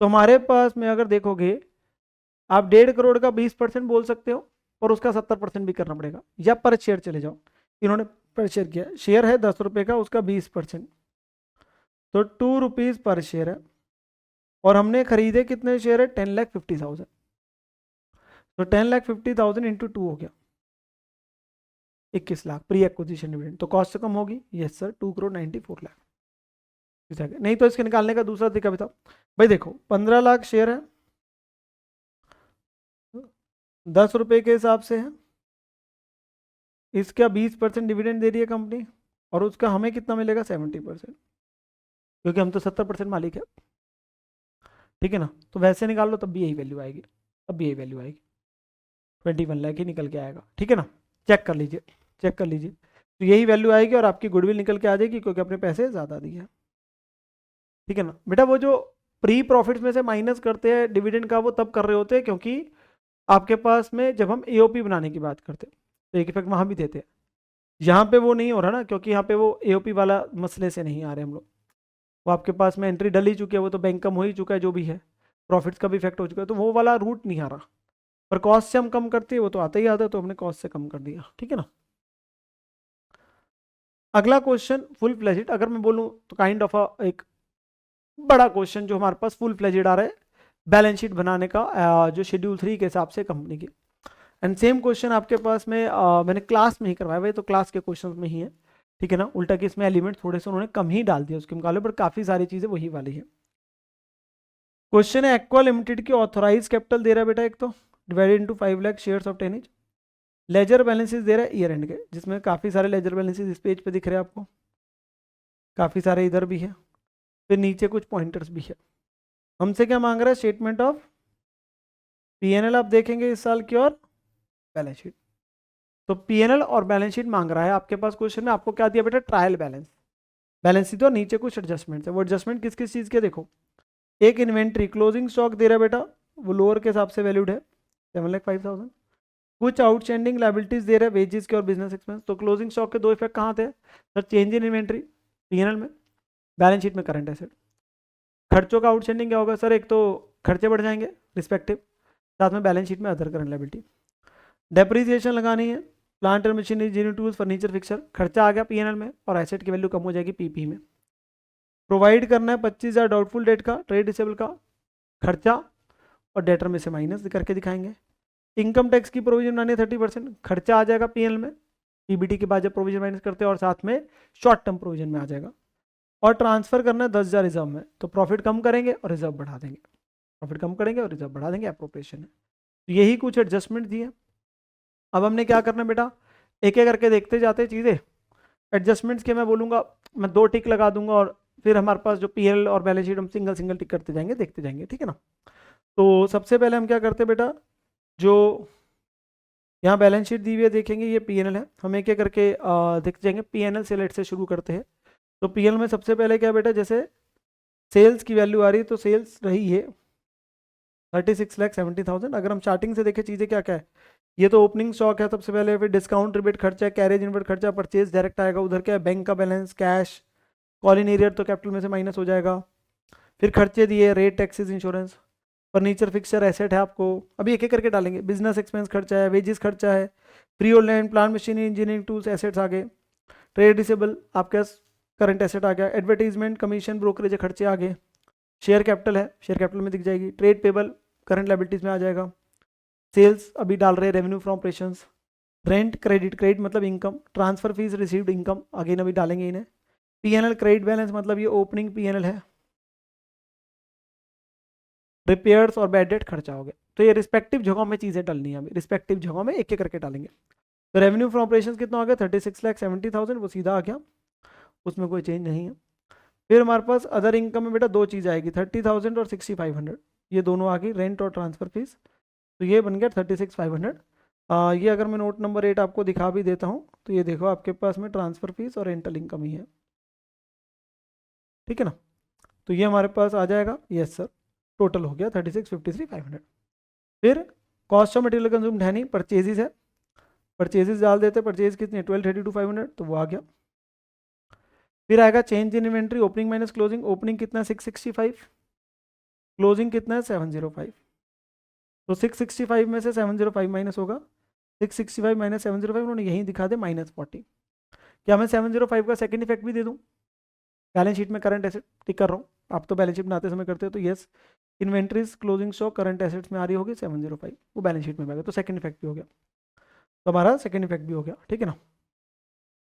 तो हमारे पास में अगर देखोगे, आप 1.5 करोड़ का 20% बोल सकते हो और उसका 70% भी करना पड़ेगा, या पर शेयर चले जाओ। इन्होंने पर शेयर किया, शेयर है 10 रुपये का, उसका 20%, तो 2 रुपीज़ पर शेयर है। और हमने खरीदे कितने शेयर है? 10,50,000। तो 10,50,000 इंटू 2 हो गया 21 लाख प्री एक्विजिशन डिविडेंड। तो कॉस्ट से कम होगी, यस सर, 2 करोड़ 94 लाख। नहीं तो इसके निकालने का दूसरा तरीका बताओ भाई। देखो 15 लाख शेयर है, 10 रुपये के हिसाब से है, इसका 20% डिविडेंड दे रही है कंपनी, और उसका हमें कितना मिलेगा? 70%, क्योंकि हम तो 70% मालिक है, ठीक है ना। तो वैसे निकाल लो तब भी यही वैल्यू आएगी, तब भी यही वैल्यू आएगी, 21 लाख ही निकल के आएगा, ठीक है ना। चेक कर लीजिए, चेक कर लीजिए, तो यही वैल्यू आएगी और आपकी गुडविल निकल के आ जाएगी, क्योंकि अपने पैसे ज़्यादा दिए, ठीक है ना बेटा। वो जो प्री प्रॉफिट्स में से माइनस करते हैं डिविडेंड का, वो तब कर रहे होते हैं क्योंकि आपके पास में जब हम एओपी बनाने की बात करते हैं तो एक इफेक्ट वहाँ भी देते हैं। यहाँ पे वो नहीं हो रहा ना, क्योंकि यहाँ पे वो एओपी वाला मसले से नहीं आ रहे हम लोग। वो आपके पास में एंट्री डल ही चुकी है, वो तो बैंक कम हो ही चुका है, जो भी है प्रॉफिट्स का भी इफेक्ट हो चुका है, तो वो वाला रूट नहीं आ रहा। पर कॉस्ट से हम कम करते हैं, वो तो आता ही आता है, तो हमने कॉस्ट से कम कर दिया, ठीक है ना। अगला क्वेश्चन फुल फ्लेजिड, अगर मैं बोलूँ तो काइंड ऑफ एक बड़ा क्वेश्चन जो हमारे पास फुल फ्लेजिड आ रहा है बैलेंस शीट बनाने का, जो शेड्यूल 3 के हिसाब से कंपनी की। एंड सेम क्वेश्चन आपके पास में मैंने क्लास में ही करवाया भाई, तो क्लास के क्वेश्चन में ही है, ठीक है ना। उल्टा कि इसमें एलिमेंट थोड़े से उन्होंने कम ही डाल दिया उसके मुकाबले, पर काफ़ी सारी चीज़ें वही वाली है। क्वेश्चन है एक्वा लिमिटेड की ऑथोराइज कैपिटल दे रहा है बेटा एक, तो divided into 5 lakh shares of 10 each. Ledger balances दे रहा है ईयर एंड के, जिसमें काफ़ी सारे लेजर बैलेंसेस इस पेज पे दिख रहे हैं आपको, काफ़ी सारे इधर भी है, फिर नीचे कुछ पॉइंटर्स भी है। हमसे क्या मांग रहा है? स्टेटमेंट ऑफ पीएनएल आप देखेंगे इस साल की, और बैलेंस शीट। तो पीएनएल और बैलेंस शीट मांग रहा है आपके पास क्वेश्चन में। आपको क्या दिया बेटा? ट्रायल बैलेंस, बैलेंस शीट, और नीचे कुछ एडजस्टमेंट है। वो एडजस्टमेंट किस किस चीज़ के? देखो, एक इन्वेंट्री क्लोजिंग स्टॉक दे रहा है बेटा, वो लोअर के हिसाब से वैल्यूड है 7,05,000। कुछ आउटस्टैंडिंग लाइबिलिटीज दे रहा है, वेजेस के और बिजनेस एक्सपेंस। तो क्लोजिंग स्टॉक के दो इफेक्ट कहाँ थे sir? Change in inventory PNL में, बैलेंस शीट में करंट एसेट। खर्चों का आउटस्टैंडिंग क्या होगा सर? एक तो खर्चे बढ़ जाएंगे रिस्पेक्टिव, साथ में बैलेंस शीट में अदर करंट लाइबिलिटी। डेप्रिसिएशन लगानी है, plant and machinery, engineering tools, furniture, fixer, खर्चा आ गया पीएनएल में, और एसेट की वैल्यू कम हो जाएगी पीपी में। प्रोवाइड करना है 25,000 डाउटफुल डेट का, ट्रेड रिसेबल का खर्चा, और डेटर में से माइनस करके दिखाएंगे। इनकम टैक्स की प्रोविजन बनानी है 30%, खर्चा आ जाएगा पीएनएल में, पीबीटी के बाद जब प्रोविजन माइनस करते हैं, और साथ में शॉर्ट टर्म प्रोविजन में आ जाएगा। और ट्रांसफर करना है 10,000 रिजर्व में, तो प्रॉफिट कम करेंगे और रिजर्व बढ़ा देंगे, प्रॉफिट कम करेंगे और रिजर्व बढ़ा देंगे, अप्रोप्रिएशन है। तो यही कुछ एडजस्टमेंट दिए। अब हमने क्या करना है बेटा? एक एक करके देखते जाते चीज़ें। एडजस्टमेंट्स के मैं बोलूँगा, मैं 2 टिक लगा दूंगा, और फिर हमारे पास जो पीएल और बैलेंस शीट हम सिंगल सिंगल टिक करते जाएंगे, देखते जाएंगे, ठीक है ना। तो सबसे पहले हम क्या करते हैं बेटा? जो यहाँ बैलेंस शीट दी हुई है देखेंगे, ये पीएनएल है, हम एक एक करके देखते जाएंगे। पीएनएल से लेट से शुरू करते हैं। तो पीएनएल में सबसे पहले क्या बेटा? जैसे सेल्स की वैल्यू आ रही है, तो सेल्स रही है 36,70,000। अगर हम स्टार्टिंग से देखें चीज़ें क्या क्या है, ये तो ओपनिंग स्टॉक है सबसे पहले, फिर डिस्काउंट रिबेट खर्चा, कैरेज इनवर्ट खर्चा, परचेज डायरेक्ट आएगा, उधर क्या है? बैंक का balance, cash, call in arrear तो कैपिटल में से माइनस हो जाएगा, फिर खर्चे दिए, rate, taxes, insurance, furniture, fixture, asset है आपको, अभी एक एक करके डालेंगे। बिजनेस एक्सपेंस खर्चा है, वेजेस खर्चा है, फ्री और land, plant machinery, engineering tools, assets आ गए, ट्रेड रिसेबल आपके करंट एसेट आ गया, एडवर्टीजमेंट, कमीशन, ब्रोकरेज खर्चे आ गए, शेयर कैपिटल है, शेयर कैपिटल में दिख जाएगी, ट्रेड पेबल करंट लायबिलिटीज में आ जाएगा, सेल्स अभी डाल रहे हैं, revenue from operations, rent, credit, credit मतलब income, transfer fees received income, again अभी डालेंगे इन्हें, पीएनएल क्रेडिट बैलेंस मतलब ये ओपनिंग पीएनएल है, रिपेयर्स और बैड डेट खर्चा हो गया। तो ये रिस्पेक्टिव जगहों में चीजें डालनी है, अभी रिस्पेक्टिव जगहों में एक एक करके डालेंगे। तो रेवेन्यू फ्रॉम ऑपरेशंस कितना हो गया 36,70,000, वो सीधा आ गया, उसमें कोई चेंज नहीं है। फिर हमारे पास अदर इनकम में बेटा दो चीज़ आएगी, 30,000 और 6,500, ये दोनों आ गई, रेंट और ट्रांसफर फीस। तो ये बन गया 36,500। ये अगर मैं नोट नंबर 8 आपको दिखा भी देता हूँ तो ये देखो आपके पास में ट्रांसफर फीस और रेंटल इनकम ही है, ठीक है ना। तो ये हमारे पास आ जाएगा, यस सर, टोटल हो गया 36,53,500। फिर कॉस्ट ऑफ मटेरियल कंज्यूम्ड है नहीं, परचेजेज है, परचेजेज डाल देते, परचेज कितने 12,32,500, तो वो आ गया। फिर आएगा change in inventory, opening minus closing, opening कितना 665, क्लोजिंग कितना है 705, तो 665 में से 705 माइनस होगा, 665 माइनस 705, उन्होंने यहीं दिखा दे -40। क्या मैं 705 का सेकंड इफेक्ट भी दे दूं? बैलेंस शीट में करंट एसेट टिक कर रहा हूँ, आप तो बैलेंस शीट बनाते समय करते हो, तो yes inventories closing stock current assets में आ रही होगी 705, वो बैलेंस शीट में आ गया, तो सेकंड इफेक्ट भी हो गया, तो हमारा सेकंड इफेक्ट भी हो गया, ठीक है ना।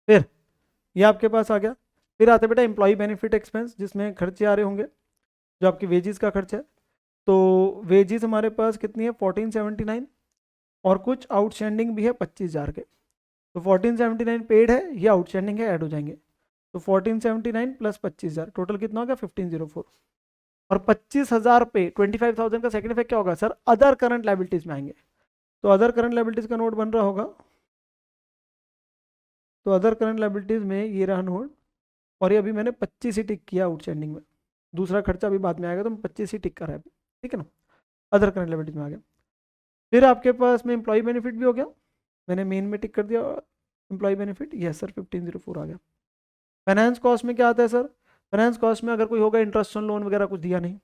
फिर ये आपके पास आ गया। फिर आते बेटा एम्प्लॉय बेनिफिट एक्सपेंस, जिसमें खर्चे आ रहे होंगे, जो आपकी वेजेस का खर्चा है। तो वेजेस हमारे पास कितनी है 1479, और कुछ आउटस्टैंडिंग भी है 25,000 के, तो 1479 पेड है, ये आउटस्टैंडिंग है, ऐड हो जाएंगे। तो 1479 प्लस 25,000 टोटल कितना हो गया 1504, और 25,000 पे 25,000 का सेकंड इफेक्ट क्या होगा सर, अदर करंट लाइबिलिटीज में आएंगे। तो अदर करंट लाइबिलिटीज का नोट बन रहा होगा, तो अदर करंट लाइबिलिटीज में ये रहा नोट, और ये अभी मैंने 25 ही टिक किया आउटस्टैंडिंग में, दूसरा खर्चा अभी बाद में आएगा, तो मैं 25 ही टिक कर रहा है, ठीक है ना, अदर करंट लाइबिलिटीज में आ गया। फिर आपके पास में एम्प्लॉय बेनिफिट भी हो गया, मैंने मेन में टिक कर दिया एम्प्लॉय बेनिफिट, यस सर 1504 आ गया। फाइनेंस कॉस्ट में क्या आता है सर, फाइनेंस कॉस्ट में अगर कोई होगा इंटरेस्ट ऑन लोन वगैरह कुछ दिया नहीं,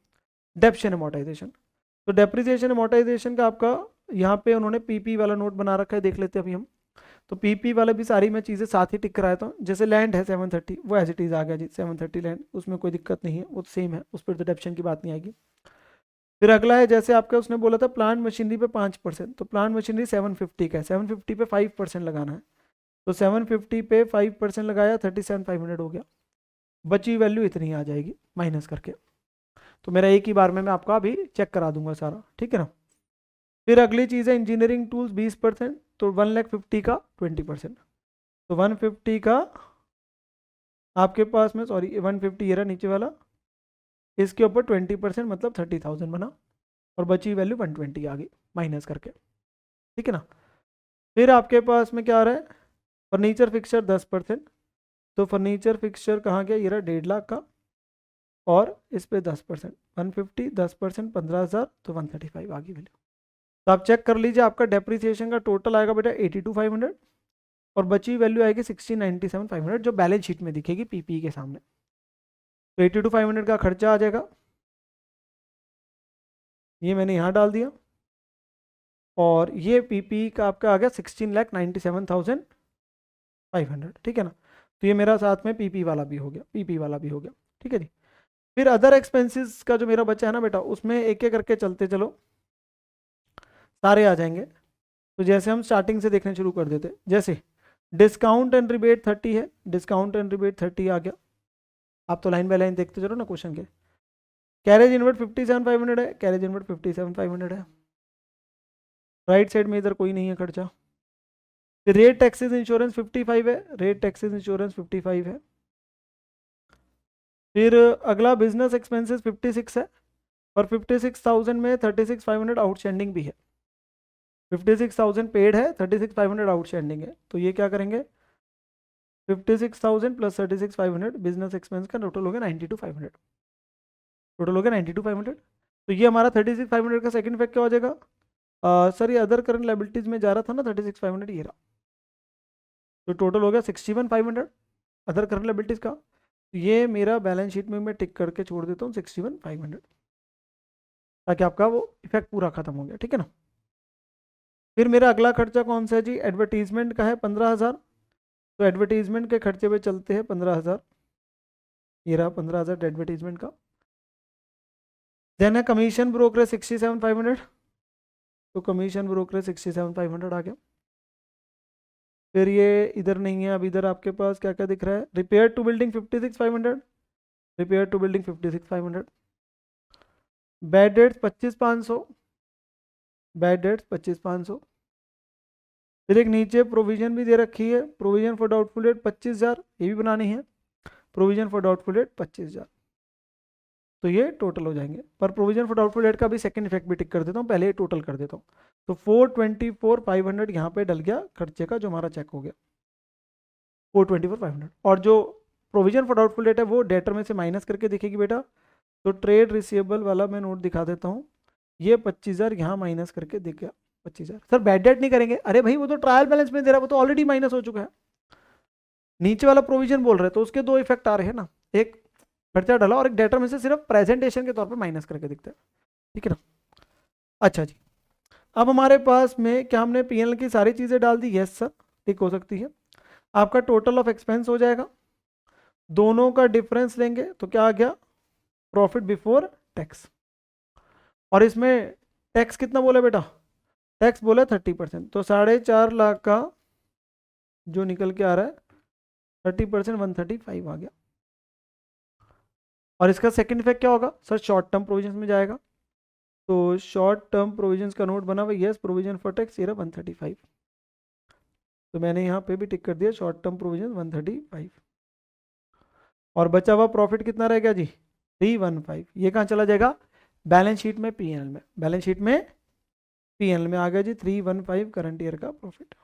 डेप्शन अमोर्टाइजेशन, तो डेप्रिसिएशन अमोर्टाइजेशन का आपका यहाँ पे उन्होंने पीपी वाला नोट बना रखा है, देख लेते हैं अभी हम। तो पीपी वाला भी सारी मैं चीज़ें साथ ही टिक कराया था, जैसे लैंड है 730, वो एज इट इज़ आ गया जी 730 लैंड, उसमें कोई दिक्कत नहीं है, वो सेम है, उस पर तो डेप्शन की बात नहीं आएगी। फिर अगला है, जैसे आपका उसने बोला था प्लांट मशीनरी पे 5%, तो प्लांट मशीनरी 750 का है, 750 पे 5% लगाना है, तो 750 पे 5% लगाया 37,500 हो गया, बची वैल्यू इतनी आ जाएगी माइनस करके। तो मेरा एक ही बार में मैं आपका अभी चेक करा दूंगा सारा, ठीक है ना। फिर अगली चीज़ है इंजीनियरिंग टूल्स 20%, तो 1,50,000 का 20%, तो 150 का आपके पास में, सॉरी 150 ये रहा नीचे वाला, इसके ऊपर 20% मतलब 30,000 बना, और बची वैल्यू 120 आ गई माइनस करके, ठीक है ना। फिर आपके पास में क्या आ रहा है, फर्नीचर फिक्सचर 10%, तो फर्नीचर फिक्सचर कहाँ गया, ये रहा 1,50,000 का, और इस पे 10%, 150 10% 15,000, तो 135 आ गई वैल्यू। तो आप चेक कर लीजिए, आपका डेप्रिसिएशन का टोटल आएगा बेटा 82,500, और बची वैल्यू आएगी 1697,500, जो बैलेंस शीट में दिखेगी पीपी के सामने। तो 82,500 का खर्चा आ जाएगा, ये मैंने यहाँ डाल दिया, और ये पीपी का आपका आ गया 16,97,500, ठीक है ना। तो ये मेरा साथ में पीपी वाला भी हो गया, पीपी वाला भी हो गया, ठीक है जी। फिर अदर एक्सपेंसेस का जो मेरा बचा है ना बेटा, उसमें एक एक करके चलते चलो, सारे आ जाएंगे। तो जैसे हम स्टार्टिंग से देखने शुरू कर देते, जैसे डिस्काउंट एंड रिबेट 30 है, डिस्काउंट एंड रिबेट 30 आ गया, आप तो लाइन बाय लाइन देखते चलो ना क्वेश्चन के। कैरेज इनवर्ट 57,500 है, कैरेज इनवर्ट 57,500 है, राइट साइड में इधर कोई नहीं है खर्चा। फिर रेट टैक्सेस इंश्योरेंस 55 है, रेट टैक्सेस इंश्योरेंस 55 है। फिर अगला बिजनेस एक्सपेंसेस 56 है, और 56,000 में 36,500 आउटस्टैंडिंग भी है, 56,000 पेड है, 36,500 आउटस्टैंडिंग है, तो ये क्या करेंगे 56,000 प्लस 36,500, बिजनेस एक्सपेंस का टोटल हो गया 92,500, टोटल हो गया 92,500। तो ये हमारा 36,500 का सेकंड इफेक्ट क्या हो जाएगा, सर ये अदर करंट लाइबिलिटीज में जा रहा था ना 36,500, ये रहा, तो टोटल हो गया 61,500 अदर करंट लाइबिलिटीज का। तो ये मेरा बैलेंस शीट में मैं टिक करके छोड़ देता हूँ 61,500, ताकि आपका वो इफेक्ट पूरा खत्म हो गया, ठीक है ना। फिर मेरा अगला खर्चा कौन सा है जी, एडवर्टीजमेंट का है 15,000, तो एडवर्टीजमेंट के खर्चे पे चलते हैं 15,000, ये रहा 15,000 एडवर्टीजमेंट का। देन है कमीशन ब्रोकरेज 67,500, तो कमीशन ब्रोकरेज 67,500 आ गया। फिर ये इधर नहीं है, अब इधर आपके पास क्या क्या दिख रहा है, repair to building 56,500, repair to building 56,500, bad debts 25,500, bad debts 25,500। फिर एक नीचे प्रोविजन भी दे रखी है, प्रोविजन फॉर डाउटफुल डेट 25,000, ये भी बनानी है, प्रोविजन फॉर डाउटफुल डेट 25,000। तो ये टोटल हो जाएंगे, पर प्रोविजन फॉर डाउटफुल डेट का भी सेकंड इफेक्ट भी टिक कर देता हूँ, पहले ये टोटल कर देता हूँ। तो 424,500 यहाँ पे डल गया खर्चे का, जो हमारा चेक हो गया 424,500। और जो प्रोविजन फॉर डाउटफुल डेट है वो डेटर में से माइनस करके दिखेगी बेटा। तो ट्रेड रिसीवेबल वाला मैं नोट दिखा देता हूँ, ये 25,000 यहाँ माइनस करके दिख गया 25,000। सर बैड डेट नहीं करेंगे, अरे भाई वो तो ट्रायल बैलेंस में दे रहा है, वो तो ऑलरेडी माइनस हो चुका है। नीचे वाला प्रोविजन बोल रहे हैं तो उसके दो इफेक्ट आ रहे हैं ना, एक खर्चा डाला और एक डेटर में से सिर्फ प्रेजेंटेशन के तौर पर माइनस करके दिखता है, ठीक है ना। अच्छा जी, अब हमारे पास में क्या हमने पीएनएल की सारी चीज़ें डाल दी, यस सर ठीक हो सकती है। आपका टोटल ऑफ एक्सपेंस हो जाएगा, दोनों का डिफरेंस लेंगे तो क्या आ गया, प्रॉफिट बिफोर टैक्स। और इसमें टैक्स कितना बोला बेटा, टैक्स बोला 30%, तो 4.5 लाख का जो निकल के आ रहा है 30% 135 आ गया। और इसका सेकंड इफेक्ट क्या होगा सर, शॉर्ट टर्म प्रोविजंस में जाएगा, तो शॉर्ट टर्म प्रोविजंस का नोट बना हुआ, यस प्रोविजन फॉर टैक्स ये 135, तो मैंने यहाँ पे भी टिक कर दिया शॉर्ट टर्म प्रोविजन 135। और बचा हुआ प्रॉफिट कितना रहेगा जी 315, ये कहाँ चला जाएगा, बैलेंस शीट में पीएनएल में, बैलेंस शीट में पीएनएल में आ गया जी 315 करंट ईयर का प्रॉफिट।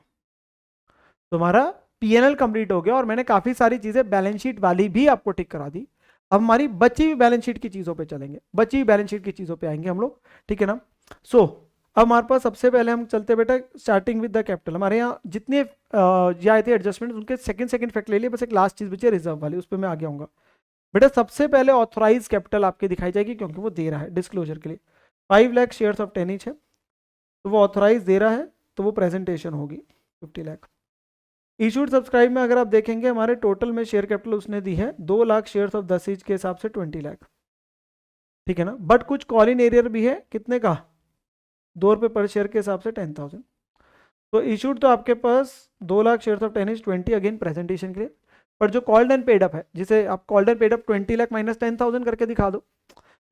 तो हमारा पीएनएल कंप्लीट हो गया और मैंने काफी सारी चीजें बैलेंस शीट वाली भी आपको टिक करा दी। अब हमारी बची हुई बैलेंस शीट की चीजों पे चलेंगे, बची हुई बैलेंस शीट की चीजों पे आएंगे हम लोग, ठीक है ना। सो अब हमारे पास सबसे पहले हम चलते बेटा स्टार्टिंग विद द कैपिटल। हमारे यहाँ जितने ये आए थे एडजस्टमेंट उनके सेकंड फैक्ट ले लिए, बस एक लास्ट चीज बची है रिजर्व वाली, उस पर मैं आगे आऊंगा बेटा। सबसे पहले ऑथराइज कैपिटल आपकी दिखाई जाएगी क्योंकि वो दे रहा है डिस्क्लोजर के लिए, 5 लाख शेयर्स ऑफ 10 ईच है, तो वो ऑथराइज दे रहा है, तो वो प्रेजेंटेशन होगी 50 लाख। इशूड सब्सक्राइब में अगर आप देखेंगे हमारे टोटल में शेयर कैपिटल उसने दी है 2 लाख शेयर्स ऑफ 10 ईच के हिसाब से 20 लाख, ठीक है ना। बट कुछ कॉल इन एरियर भी है, कितने का, 2 रुपये पर शेयर के हिसाब से 10,000। तो इशूड तो आपके पास 2 lakh shares of 10 each 20 again presentation के लिए, पर जो कॉल्ड एंड पेड अप है, जिसे आप called and paid up 20 lakh minus 10,000 करके दिखा दो,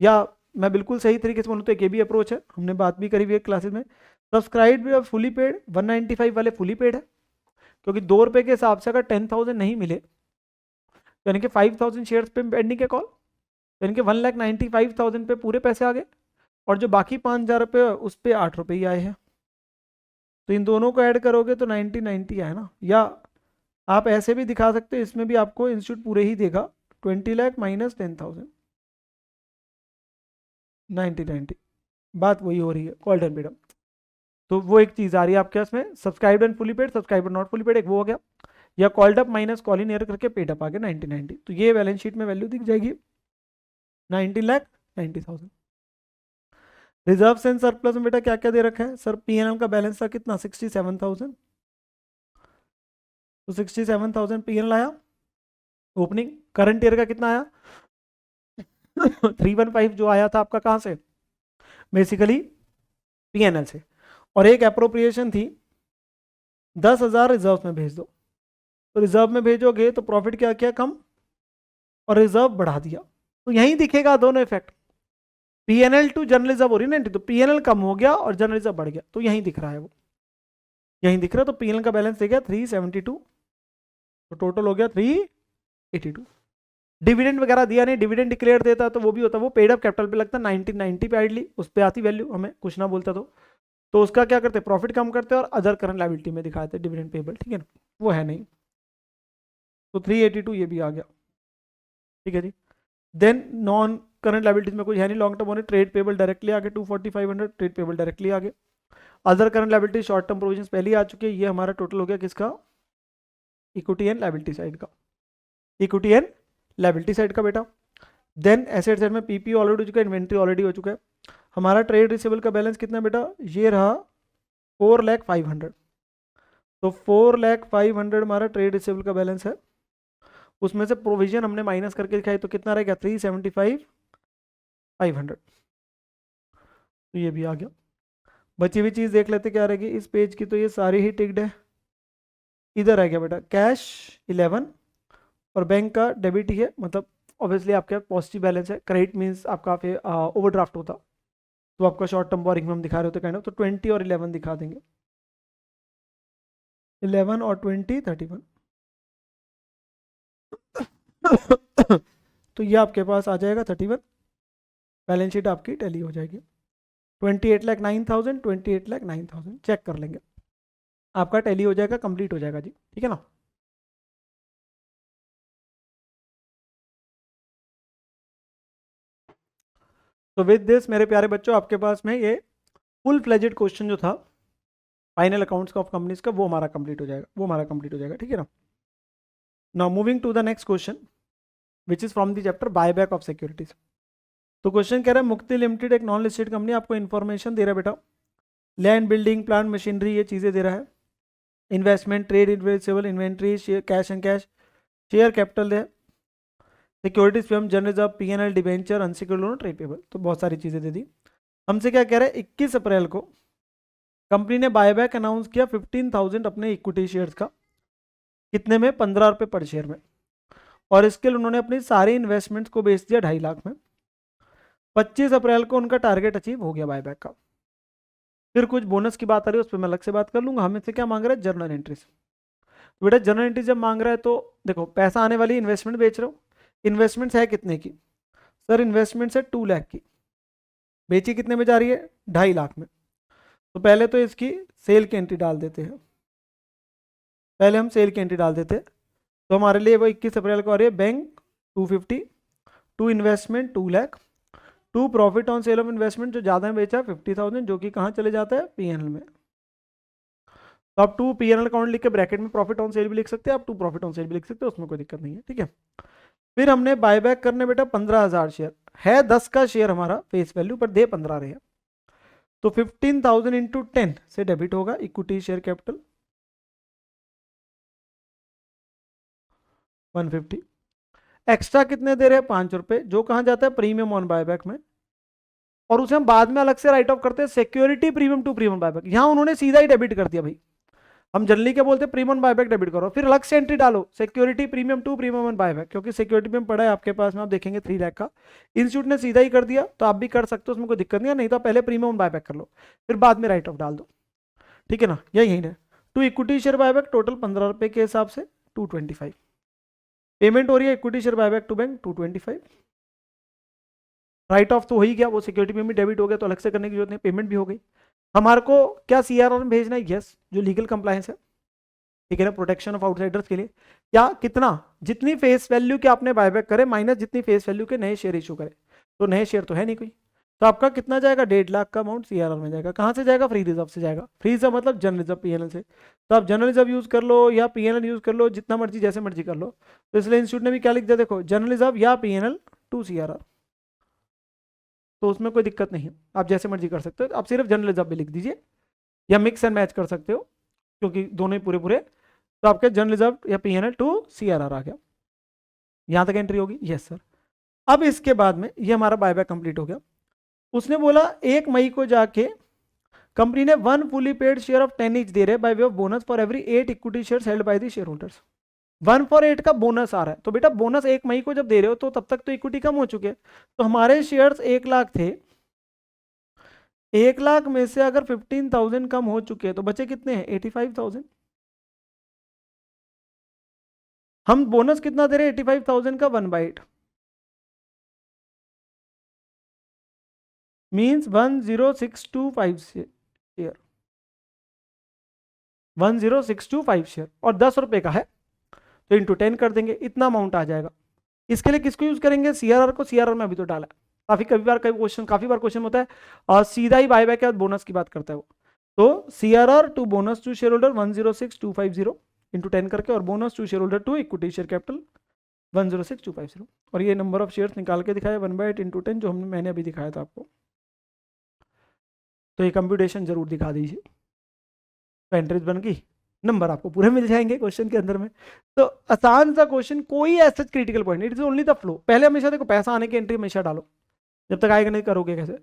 या मैं बिल्कुल सही तरीके से बोलूँ तो एक ये भी अप्रोच है, हमने बात भी करी हुई है क्लासेस में। सब्सक्राइब भी अब फुली पेड 195 वाले फुली पेड है, क्योंकि 2 रुपये के हिसाब से अगर 10,000 नहीं मिले तो यानी कि 5,000 शेयर्स पे पेंडिंग है कॉल, यानी कि 1,95,000 पे पूरे पैसे आ गए, और जो बाकी 5,000 रुपये उस पर 8 रुपये ही आए हैं। तो इन दोनों को ऐड करोगे तो 90 आए ना, या आप ऐसे भी दिखा सकते हो, इसमें भी आपको इंस्टीट्यूट पूरे ही देगा 20 लाख माइनस 10,000 90 बात वही हो रही है कॉल्ड एंड पेड अप। तो वो एक चीज़ आ रही है आपके पास में, subscribe and fully paid, subscriber not fully paid, एक वो हो गया, या called up minus call in year करके पेड अप आ गया 90। तो ये बैलेंस शीट में वैल्यू दिख जाएगी 19,90,000। रिजर्व एंड सरप्लस में बेटा क्या क्या दे रखा है सर, पीएनएल का बैलेंस था कितना 67,000, तो 67,000 पीएनएल आया ओपनिंग। करंट ईयर का कितना आया 315 जो आया था आपका कहाँ से, बेसिकली पीएनएल से। और एक अप्रोप्रिएशन थी 10,000 रिजर्व में भेज दो, तो रिजर्व में भेजोगे तो प्रॉफिट क्या किया कम, और रिजर्व बढ़ा दिया, तो यहीं दिखेगा दोनों effect, P N L to general reserve हो रही है ना, तो पीएनएल कम हो गया और जनरल रिजर्व बढ़ गया, तो यहीं दिख रहा है वो, यहीं दिख रहा है। तो पीएनएल का बैलेंस दे गया 372, तो टोटल हो गया 382। डिविडेंड वगैरह दिया नहीं, डिविडेंड डिक्लेयर देता तो वो भी होता, वो पेड अप कैपिटल पे लगता 1990 पे आइडली, उस पर आती वैल्यू, हमें कुछ ना बोलता तो उसका क्या करते, प्रॉफिट कम करते और अदर करंट लायबिलिटी में दिखाते डिविडेंड पेबल, ठीक है ना, वो है नहीं, तो 382 ये भी आ गया, ठीक है जी। देन नॉन करंट लायबिलिटीज में कुछ है नहीं, लॉन्ग टर्म होने, ट्रेड पेबल डायरेक्टली आगे 240,500, ट्रेड पेबल डायरेक्टली आगे, other current liability short term provisions पहले ही आ चुके हैं, ये हमारा टोटल हो गया किसका, इक्विटी एंड लायबिलिटी साइड का, इक्विटी एंड लायबिलिटी साइड का बेटा। देन एसेट साइड में पीपी ऑलरेडी हो चुका है, इन्वेंट्री ऑलरेडी हो चुका है। हमारा ट्रेड रिसीवेबल का बैलेंस कितना बेटा, ये रहा 4,05,000, तो 4,05,000 हमारा ट्रेड रिसीवेबल का बैलेंस है, उसमें से प्रोविजन हमने माइनस करके दिखाई तो कितना रहेगा 375,500, तो ये भी आ गया। बची हुई चीज़ देख लेते क्या रहेगी इस पेज की, तो ये सारी ही टिक्ड है, इधर आ गया बेटा कैश 11 और बैंक का डेबिट ही है, मतलब ऑब्वियसली आपके पॉजिटिव बैलेंस है। क्रेडिट मीन्स आपका फिर ओवरड्राफ्ट होता तो आपका शॉर्ट टर्म बोरिंग में हम दिखा रहे होते काइंड ऑफ, तो 20 और 11 दिखा देंगे, 11 और 20 31। तो ये आपके पास आ जाएगा 31, बैलेंस शीट आपकी टैली हो जाएगी। 28,09,000 28,09,000 चेक कर लेंगे, आपका टैली हो जाएगा, कंप्लीट हो जाएगा जी, ठीक है ना। तो विद दिस मेरे प्यारे बच्चों आपके पास में ये फुल फ्लेजेड क्वेश्चन जो था फाइनल अकाउंट्स ऑफ कंपनीज का वो हमारा कंप्लीट हो जाएगा, वो हमारा कंप्लीट हो जाएगा, ठीक है ना। Now moving to the next question which is from the chapter buyback of securities. तो क्वेश्चन कह रहा है मुक्ति लिमिटेड एक नॉन लिस्टेड कंपनी आपको इन्फॉर्मेशन दे रहा है बेटा, लैंड बिल्डिंग प्लांट मशीनरी ये चीज़ें दे रहा है, investment trade investable inventory share cash and cash share capital है, securities film general reserve PNL debenture unsecured loan trade payable, तो बहुत सारी चीज़ें दे दी। हमसे क्या कह रहा है 21 अप्रैल को कंपनी ने बायबैक अनाउंस किया 15,000 अपने इक्विटी शेयर्स का, कितने में 15 रुपये पर शेयर में, और इसके लिए उन्होंने अपनी सारी इन्वेस्टमेंट्स को बेच दिया 2.5 लाख में। 25 अप्रैल को उनका टारगेट अचीव हो गया बायबैक का। फिर कुछ बोनस की बात आ रही है, उस पर मैं अलग से बात कर लूंगा। हमें से क्या मांग रहा है जर्नल एंट्रीज। तो बेटा जर्नल एंट्रीज जब मांग रहा है तो देखो पैसा आने वाली इन्वेस्टमेंट बेच रहे हो, इन्वेस्टमेंट्स है कितने की सर, इन्वेस्टमेंट्स है 2 लाख की, बेची कितने में जा रही है 2.5 लाख में। तो पहले तो इसकी सेल की एंट्री डाल देते हैं, पहले हम सेल की एंट्री डाल देते हैं। तो हमारे लिए वो 21 अप्रैल को आ रही है bank 250, to investment 2 lakh, to profit on sale of investment जो ज़्यादा में बेचा 50,000 जो कि कहाँ चले जाता है पीएनएल में। तो आप 2 पीएनएल अकाउंट लिख के ब्रैकेट में प्रॉफिट ऑन सेल भी लिख सकते हैं, आप 2 प्रॉफिट ऑन सेल भी लिख सकते हैं, उसमें कोई दिक्कत नहीं है, ठीक है। फिर हमने बायबैक करने बेटा 15,000 शेयर है, 10 का शेयर हमारा फेस वैल्यू पर दे 15 रहे हैं, तो 15,000 इंटू 10 से डेबिट होगा इक्विटी शेयर कैपिटल 150। एक्स्ट्रा कितने दे रहे हैं 5 रुपए, जो कहाँ जाता है प्रीमियम ऑन बायबैक में, और उसे हम बाद में अलग से राइट ऑफ करते हैं security premium to premium buyback. यहां उन्होंने सीधा ही डेबिट कर दिया भाई, हम जनरली क्या बोलते हैं प्रीमियम बायबैक डेबिट करो, फिर अलग से एंट्री डालो security premium to premium on buyback, क्योंकि सिक्योरिटी प्रीमियम पड़ा है आपके पास में, आप देखेंगे 3 लाख का। इंस्टीट्यूट ने सीधा ही कर दिया तो आप भी कर सकते हो, उसमें कोई दिक्कत नहीं है, नहीं तो पहले प्रीमियम बायबैक कर लो फिर बाद में राइट ऑफ डाल दो, ठीक है ना। यही है to equity share buyback total 15 रुपए के हिसाब से 225 पेमेंट हो रही है, equity share buyback to bank 225, write off तो हो ही गया, वो सिक्योरिटी में भी डेबिट हो गया तो अलग से करने की जरूरत नहीं, पेमेंट भी हो गई। हमारे को क्या सीआरआर में भेजना है, यस जो लीगल कंप्लायंस है, ठीक है ना, प्रोटेक्शन ऑफ आउटसाइडर्स के लिए। क्या कितना, जितनी फेस वैल्यू के आपने बायबैक करे माइनस जितनी फेस वैल्यू के नए शेयर इशू करे, तो नए शेयर तो है नहीं कोई, तो आपका कितना जाएगा 1.5 लाख का अमाउंट सीआरआर में जाएगा। कहाँ से जाएगा फ्री रिजर्व से जाएगा, फ्री रिजर्व मतलब जनरल रिजर्व पीएनएल से, तो आप जनरल रिजर्व यूज कर लो या पीएनएल यूज कर लो, जितना मर्जी जैसे मर्जी कर लो। तो इसलिए इंस्टीट्यूट ने भी क्या लिख दिया देखो, जनरल रिजर्व या पीएनएल टू सीआरआर, तो उसमें कोई दिक्कत नहीं है, आप जैसे मर्जी कर सकते हो, आप सिर्फ जनरल रिजर्व भी लिख दीजिए या मिक्स एंड मैच कर सकते हो क्योंकि दोनों ही पूरे पूरे। तो आपके जनरल रिजर्व या पीएनएल टू सीआरआर आ गया, यहां तक एंट्री होगी, यस सर। अब इसके बाद में ये हमारा बायबैक कंप्लीट हो गया। उसने बोला 1 मई को जाके कंपनी ने 1 fully paid share of 10 each दे रहे by way of bonus for every 8 equity shares held by the share holders. 1 for 8 का बोनस आ रहा है, तो बेटा बोनस 1 मई को जब दे रहे हो तो तब तक तो इक्विटी कम हो चुके हैं, तो हमारे शेयर्स 1 लाख थे, 1 लाख में से अगर 15,000 कम हो चुके हैं तो बचे कितने हैं 85,000। हम बोनस कितना दे रहे हैं 85,000 का 1/8 मीन्स 10625 शेयर, 10625 शेयर और 10 रुपए का है तो इंटू 10 कर देंगे, इतना अमाउंट आ जाएगा। इसके लिए किसको यूज करेंगे सीआरआर को, सीआरआर में अभी तो डाला है, काफी बार क्वेश्चन होता है और सीधा ही बायबैक के बाद बोनस की बात करता है वो, तो CRR to bonus to share holder 106,250 into 10 करके, और bonus to share holder to equity share capital 106,250, और ये नंबर ऑफ शेयर्स निकाल के दिखाया 1/8 इंटू 10 जो मैंने अभी दिखाया था आपको, तो ये कंप्यूटेशन जरूर दिखा दीजिए। तो एंट्रीज बन गई, नंबर आपको पूरे मिल जाएंगे क्वेश्चन के अंदर में। तो आसान सा क्वेश्चन, कोई ऐसा critical point, it is only the flow. पहले हमेशा देखो पैसा आने की एंट्री हमेशा डालो, जब तक आएगा नहीं करोगे कैसे।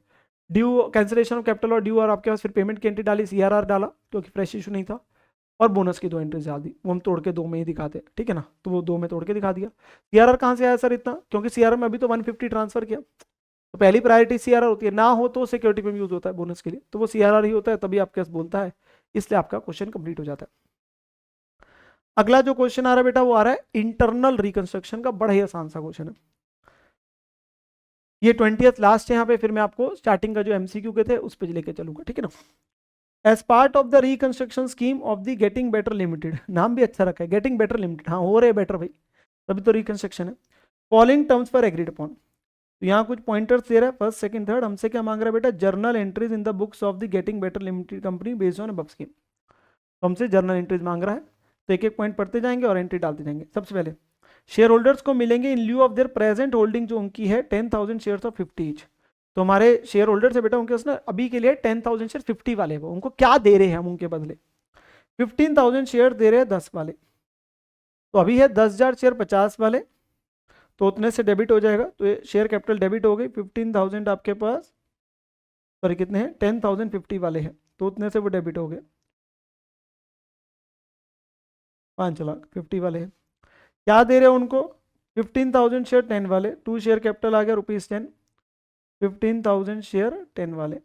ड्यू कैंसिलेशन ऑफ कैपिटल और ड्यू, और आपके पास फिर पेमेंट की एंट्री डाली, सीआरआर डाला क्योंकि फ्रेश इशू नहीं था, और बोनस की 2 एंट्रीज डाल दी, वो हम तोड़ के 2 में ही दिखाते हैं, ठीक है ना। तो वो 2 में तोड़ के दिखा दिया। सीआरआर कहाँ से आया सर इतना, क्योंकि सीआरआर में अभी तो 150 ट्रांसफर किया, तो पहली प्रायोरिटी सीआरआर होती है, ना हो तो सिक्योरिटी में यूज होता है बोनस के लिए, तो वो सीआरआर ही होता है, तभी आपके पास बोलता है, इसलिए आपका क्वेश्चन कंप्लीट हो जाता है। अगला जो क्वेश्चन आ रहा है बेटा वो आ रहा है इंटरनल रिकंस्ट्रक्शन का, बड़ा ही आसान सा क्वेश्चन है। ये 20th लास्ट है यहाँ पे, फिर मैं आपको स्टार्टिंग का जो एमसीक्यू के थे उस पे लेके चलूंगा, ठीक है ना। As part of the reconstruction scheme of the getting better limited, नाम भी अच्छा रखा है, गेटिंग बेटर लिमिटेड, हाँ हो रहे बेटर भाई, तभी तो रिकंस्ट्रक्शन है। फॉलोइंग टर्म्स पर एग्रीड अपॉन, तो यहाँ कुछ पॉइंटर्स दे रहा है, फर्स्ट सेकंड थर्ड। हमसे क्या मांग रहा है बेटा, journal entries in the books of the getting better limited company based on above scheme, तो हमसे जर्नल एंट्रीज मांग रहा है, तो एक एक पॉइंट पढ़ते जाएंगे और एंट्री डालते जाएंगे। सबसे पहले शेयर होल्डर्स को मिलेंगे in lieu of their present holding, जो उनकी है 10,000 शेयर्स ऑफ 50 ईच, तो हमारे शेयर होल्डर्स है बेटा, उनके पास ना अभी के लिए 10,000 शेयर 50 वाले, वो उनको क्या दे रहे हैं हम उनके बदले, 15,000 शेयर दे रहे हैं 10 वाले, तो अभी है 10,000 शेयर 50 वाले, तो उतने से डेबिट हो जाएगा, तो ये शेयर कैपिटल डेबिट हो गई, 15,000 आपके पास, सॉरी कितने हैं 10,000 50 वाले हैं, तो उतने से वो डेबिट हो गए, 5 लाख 50 वाले हैं। क्या दे रहे हैं उनको, 15,000 शेयर 10 वाले, 2 शेयर कैपिटल आ गया ₹10, 15,000 शेयर 10 वाले।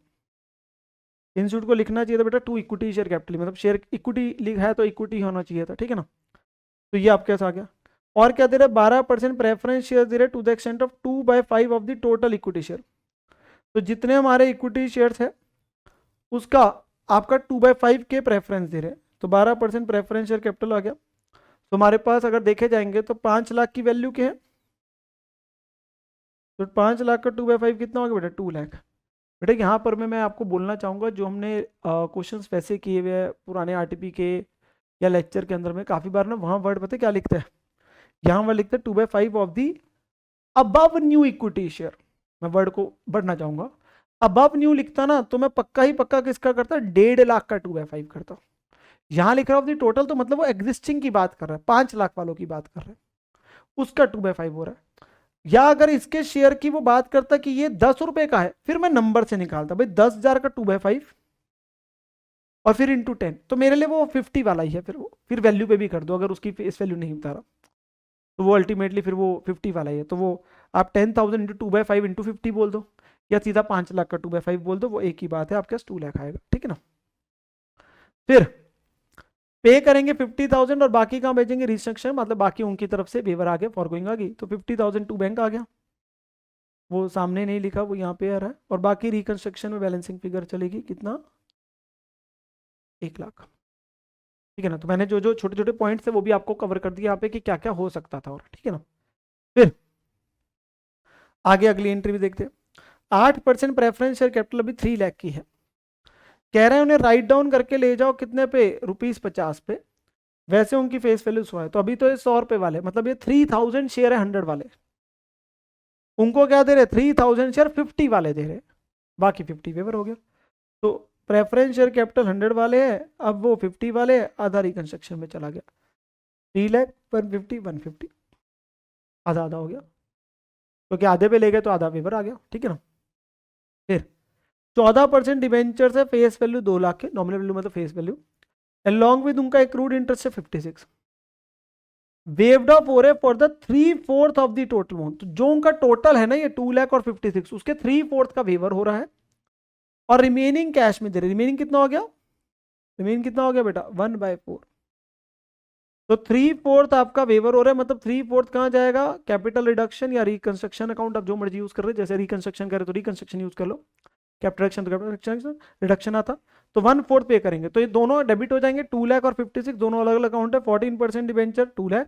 इंस्टीट्यूट को लिखना चाहिए था बेटा 2 इक्विटी शेयर कैपिटल, मतलब शेयर इक्विटी लिखा है तो इक्विटी होना चाहिए था, ठीक है ना। तो ये आपके पास आ गया। और क्या दे रहे हैं, 12% प्रेफरेंस शेयर दे रहे to the extent of 2/5 of the total equity share, तो जितने हमारे इक्विटी शेयर्स है उसका आपका 2/5 के प्रेफरेंस दे रहे हैं, तो 12% प्रेफरेंस शेयर कैपिटल आ गया। तो हमारे पास अगर देखे जाएंगे तो 5 लाख की वैल्यू क्या है, तो 5 लाख का 2/5 कितना होगा बेटा, 2 लाख। बेटा यहाँ पर मैं आपको बोलना चाहूँगा, जो हमने क्वेश्चंस वैसे किए हुए हैं पुराने आरटीपी के या लेक्चर के अंदर में, काफ़ी बार ना वहाँ वर्ड पता है क्या लिखता है, यहाँ वर्ड लिखता है 2/5 of the above new equity share, मैं वर्ड को बढ़ना चाहूँगा, अबव न्यू लिखता ना तो मैं पक्का ही पक्का किसका करता, 1.5 लाख का 2/5 करता। यहाँ लिख रहा ऑफ दी टोटल, तो मतलब वो एग्जिस्टिंग की बात कर रहा है, 5 लाख वालों की बात कर रहा है, उसका 2/5 हो रहा है। या अगर इसके शेयर की वो बात करता कि ये 10 रुपए का है, फिर मैं नंबर से निकालता भाई 10,000 का 2/5 और फिर इंटू 10, तो मेरे लिए वो 50 वाला ही है, फिर वैल्यू पे भी कर दो, अगर उसकी फेस वैल्यू नहीं बता रहा तो वो अल्टीमेटली फिर वो 50 वाला ही है, तो वो आप 10,000 इंटू 2/5 इंटू 50 बोल दो, या सीधा 5 लाख का 2/5 बोल दो, वो एक ही बात है, आपके पास 2 लाख आएगा, ठीक है ना। फिर पे करेंगे 50,000 और बाकी कहाँ भेजेंगे, रिस्ट्रक्शन, मतलब बाकी उनकी तरफ से वेवर आ गया, फॉरगोइंग आ गई, तो 50,000 टू बैंक आ गया, वो सामने नहीं लिखा, वो यहाँ पे आ रहा है, और बाकी रिकंस्ट्रक्शन में बैलेंसिंग फिगर चलेगी कितना, 1 लाख, ठीक है ना। तो मैंने जो जो छोटे छोटे पॉइंट्स है वो भी आपको कवर कर दिया यहाँ पे कि क्या क्या हो सकता था, और ठीक है ना। फिर आगे अगली एंट्री भी देखते हैं। 8% प्रेफरेंस शेयर कैपिटल अभी 3 लाख की है, कह रहे हैं उन्हें राइट डाउन करके ले जाओ कितने पे, ₹50 पे, वैसे उनकी फेस वैल्यू 100 है, तो अभी तो ये 100 रुपए वाले, मतलब ये 3,000 शेयर है 100 वाले, उनको क्या दे रहे, 3,000 शेयर 50 वाले दे रहे, बाकी 50 वेवर हो गया। तो प्रेफरेंस शेयर कैपिटल 100 वाले हैं, अब वो 50 वाले, आधा रिकंस्ट्रक्शन में चला गया, 3 लाख 150 150, आधा आधा हो गया, क्योंकि आधे पे ले गए तो आधा वेवर आ गया, ठीक है ना। फिर 14% डिवेंचर्स है, फेस वैल्यू 2 लाख के, नॉमिनल वैल्यू मतलब फेस वैल्यू, अलॉन्ग विद उनका एक्रूड इंटरेस्ट है 56, वेव्ड ऑफ हो रहे for the 3/4 of the total amount, तो जो उनका टोटल है ना ये 2 लाख और 56, उसके 3/4 का वेवर हो रहा है, और रिमेनिंग कैश में दे रहे, रिमेनिंग कितना हो गया, रिमेनिंग कितना हो गया बेटा 1/4, तो 3/4 आपका वेवर हो रहा है, मतलब 3/4 कहाँ जाएगा, कैपिटल रिडक्शन या रिकंस्ट्रक्शन अकाउंट, आप जो मर्जी यूज कर रहे हैं, जैसे रिकंस्ट्रक्शन करे तो रिकंस्ट्रक्शन यूज कर लो, कैपिटल तो कैपिटल रिडक्शन आता, तो 1/4 पे करेंगे, तो ये दोनों डेबिट हो जाएंगे, 2 लाख और 56 दोनों अलग अलग अकाउंट है, 14% debenture 2 lakh,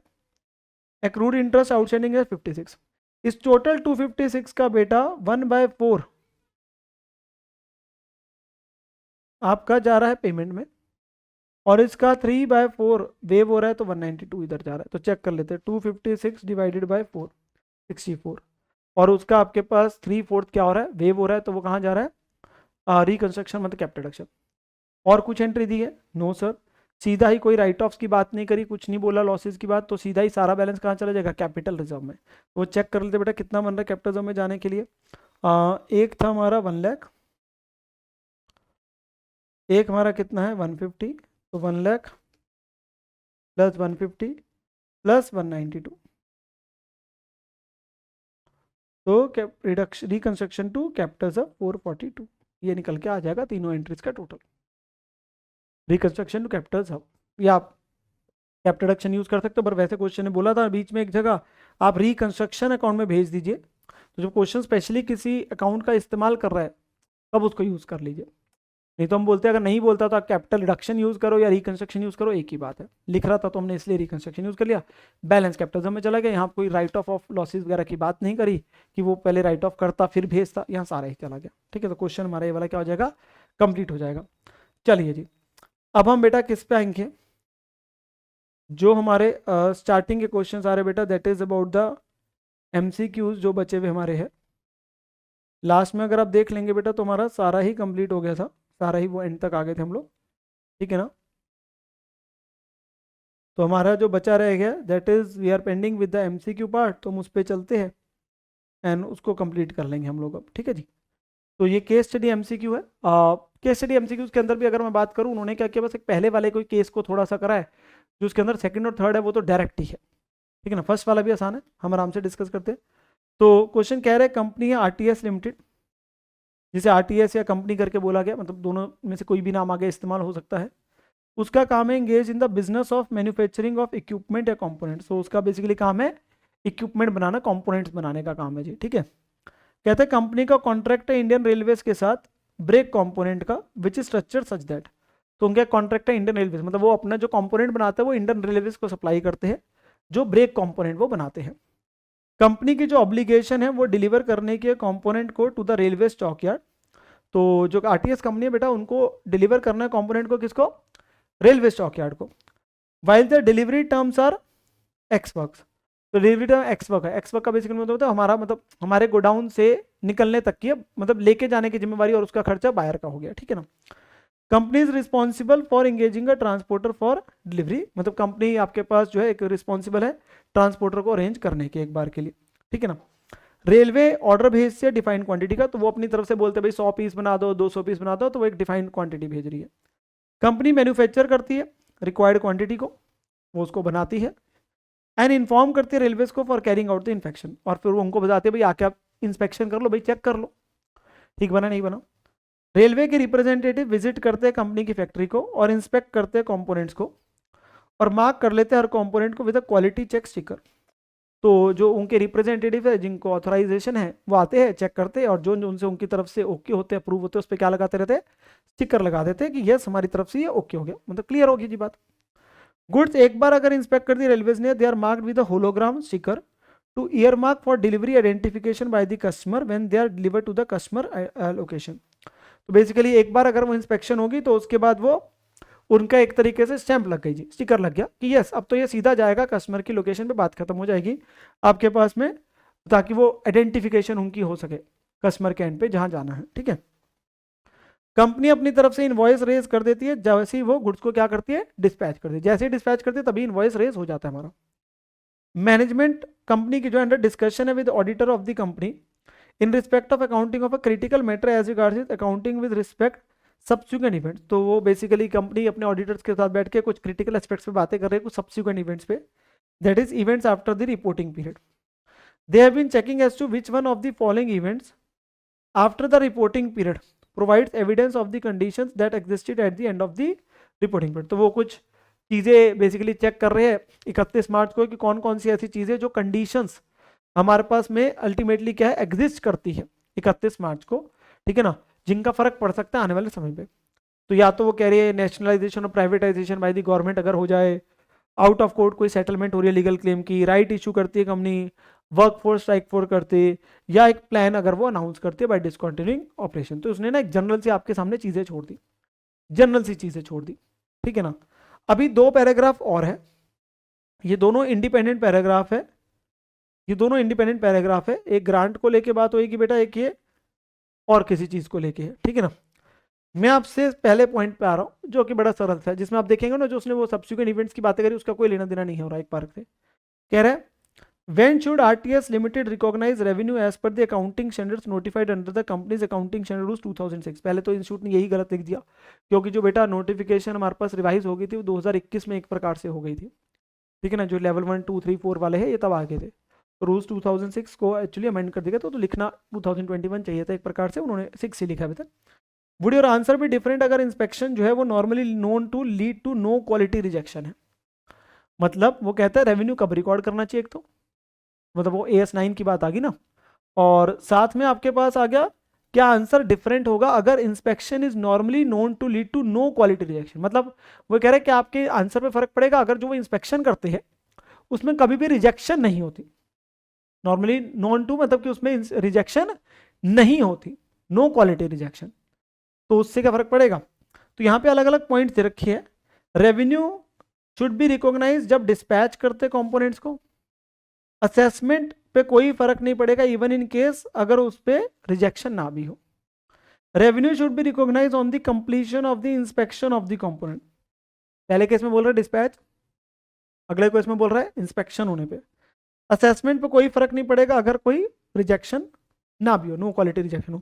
accrued interest outstanding है 56, इस टोटल 256 का बेटा 1/4 आपका जा रहा है पेमेंट में, और इसका 3/4 वेव हो रहा है, तो 192 इधर जा रहा है, तो चेक कर लेते हैं, 256 डिवाइडेड बाय 4 64, और उसका आपके पास 3/4 क्या हो रहा है, वेव हो रहा है, तो वो कहाँ जा रहा है, रिकंस्ट्रक्शन मतलब कैपिटल रिडक्शन। और कुछ एंट्री दी है, नो सर, सीधा ही कोई राइट ऑफ्स की बात नहीं करी, कुछ नहीं बोला लॉसेज की बात, तो सीधा ही सारा बैलेंस कहाँ चला जाएगा, कैपिटल रिजर्व में। वो चेक कर लेते बेटा कितना बन रहा है कैपिटल रिजर्व में जाने के लिए, एक था हमारा 1 लाख, एक हमारा कितना है 150, तो 1 लाख प्लस 150 प्लस 192, तो रिकंस्ट्रक्शन टू कैपिटल्स ऑफ 442, ये निकल के आ जाएगा तीनों एंट्रीज का total. Reconstruction to capitals off, या आप कैपिटल रिडक्शन यूज कर सकते हो, पर वैसे क्वेश्चन ने बोला था बीच में एक जगह आप रिकंस्ट्रक्शन अकाउंट में भेज दीजिए, तो जब क्वेश्चन स्पेशली किसी अकाउंट का इस्तेमाल कर रहा है तब उसको यूज कर लीजिए। नहीं तो हम बोलते हैं अगर नहीं बोलता तो आप कैपिटल रिडक्शन यूज करो या रिकंस्ट्रक्शन यूज करो, एक ही बात है। लिख रहा था तो हमने इसलिए रिकंस्ट्रक्शन यूज कर लिया। बैलेंस कैपिटलिज्म में चला गया, यहाँ कोई राइट ऑफ लॉसेज वगैरह की बात नहीं करी कि वो पहले राइट ऑफ करता फिर भेजता, यहाँ सारा ही चला गया। ठीक है, तो क्वेश्चन हमारा ये वाला क्या हो जाएगा, कंप्लीट हो जाएगा। चलिए जी, अब हम बेटा किस पे आएंगे, जो हमारे स्टार्टिंग के क्वेश्चन आ रहे बेटा, that is about the MCQs जो बचे हुए हमारे हैं। लास्ट में अगर आप देख लेंगे बेटा तो हमारा सारा ही कंप्लीट हो गया था, सारा ही वो एंड तक आ गए थे हम लोग। ठीक है ना, तो हमारा जो बचा रह गया that is we are pending with the MCQ part, तो हम उस पर चलते हैं एंड उसको कंप्लीट कर लेंगे हम लोग अब। ठीक है जी, तो ये केस स्टडी MCQ है। केस स्टडी MCQ के अंदर भी अगर मैं बात करूँ, उन्होंने क्या किया, बस एक पहले वाले कोई केस को थोड़ा सा करा है, जो उसके अंदर सेकंड और थर्ड है वो तो डायरेक्ट ही है। ठीक है ना, फर्स्ट वाला भी आसान है, हम आराम से डिस्कस करते हैं। तो क्वेश्चन कह रहे हैं कंपनी है RTS लिमिटेड, जिसे RTS या कंपनी करके बोला गया, मतलब दोनों में से कोई भी नाम आगे इस्तेमाल हो सकता है। उसका काम है engage in the business of manufacturing of equipment या कंपोनेंट्स। तो उसका बेसिकली काम है इक्विपमेंट बनाना, कंपोनेंट्स बनाने का काम है जी। ठीक है, कहते हैं कंपनी का कॉन्ट्रैक्ट है इंडियन रेलवेज के साथ ब्रेक कंपोनेंट का, which is structure such that. तो उनका कॉन्ट्रैक्ट है इंडियन रेलवेज, मतलब वो अपना जो कंपोनेंट बनाते हैं वो इंडियन रेलवेज को सप्लाई करते हैं, जो ब्रेक कंपोनेंट वो बनाते हैं। कंपनी की जो ऑब्लिगेशन है वो डिलीवर करने के कंपोनेंट को to the railway stock yard. तो जो RTS कंपनी है बेटा, उनको डिलीवर करना है कंपोनेंट को, किसको, रेलवे स्टॉक यार्ड को। While the delivery terms are ex works, तो डिलीवरी टर्म एक्स वर्क है। एक्स वर्क का बेसिकली मतलब होता है हमारा, मतलब हमारे गोडाउन से निकलने तक की है, मतलब लेके जाने की जिम्मेवारी और उसका खर्चा बायर का हो गया। ठीक है ना, company is responsible for engaging a transporter for delivery, मतलब कंपनी आपके पास जो है एक रिस्पॉन्सिबल है ट्रांसपोर्टर को अरेंज करने के एक बार के लिए। ठीक है ना, रेलवे ऑर्डर भेजती है डिफाइंड क्वांटिटी का, तो वो अपनी तरफ से बोलते हैं भाई 100 पीस बना दो, 200 पीस बना दो, तो वो एक डिफाइंड क्वांटिटी भेज रही है। कंपनी मैन्युफैक्चर करती है रिक्वायर्ड क्वांटिटी को, वो उसको बनाती है एंड इन्फॉर्म करती है रेलवेज को for carrying out the infection, और फिर वो उनको बताते हैं भाई आके आप इंस्पेक्शन कर लो, भाई चेक कर लो ठीक बना नहीं बना। रेलवे के रिप्रेजेंटेटिव विजिट करते हैं कंपनी की फैक्ट्री को और इंस्पेक्ट करते हैं कंपोनेंट्स को और मार्क कर लेते हैं हर कंपोनेंट को with a quality check sticker. तो जो उनके रिप्रेजेंटेटिव है जिनको ऑथराइजेशन है वो आते हैं, चेक करते हैं, और जो उनसे उनकी तरफ से ओके होते हैं, अप्रूव होते हैं, उस पर क्या लगाते रहते हैं, स्टिकर लगा देते हैं कि यस हमारी तरफ से ये ओके हो गया, मतलब क्लियर होगी जी बात। गुड्स एक बार अगर इंस्पेक्ट कर दी रेलवेज ने, they are marked with a hologram sticker to ear mark for delivery identification by the customer when they are delivered to the customer location. तो बेसिकली एक बार अगर वो इंस्पेक्शन होगी तो उसके बाद वो उनका एक तरीके से स्टैंप लग गई जी, स्टिकर लग गया कि यस अब तो ये सीधा जाएगा कस्टमर की लोकेशन पे, बात खत्म हो जाएगी आपके पास में, ताकि वो आइडेंटिफिकेशन उनकी हो सके कस्टमर के एंड पे जहां जाना है। ठीक है, कंपनी अपनी तरफ से इनवॉइस रेज कर देती है, जैसे ही वो गुड्स को क्या करती है, डिस्पैच करती है। जैसे ही डिस्पैच करती है तभी इनवॉइस रेज हो जाता है हमारा। मैनेजमेंट कंपनी की जो अंडर डिस्कशन है with auditor of the company in respect of accounting of a critical matter as regards accounting with respect subsequent events. तो वो बेसिकली कंपनी अपने ऑडिटर्स के साथ बैठ के कुछ क्रिटिकल एस्पेक्ट्स पे बातें कर रहे हैं, कुछ सब्सिक्वेंट इवेंट्स पे, that is events after the reporting period. They have been checking as to which one of the following events after the reporting period provides evidence of the conditions that existed at the end of the reporting period. तो वो कुछ चीज़ें basically check कर रहे हैं 31 मार्च को कि कौन कौन सी ऐसी चीज़ें जो कंडीशंस हमारे पास में अल्टीमेटली क्या है, एग्जिस्ट करती है 31 मार्च को। ठीक है ना, जिनका फर्क पड़ सकता है आने वाले समय पे। तो या तो वो कह रही है नेशनलाइजेशन और प्राइवेटाइजेशन बाय द गवर्नमेंट अगर हो जाए, आउट ऑफ कोर्ट कोई सेटलमेंट हो रही है लीगल क्लेम की, राइट इशू करती है company, work force strike four करती है, या एक प्लान अगर वो अनाउंस करती है बाय डिसकंटिन्यूइंग ऑपरेशन। तो उसने ना एक जनरल सी आपके सामने चीजें छोड़ दी, जनरल सी चीजें छोड़ दी। ठीक है ना, अभी 2 पैराग्राफ और है, ये दोनों इंडिपेंडेंट पैराग्राफ है, ये दोनों इंडिपेंडेंट पैराग्राफ है। एक ग्रांट को लेके बात होगी बेटा, एक ये और किसी चीज को लेके है। ठीक है ना, मैं आपसे पहले पॉइंट पे आ रहा हूं जो कि बड़ा सरल सा है, जिसमें आप देखेंगे ना जो उसने वो सब्सिक्वेंट इवेंट्स की बातें करी उसका कोई लेना देना नहीं हो रहा। एक बार से कह रहा है when should RTS limited recognise revenue as per the accounting standards notified under the companies accounting standard rules 2006। पहले तो इंस्टीट्यूट ने यही गलत लिख दिया, क्योंकि जो बेटा नोटिफिकेशन हमारे पास रिवाइज हो गई थी वो 2021 में एक प्रकार से हो गई थी। ठीक है ना, जो लेवल 1 2 3 4 वाले हैं ये तब आगे थे। तो रूल्स 2006 को एक्चुअली अमेंड कर दिया तो लिखना 2021 चाहिए था, एक प्रकार से उन्होंने 6 ही लिखा अभी तक। वुड योर आंसर भी डिफरेंट अगर इंस्पेक्शन जो है वो normally known to lead to no quality rejection है। मतलब वो कहता है रेवेन्यू कब रिकॉर्ड करना चाहिए, एक तो मतलब वो AS9 की बात आ गई ना, और साथ में आपके पास आ गया क्या आंसर डिफरेंट होगा अगर inspection is normally known to lead to no quality rejection. मतलब वो कह रहे हैं कि आपके आंसर पे फर्क पड़ेगा अगर जो वो इंस्पेक्शन करते हैं उसमें कभी भी रिजेक्शन नहीं होती। नॉर्मली नॉन टू मतलब कि उसमें रिजेक्शन नहीं होती, नो क्वालिटी रिजेक्शन, तो उससे क्या फर्क पड़ेगा। तो यहाँ पे अलग अलग पॉइंट दे रखे हैं। रेवेन्यू शुड बी रिकॉग्नाइज जब डिस्पैच करते कंपोनेंट्स को। असेसमेंट पे कोई फर्क नहीं पड़ेगा इवन इन केस अगर उस पर रिजेक्शन ना भी हो। Revenue should be recognise on the completion of the inspection of the component. पहले केस में बोल रहा है डिस्पैच, अगले केस में बोल रहा है इंस्पेक्शन होने पे। असेसमेंट पे कोई फर्क नहीं पड़ेगा अगर कोई रिजेक्शन ना भी हो, नो क्वालिटी रिजेक्शन हो।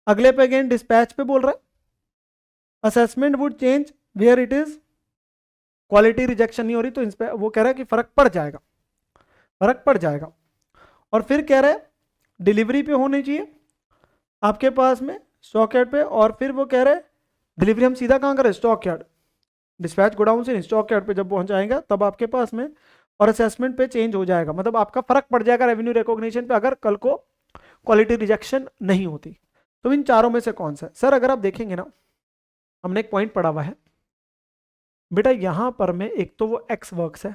अगले पे अगेन डिस्पैच पे बोल रहा है assessment would change where it is quality rejection नहीं हो रही, तो वो कह रहा है कि फर्क पड़ जाएगा, फर्क पड़ जाएगा। और फिर कह रहा है डिलीवरी पे होनी चाहिए आपके पास में स्टॉक यार्ड पे, और फिर वो कह रहे हैं डिलीवरी हम सीधा कहाँ करें, स्टॉक यार्ड। डिस्पैच गोडाउन से नहीं, स्टॉक यार्ड पे जब पहुंच जाएगा तब आपके पास में, और असेसमेंट पे चेंज हो जाएगा, मतलब आपका फर्क पड़ जाएगा रेवेन्यू रिकॉग्निशन पे अगर कल को क्वालिटी रिजेक्शन नहीं होती। तो इन चारों में से कौन सा है सर। अगर आप देखेंगे ना, हमने एक पॉइंट पढ़ा हुआ है बेटा, यहां पर में एक तो वो एक्स वर्क्स है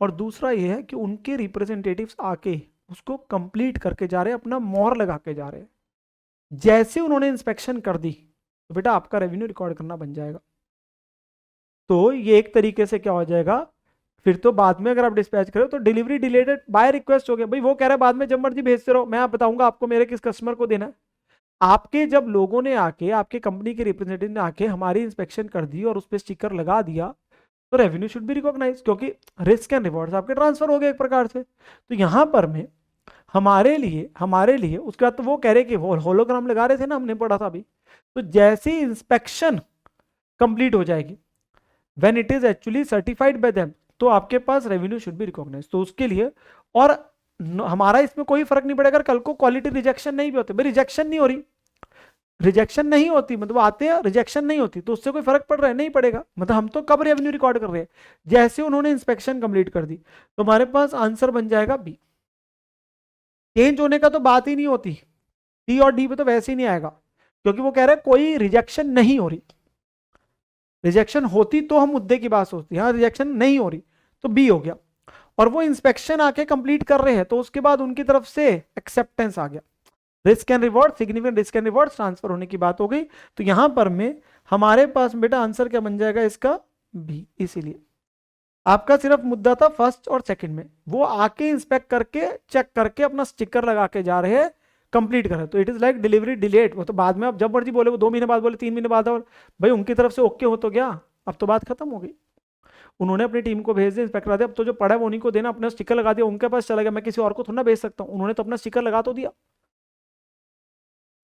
और दूसरा ये है कि उनके रिप्रेजेंटेटिव्स आके उसको कंप्लीट करके जा रहे हैं, अपना मोहर लगा के जा रहे हैं। जैसे उन्होंने इंस्पेक्शन कर दी तो बेटा आपका रेवेन्यू रिकॉर्ड करना बन जाएगा। तो ये एक तरीके से क्या हो जाएगा, फिर तो बाद में अगर आप डिस्पैच करो तो डिलीवरी डिलेटेड बाय रिक्वेस्ट हो गया। भाई वो कह रहा है बाद में जब मर्जी भेजते रहो, मैं आप बताऊंगा आपको मेरे किस कस्टमर को देना है। आपके जब लोगों ने आके, आपके कंपनी के रिप्रेजेंटेटिव ने आके हमारी इंस्पेक्शन कर दी और उस पर स्टिकर लगा दिया तो रेवेन्यू शुड बी रिकॉग्नाइज, क्योंकि रिस्क एंड रिवॉर्ड्स आपके ट्रांसफर हो गए एक प्रकार से। तो यहां पर में हमारे लिए उसके बाद तो वो कह रहे कि होलोग्राम लगा रहे थे ना, हमने पढ़ा था अभी। तो जैसी इंस्पेक्शन कंप्लीट हो जाएगी when it is actually certified by them, तो आपके पास रेवेन्यू शुड बी रिकॉग्नाइज। तो उसके लिए, और हमारा इसमें कोई फर्क नहीं पड़ेगा अगर कल को क्वालिटी रिजेक्शन नहीं भी होते। भाई रिजेक्शन नहीं हो रही, रिजेक्शन नहीं होती मतलब आते हैं रिजेक्शन नहीं होती, तो उससे कोई फर्क पड़ रहा है, नहीं पड़ेगा। मतलब हम तो कब रेवेन्यू रिकॉर्ड कर रहे हैं, जैसे उन्होंने इंस्पेक्शन कंप्लीट कर दी। तो हमारे पास आंसर बन जाएगा बी। चेंज होने का तो बात ही नहीं होती, सी और डी पे तो वैसे ही नहीं आएगा, क्योंकि वो कह रहे हैं कोई रिजेक्शन नहीं हो रही। रिजेक्शन होती तो हम मुद्दे की बात सोचते हैं, रिजेक्शन नहीं हो रही तो बी हो गया। और वो इंस्पेक्शन आके कंप्लीट कर रहे हैं तो उसके बाद उनकी तरफ से एक्सेप्टेंस आ गया, risk and reward, significant risk and reward transfer होने की बात हो गई। तो यहां पर में हमारे पास बेटा आंसर क्या बन जाएगा इसका, बी। इसीलिए आपका सिर्फ मुद्दा था फर्स्ट और सेकंड में, वो आके इंस्पेक्ट करके चेक करके अपना स्टिकर लगा के जा रहे हैं, कंप्लीट कर रहे हैं। तो it is like delivery delayed, वो तो बाद में आप जब मर्जी बोले, वो 2 महीने बाद बोले, 3 महीने बाद, और भाई उनकी तरफ से ओके हो तो गया, अब तो बात खत्म हो गई। उन्होंने अपनी टीम को भेज दिया, इंस्पेक्ट करा दिया, अब तो जो पड़ा है वो उन्हीं को देना, अपना स्टिकर लगा दिया, उनके पास चला गया, मैं किसी और को थोड़ा ना भेज सकता हूँ, उन्होंने तो अपना स्टिकर लगा तो दिया,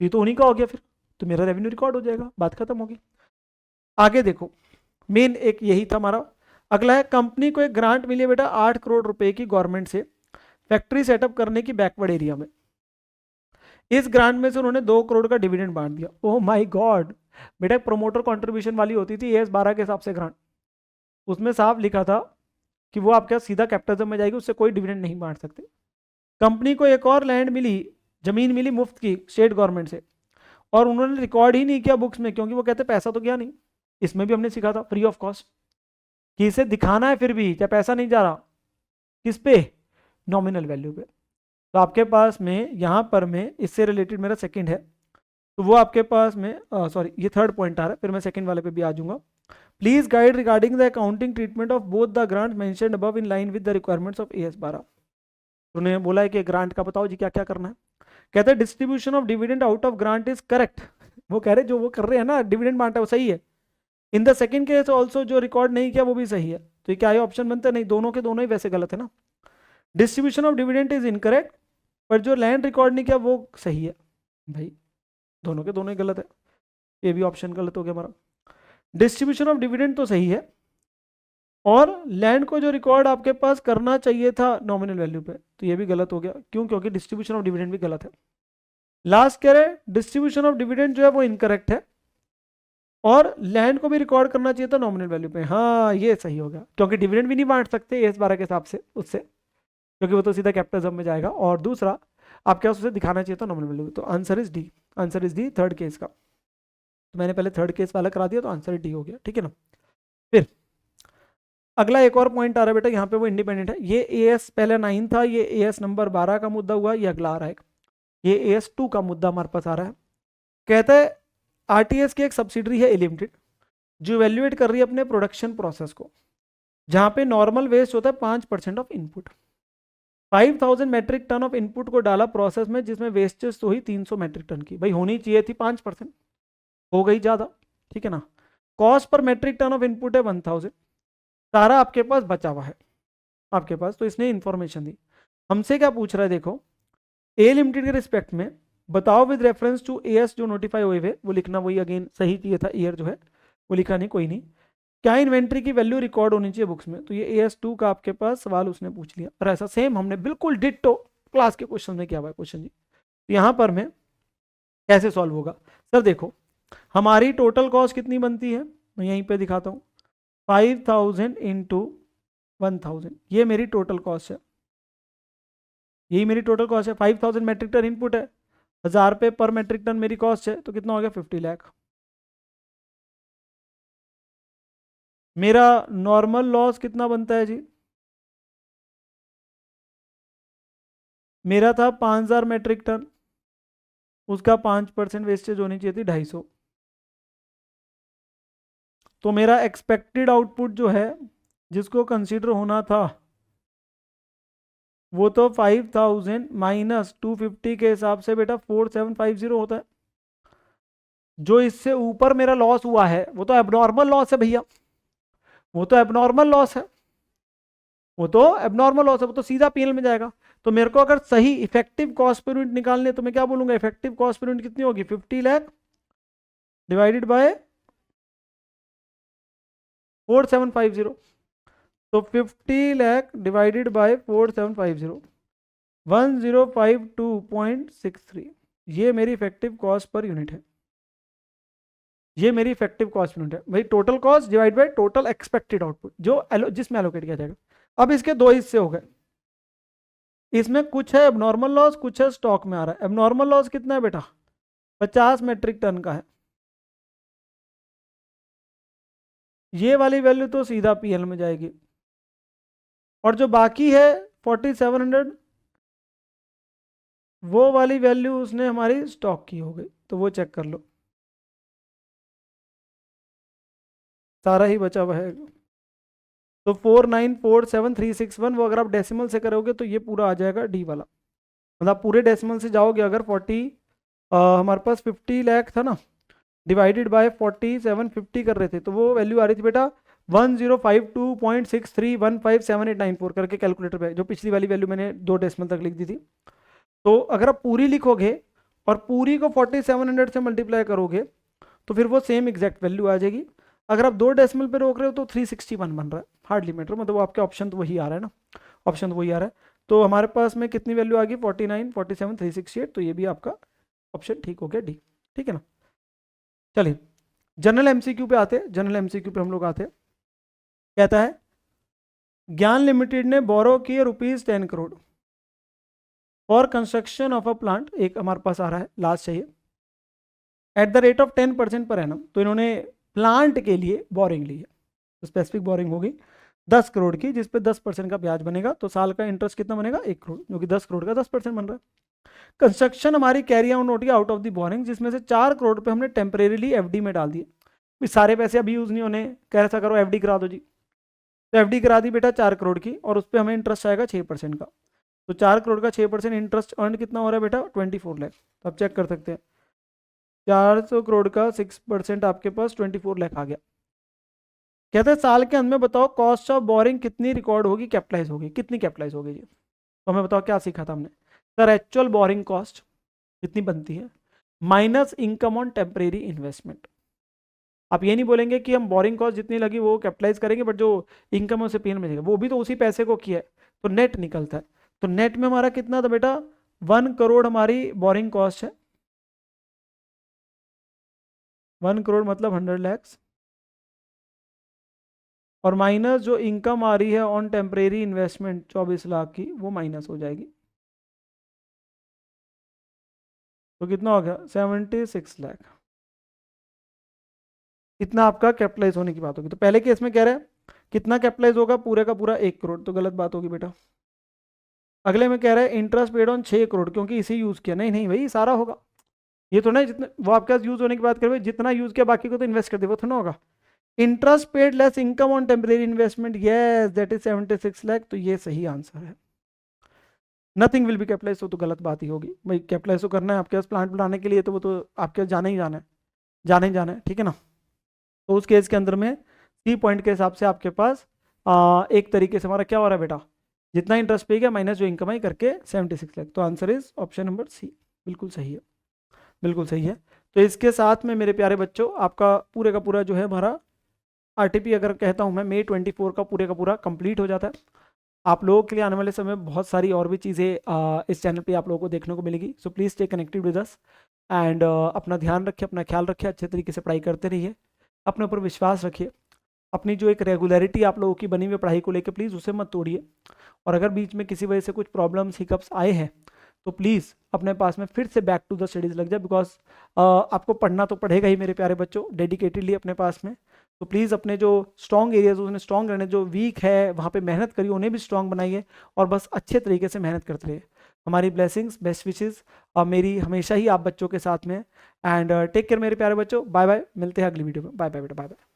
ये तो उन्हीं का हो गया, फिर तो मेरा रेवेन्यू रिकॉर्ड हो जाएगा, बात खत्म होगी। आगे देखो, मेन एक यही था हमारा। अगला है कंपनी को एक ग्रांट मिली है बेटा 8 करोड़ रुपए की गवर्नमेंट से फैक्ट्री सेटअप करने की बैकवर्ड एरिया में। इस ग्रांट में से उन्होंने 2 करोड़ का डिविडेंड बांट दिया। ओह माय गॉड बेटा, प्रोमोटर कंट्रीब्यूशन वाली होती थी AS12 के हिसाब से ग्रांट, उसमें साफ लिखा था कि वो आपके सीधा कैपिटलिज्म में जाएगी, उससे कोई डिविडेंड नहीं बांट सकते। कंपनी को एक और लैंड मिली, जमीन मिली मुफ्त की स्टेट गवर्नमेंट से, और उन्होंने रिकॉर्ड ही नहीं किया बुक्स में, क्योंकि वो कहते पैसा तो गया नहीं। इसमें भी हमने सीखा था फ्री ऑफ कॉस्ट कि इसे दिखाना है, फिर भी चाहे पैसा नहीं जा रहा, किस पे, नॉमिनल वैल्यू पे। तो आपके पास में यहाँ पर में इससे रिलेटेड मेरा सेकंड है, तो वो आपके पास में सॉरी ये थर्ड पॉइंट आ रहा है, फिर मैं सेकंड वाले पे भी आ जाऊंगा। Please guide regarding the accounting treatment of both the grant mentioned above in line with the requirements of AS12। उन्होंने बोला है कि ग्रांट का बताओ जी क्या क्या करना है। कहते हैं distribution of dividend out of grant is correct. वो कह रहे जो वो कर रहे हैं ना, डिविडेंड बांटा वो सही है। In the second case also जो रिकॉर्ड नहीं किया वो भी सही है। तो क्या ये ऑप्शन बनता है, नहीं, दोनों के दोनों ही वैसे गलत है ना। Distribution of dividend is incorrect, पर जो लैंड रिकॉर्ड नहीं किया वो सही है। भाई दोनों के दोनों ही गलत है, ये भी ऑप्शन गलत हो गया हमारा। डिस्ट्रीब्यूशन ऑफ डिविडेंड तो सही है, और लैंड को जो रिकॉर्ड आपके पास करना चाहिए था नॉमिनल वैल्यू पे, तो ये भी गलत हो गया। क्यों? क्योंकि डिस्ट्रीब्यूशन ऑफ डिविडेंड भी गलत है। लास्ट कह रहे डिस्ट्रीब्यूशन ऑफ डिविडेंड जो है वो इनकरेक्ट है, और लैंड को भी रिकॉर्ड करना चाहिए था नॉमिनल वैल्यू पे। हाँ, ये सही हो गया, क्योंकि डिविडेंड भी नहीं बांट सकते एस 12 के हिसाब से उससे, क्योंकि वो तो सीधा कैपिटलिज्म में जाएगा। और दूसरा आपके पास उसे दिखाना चाहिए था नॉमिनल वैल्यू। तो answer is D, answer is D third case का। तो मैंने पहले थर्ड केस वाला करा दिया, तो आंसर डी हो गया, ठीक है ना। फिर अगला एक और पॉइंट आ रहा है बेटा, यहाँ पे वो इंडिपेंडेंट है। ये एएस पहले 9 था, ये एएस नंबर 12 का मुद्दा हुआ, ये अगला आ रहा है, ये एएस 2 का मुद्दा हमारे पास आ रहा है। कहता है आरटीएस की एक सब्सिडरी है ए लिमिटेड, जो इवेल्युएट कर रही है अपने प्रोडक्शन प्रोसेस को, जहाँ पे नॉर्मल वेस्ट होता है 5% of input. 5000 metric ton of input को डाला प्रोसेस में, जिसमें वेस्टेज तो हुई 300 मेट्रिक टन की। भाई होनी चाहिए थी 5%, हो गई ज़्यादा, ठीक है ना। Cost per metric ton of input है 1000, सारा आपके पास बचा हुआ है आपके पास। तो इसने इंफॉर्मेशन दी, हमसे क्या पूछ रहा है, देखो ए लिमिटेड के रिस्पेक्ट में बताओ विद रेफरेंस टू एएस जो नोटिफाई हुए हुए, वो लिखना वही अगेन सही चाहिए था, ईयर जो है वो लिखा नहीं, कोई नहीं। क्या इन्वेंट्री की वैल्यू रिकॉर्ड होनी चाहिए बुक्स में, तो ये एएस 2 का आपके पास सवाल उसने पूछ लिया। और ऐसा सेम हमने बिल्कुल डिट्टो क्लास के क्वेश्चन में किया हुआ है क्वेश्चन जी। तो यहाँ पर मैं कैसे सॉल्व होगा सर, देखो हमारी टोटल कॉस्ट कितनी बनती है, मैं यहीं पे दिखाता हूँ, 5000 इंटू 1000, ये मेरी टोटल कॉस्ट है, यही मेरी टोटल कॉस्ट है। 5000 मेट्रिक टन इनपुट है, 1000 रुपये पर मेट्रिक टन मेरी कॉस्ट है, तो कितना हो गया 50 लाख। मेरा नॉर्मल लॉस कितना बनता है जी, मेरा था 5000 मेट्रिक टन, उसका 5% वेस्टेज होनी चाहिए थी 250। तो मेरा एक्सपेक्टेड आउटपुट जो है जिसको कंसीडर होना था, वो तो 5000 माइनस 250 के हिसाब से बेटा 4750 होता है। जो इससे ऊपर मेरा लॉस हुआ है वो तो एबनॉर्मल लॉस है भैया, वो तो एबनॉर्मल लॉस है, वो तो एबनॉर्मल लॉस है, वो तो सीधा पीएल में जाएगा। तो मेरे को अगर सही इफेक्टिव कॉस्ट पर यूनिट निकालने, तो मैं क्या बोलूंगा, इफेक्टिव कॉस्ट पर यूनिट कितनी होगी, 50 लाख डिवाइडेड बाय 4750। तो 50 लाख डिवाइडेड बाय 4750, 1052.63, ये मेरी इफेक्टिव कॉस्ट पर यूनिट है, ये मेरी इफेक्टिव कॉस्ट यूनिट है भाई। Total cost divide by total expected output जो जिसमें एलोकेट किया जाएगा। अब इसके दो हिस्से हो गए, इसमें कुछ है एबनॉर्मल लॉस, कुछ है स्टॉक में आ रहा है। एबनॉर्मल लॉस कितना है बेटा, 50 मेट्रिक टन का है, ये वाली वैल्यू तो सीधा पीएल में जाएगी। और जो बाकी है 4700, वो वाली वैल्यू उसने हमारी स्टॉक की हो गई, तो वो चेक कर लो, सारा ही बचा हुआ है। तो 4947361, वो अगर आप डेसिमल से करोगे तो ये पूरा आ जाएगा डी वाला, मतलब पूरे डेसिमल से जाओगे अगर 40 हमारे पास 50 लाख था ना, डिवाइडेड बाय 4750 कर रहे थे, तो वो वैल्यू आ रही थी बेटा 1052.63157894 करके कैलकुलेटर पे, जो पिछली वाली वैल्यू मैंने 2 डेसिमल तक लिख दी थी। तो अगर आप पूरी लिखोगे और पूरी को 4700 से मल्टीप्लाई करोगे, तो फिर वो सेम एग्जैक्ट वैल्यू आ जाएगी। अगर आप 2 डेसिमल पे रोक रहे हो तो 361 बन रहा है, हार्डली मैटर, मतलब वो आपके ऑप्शन तो वही आ रहा है ना, ऑप्शन तो वही आ रहा है। तो हमारे पास में कितनी वैल्यू आ गई, 49, 47, 368, तो ये भी आपका ऑप्शन ठीक हो गया, डी, ठीक है ना। चलिए जनरल एमसीक्यू पे आते हैं, जनरल एमसीक्यू पे हम लोग आते हैं। कहता है ज्ञान लिमिटेड ने बोरो किए ₹10 crore for construction of a plant, एक हमारे पास आ रहा है लास्ट चाहिए, at the rate of 10% per annum. तो इन्होंने प्लांट के लिए बोरिंग ली है, तो स्पेसिफिक बोरिंग होगी 10 करोड़ की, जिस पे 10% का ब्याज बनेगा। तो साल का इंटरेस्ट कितना बनेगा, 1 करोड़, जो कि 10 करोड़ का 10% बन रहा है। कंस्ट्रक्शन हमारी कैरी आउट होती है आउट ऑफ द बोरिंग, जिसमें से 4 करोड़ पे हमने टेम्परेरीली एफडी में डाल दिए। सारे पैसे अभी यूज नहीं होने, कैसा करो एफडी करा दो जी, तो एफडी करा दी बेटा 4 करोड़ की, और उस पर हमें इंटरेस्ट आएगा 6% का। तो 4 करोड़ का 6% इंटरेस्ट अर्न कितना हो रहा है बेटा, 24 लाख। तो आप चेक कर सकते हैं 400 करोड़ का 6% आपके पास 24 लाख आ गया। कहते हैं साल के अंत में बताओ कॉस्ट ऑफ बोरिंग कितनी रिकॉर्ड होगी, कैपिटलाइज होगी, कितनी कैपिटलाइज होगी जी। तो हमें बताओ क्या सीखा था हमने सर, एक्चुअल बोरिंग कॉस्ट कितनी बनती है minus income on temporary investment. आप ये नहीं बोलेंगे कि हम बोरिंग कॉस्ट जितनी लगी वो कैपिटलाइज करेंगे, बट जो इनकम है उसे पीएनएल में जाएगा, वो भी तो उसी पैसे को किया है, तो नेट निकलता है। तो नेट में हमारा कितना था बेटा, 1 करोड़ हमारी बोरिंग कॉस्ट है, 1 करोड़ मतलब 100 लाख, और माइनस जो इनकम आ रही है ऑन टेम्परेरी इन्वेस्टमेंट 24 लाख की, वो माइनस हो जाएगी। तो कितना हो गया, 76 लाख। इतना आपका कैपिटलाइज होने की बात होगी। तो पहले केस में कह रहे हैं कितना कैपिटलाइज होगा, पूरे का पूरा 1 करोड़, तो गलत बात होगी बेटा। अगले में कह रहे हैं इंटरेस्ट पेड ऑन 6 करोड़, क्योंकि इसे यूज किया, नहीं नहीं भाई सारा होगा, ये तो नहीं जितने वो आपके पास यूज होने की बात करें, जितना यूज किया बाकी को तो इन्वेस्ट कर दे, वो तो ना होगा। Interest paid less income on temporary investment, yes that is 76 lakh, तो ये सही आंसर है। नथिंग विल बी कैपिटलाइज, तो गलत बात ही होगी भाई, कैपिटलाइज तो करना है आपके पास प्लांट बनाने के लिए, तो वो तो आपके पास जाना ही जाना है, जाना ही जाना है, ठीक है ना। तो उस केस के अंदर में सी पॉइंट के हिसाब से आपके पास एक तरीके से हमारा क्या हो रहा है बेटा, जितना इंटरेस्ट पे गया माइनस जो इनकम आई करके 76 लाख, तो answer is option number C, बिल्कुल सही है, बिल्कुल सही है। तो इसके साथ में मेरे प्यारे बच्चों आपका पूरे का पूरा जो है हमारा आरटीपी अगर कहता हूँ मैं May 24 का पूरा कंप्लीट हो जाता है। आप लोगों के लिए आने वाले समय में बहुत सारी और भी चीज़ें इस चैनल पे आप लोगों को देखने को मिलेगी, so please stay connected with us and अपना ध्यान रखिए, अपना ख्याल रखिए, अच्छे तरीके से पढ़ाई करते रहिए, अपने ऊपर विश्वास रखिए, अपनी जो एक रेगुलरिटी आप लोगों की बनी हुई पढ़ाई को लेकर प्लीज़ उसे मत तोड़िए, और अगर बीच में किसी वजह से कुछ प्रॉब्लम्स हिकअप्स आए हैं तो प्लीज़ अपने पास में फिर से बैक टू द स्टडीज़ लग जाए, बिकॉज आपको पढ़ना तो पड़ेगा ही मेरे प्यारे बच्चों, डेडिकेटेडली अपने पास में। तो प्लीज़ अपने जो स्ट्रॉन्ग एरियाज उसमें स्ट्रॉन्ग रहने, जो वीक है वहाँ पे मेहनत करिए, उन्हें भी स्ट्रॉन्ग बनाइए, और बस अच्छे तरीके से मेहनत करते रहिए। हमारी ब्लेसिंग्स, बेस्ट विशेज़ और मेरी हमेशा ही आप बच्चों के साथ में, एंड टेक केयर मेरे प्यारे बच्चों, बाय बाय, मिलते हैं अगली वीडियो में, बाय बाय बेटा, बाय बाय।